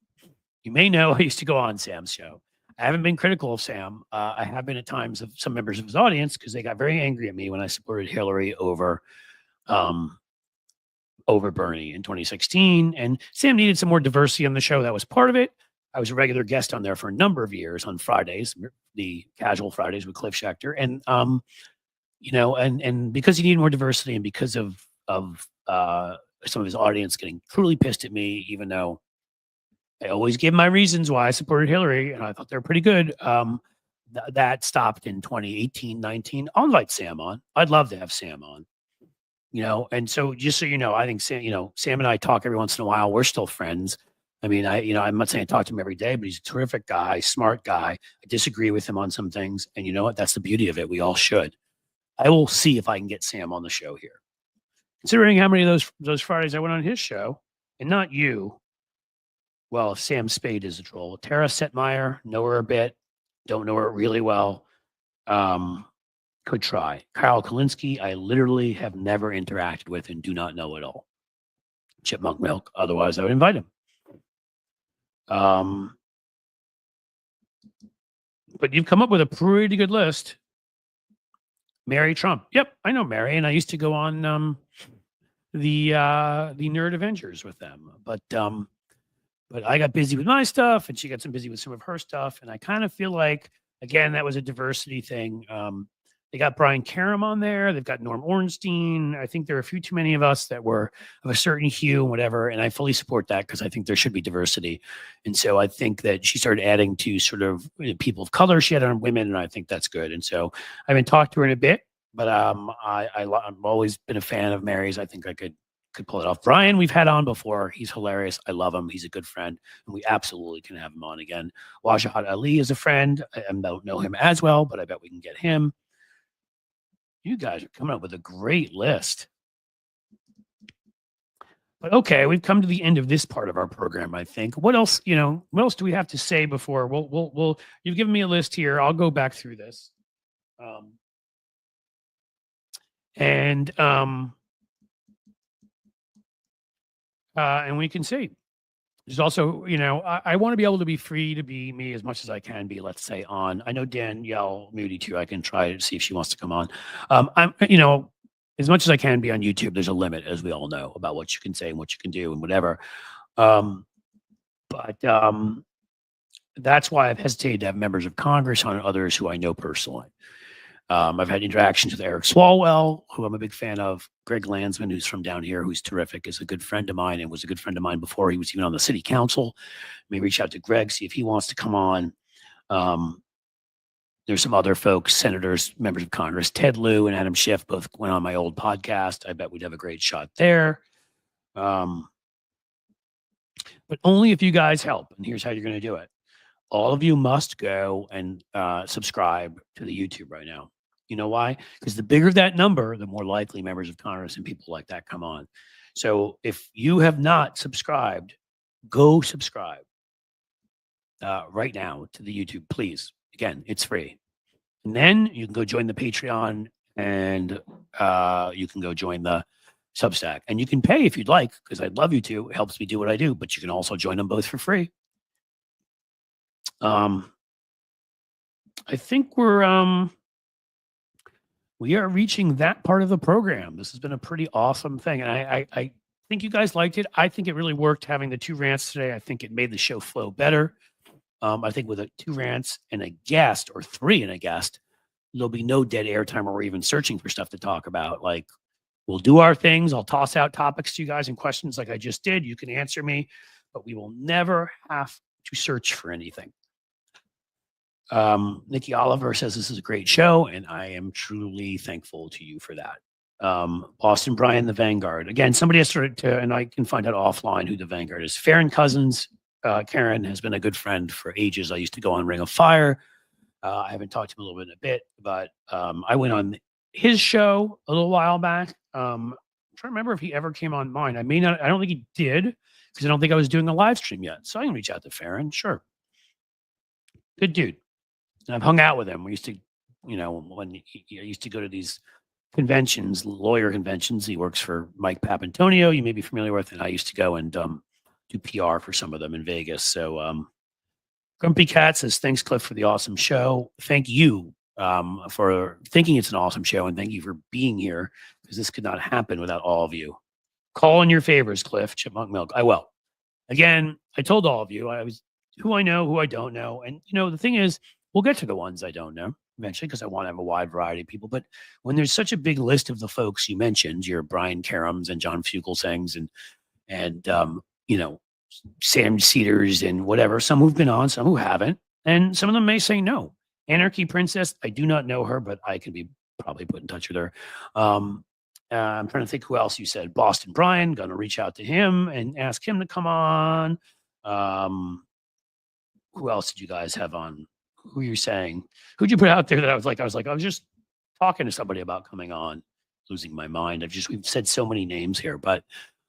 Speaker 1: You may know I used to go on Sam's show. I haven't been critical of Sam. I have been at times of some members of his audience because they got very angry at me when I supported Hillary over Bernie in 2016. And Sam needed some more diversity on the show. That was part of it. I was a regular guest on there for a number of years on Fridays, the casual Fridays with Cliff Schechter. And, and because he needed more diversity and because of some of his audience getting truly pissed at me, even though I always give my reasons why I supported Hillary and I thought they were pretty good. That stopped in 2018, 19. I'll invite Sam on. I'd love to have Sam on. And so just so you know, I think Sam and I talk every once in a while. We're still friends. I mean, I'm not saying I talk to him every day, but he's a terrific guy, smart guy. I disagree with him on some things. And you know what? That's the beauty of it. We all should. I will see if I can get Sam on the show here. Considering how many of those Fridays I went on his show, and not you. Well, Sam Spade is a troll. Tara Setmeyer, know her a bit. Don't know her really well. Could try. Kyle Kalinske, I literally have never interacted with and do not know at all. Chipmunk Milk. Otherwise, I would invite him. But you've come up with a pretty good list. Mary Trump. Yep, I know Mary, and I used to go on the Nerd Avengers with them. But I got busy with my stuff, and she got busy with some of her stuff. And I kind of feel like, again, that was a diversity thing. They got Brian Karam on there. They've got Norm Ornstein. I think there are a few too many of us that were of a certain hue and whatever. And I fully support that because I think there should be diversity. And so I think that she started adding to sort of people of color. She had on women, and I think that's good. And so I haven't talked to her in a bit, but I've always been a fan of Mary's. I think I could pull it off. Brian, we've had on before. He's hilarious. I love him. He's a good friend, and we absolutely can have him on again. Wajahat Ali is a friend. I don't know him as well, but I bet we can get him. You guys are coming up with a great list. But okay, we've come to the end of this part of our program, I think. What else, what else do we have to say before? We'll you've given me a list here. I'll go back through this. And we can see. There's also, I want to be able to be free to be me as much as I can be, let's say, on. I know Danielle Moody too. I can try to see if she wants to come on. I'm, as much as I can be on YouTube, there's a limit, as we all know, about what you can say and what you can do and whatever. But that's why I've hesitated to have members of Congress on, others who I know personally. I've had interactions with Eric Swalwell, who I'm a big fan of. Greg Landsman, who's from down here, who's terrific, is a good friend of mine and was a good friend of mine before he was even on the city council. May reach out to Greg, see if he wants to come on. There's some other folks, senators, members of Congress. Ted Lieu and Adam Schiff both went on my old podcast. I bet we'd have a great shot there. But only if you guys help. And here's how you're going to do it. All of you must go and subscribe to the YouTube right now. You know why? Because the bigger that number, the more likely members of Congress and people like that come on. So if you have not subscribed, go subscribe right now to the YouTube, please. Again, it's free. And then you can go join the Patreon and you can go join the Substack. And you can pay if you'd like, because I'd love you to. It helps me do what I do, but you can also join them both for free. I think we are reaching that part of the program. This has been a pretty awesome thing. And I think you guys liked it. I think it really worked having the 2 rants today. I think it made the show flow better. I think with 2 rants and a guest, or 3 and a guest, there'll be no dead airtime or even searching for stuff to talk about. Like, we'll do our things. I'll toss out topics to you guys and questions like I just did. You can answer me, but we will never have to search for anything. Nikki Oliver says this is a great show, and I am truly thankful to you for that. Boston Brian, the Vanguard. Again, somebody has to, and I can find out offline who the Vanguard is. Farron Cousins, Karen has been a good friend for ages. I used to go on Ring of Fire. I haven't talked to him a little bit in a bit, but I went on his show a little while back. I'm trying to remember if he ever came on mine. I don't think he did, because I don't think I was doing a live stream yet. So I can reach out to Farron. Sure. Good dude. And I've hung out with him. We used to, when I used to go to these conventions, lawyer conventions. He works for Mike Papantonio, you may be familiar with, and I used to go and do PR for some of them in Vegas. So Grumpy Cat says, thanks, Cliff, for the awesome show. Thank you for thinking it's an awesome show, and thank you for being here, because this could not happen without all of you. Call in your favors, Cliff, Chipmunk Milk. I will. Again, I told all of you I was who I know, who I don't know. And, the thing is, we'll get to the ones I don't know eventually, because I want to have a wide variety of people. But when there's such a big list of the folks you mentioned, your Brian Karams and John Fugelsang's and Sam Cedars and whatever, some who've been on, some who haven't, and some of them may say no. Anarchy Princess, I do not know her, but I can be probably put in touch with her. I'm trying to think who else you said. Boston Brian, going to reach out to him and ask him to come on. Who else did you guys have on? Who are you saying? Who'd you put out there that I was just talking to somebody about coming on, losing my mind. We've said so many names here, but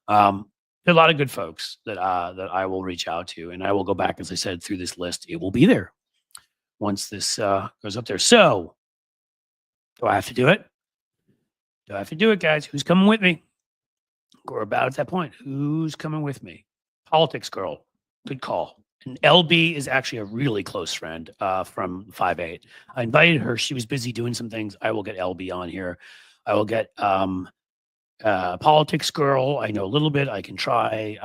Speaker 1: there are a lot of good folks that I will reach out to, and I will go back, as I said, through this list. It will be there once this goes up there. So do I have to do it? Do I have to do it, guys? Who's coming with me? We're about at that point. Who's coming with me? Politics girl. Good call. And LB is actually a really close friend from 5'8". I invited her. She was busy doing some things. I will get LB on here. I will get Politics girl. I know a little bit. I can try.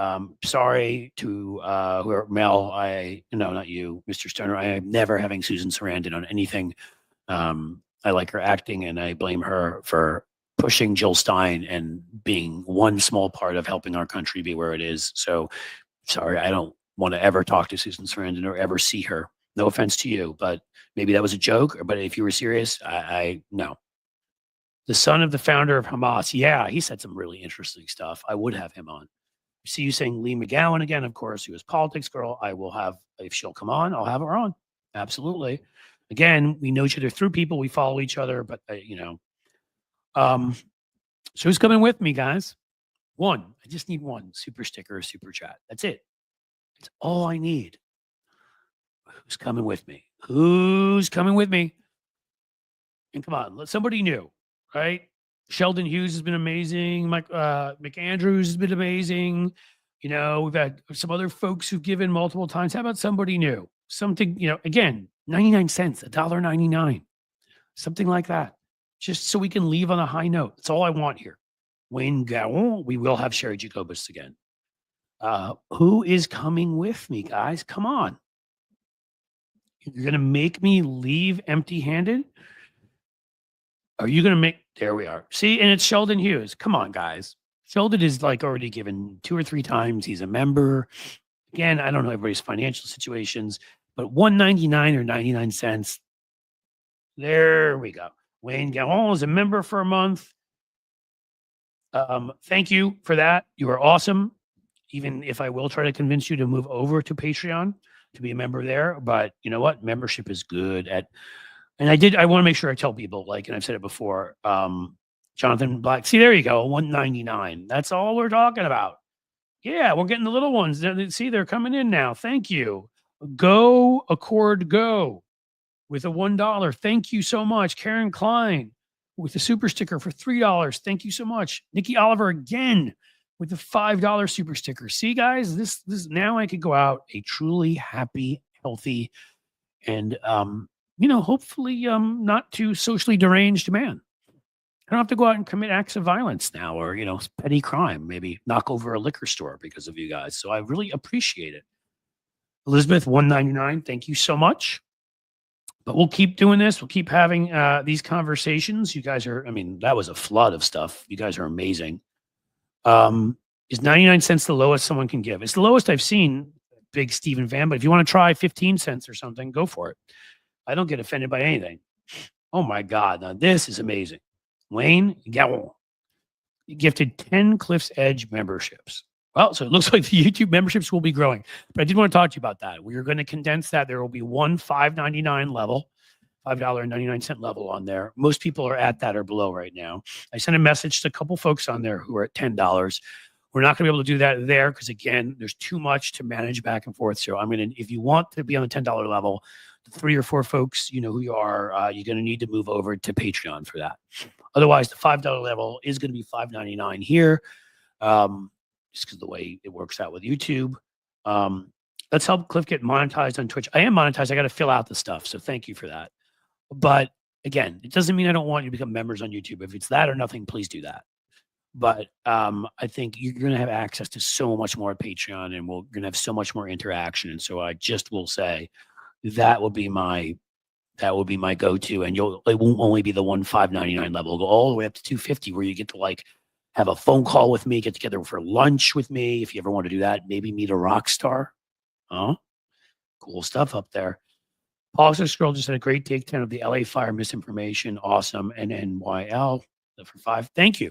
Speaker 1: Sorry to whoever, Mel. Not you, Mr. Stoner. I am never having Susan Sarandon on anything. I like her acting, and I blame her for pushing Jill Stein and being one small part of helping our country be where it is. So sorry, I don't want to ever talk to Susan Sarandon or ever see her. No offense to you, but maybe that was a joke. But if you were serious, I no. The son of the founder of Hamas. Yeah, he said some really interesting stuff. I would have him on. See you saying Lee McGowan again, of course, who is Politics girl. I will have, if she'll come on, I'll have her on. Absolutely. Again, we know each other through people. We follow each other, but so who's coming with me, guys? One. I just need one super sticker or super chat. That's it. That's all I need. Who's coming with me? Who's coming with me? And come on, let somebody new, right? Sheldon Hughes has been amazing. Mike McAndrews has been amazing. We've had some other folks who've given multiple times. How about somebody new? Something, again, 99 cents, $1.99, something like that. Just so we can leave on a high note. That's all I want here. Wayne Gawon, we will have Sherry Jacobus again. Who is coming with me, guys? Come on. You're going to make me leave empty-handed? Are you going to make... There we are. See, and it's Sheldon Hughes. Come on, guys. Sheldon is already given 2 or 3 times. He's a member. Again, I don't know everybody's financial situations, but $1.99 or 99 cents. There we go. Wayne Gawon is a member for a month. Thank you for that. You are awesome. Even if I will try to convince you to move over to Patreon to be a member there. But you know what? Membership is good at, and I want to make sure I tell people, and I've said it before, Jonathan Black, see, there you go, $1.99. That's all we're talking about. Yeah, we're getting the little ones. See, they're coming in now. Thank you. Go Accord Go with a $1. Thank you so much. Karen Klein with a super sticker for $3. Thank you so much. Nikki Oliver again with the $5 super sticker. See, guys, this now I could go out a truly happy, healthy, and hopefully not too socially deranged man. I don't have to go out and commit acts of violence now or, petty crime, maybe knock over a liquor store because of you guys. So I really appreciate it. Elizabeth, 199, thank you so much. But we'll keep doing this. We'll keep having these conversations. You guys are, that was a flood of stuff. You guys are amazing. Is 99 cents the lowest someone can give? It's the lowest I've seen, Big Stephen Van, but if you want to try 15 cents or something, go for it. I don't get offended by anything. Oh my God. Now this is amazing. Wayne Gallon gifted 10 Cliff's Edge memberships. Well, so it looks like the YouTube memberships will be growing, but I did want to talk to you about that. We are going to condense that. There will be one $5.99 level, $5.99 level on there. Most people are at that or below right now. I sent a message to a couple folks on there who are at $10. We're not going to be able to do that there because, again, there's too much to manage back and forth. So if you want to be on the $10 level, the 3 or 4 folks, you know who you are, you're going to need to move over to Patreon for that. Otherwise, the $5 level is going to be $5.99 here, just because the way it works out with YouTube. Let's help Cliff get monetized on Twitch. I am monetized. I got to fill out the stuff. So thank you for that. But again, it doesn't mean I don't want you to become members on YouTube. If it's that or nothing, please do that. But I think you're going to have access to so much more at Patreon, and we're going to have so much more interaction. And so I just will say that will be my go-to. And it won't only be the one $5.99 level. It'll go all the way up to $2.50, where you get to have a phone call with me, get together for lunch with me. If you ever want to do that, maybe meet a rock star. Cool stuff up there. Politics Girl just had a great takedown of the LA fire misinformation. Awesome. And NYL for 5. Thank you.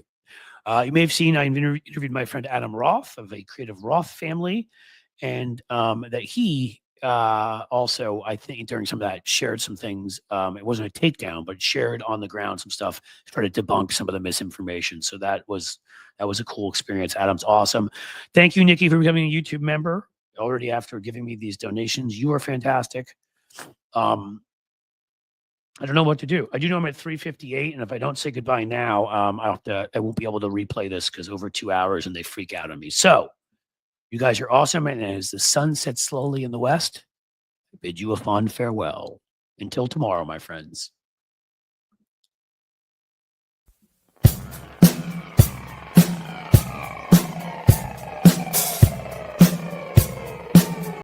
Speaker 1: You may have seen I interviewed my friend Adam Roth of a Creative Roth family, and that he also, I think, during some of that shared some things. It wasn't a takedown, but shared on the ground some stuff, started to debunk some of the misinformation. So that was a cool experience. Adam's awesome. Thank you, Nikki, for becoming a YouTube member already after giving me these donations. You are fantastic. I don't know what to do. I do know I'm at 3:58, and if I don't say goodbye now, I won't be able to replay this because over 2 hours and they freak out on me. So you guys are awesome. And as the sun sets slowly in the west, I bid you a fond farewell. Until tomorrow, my friends.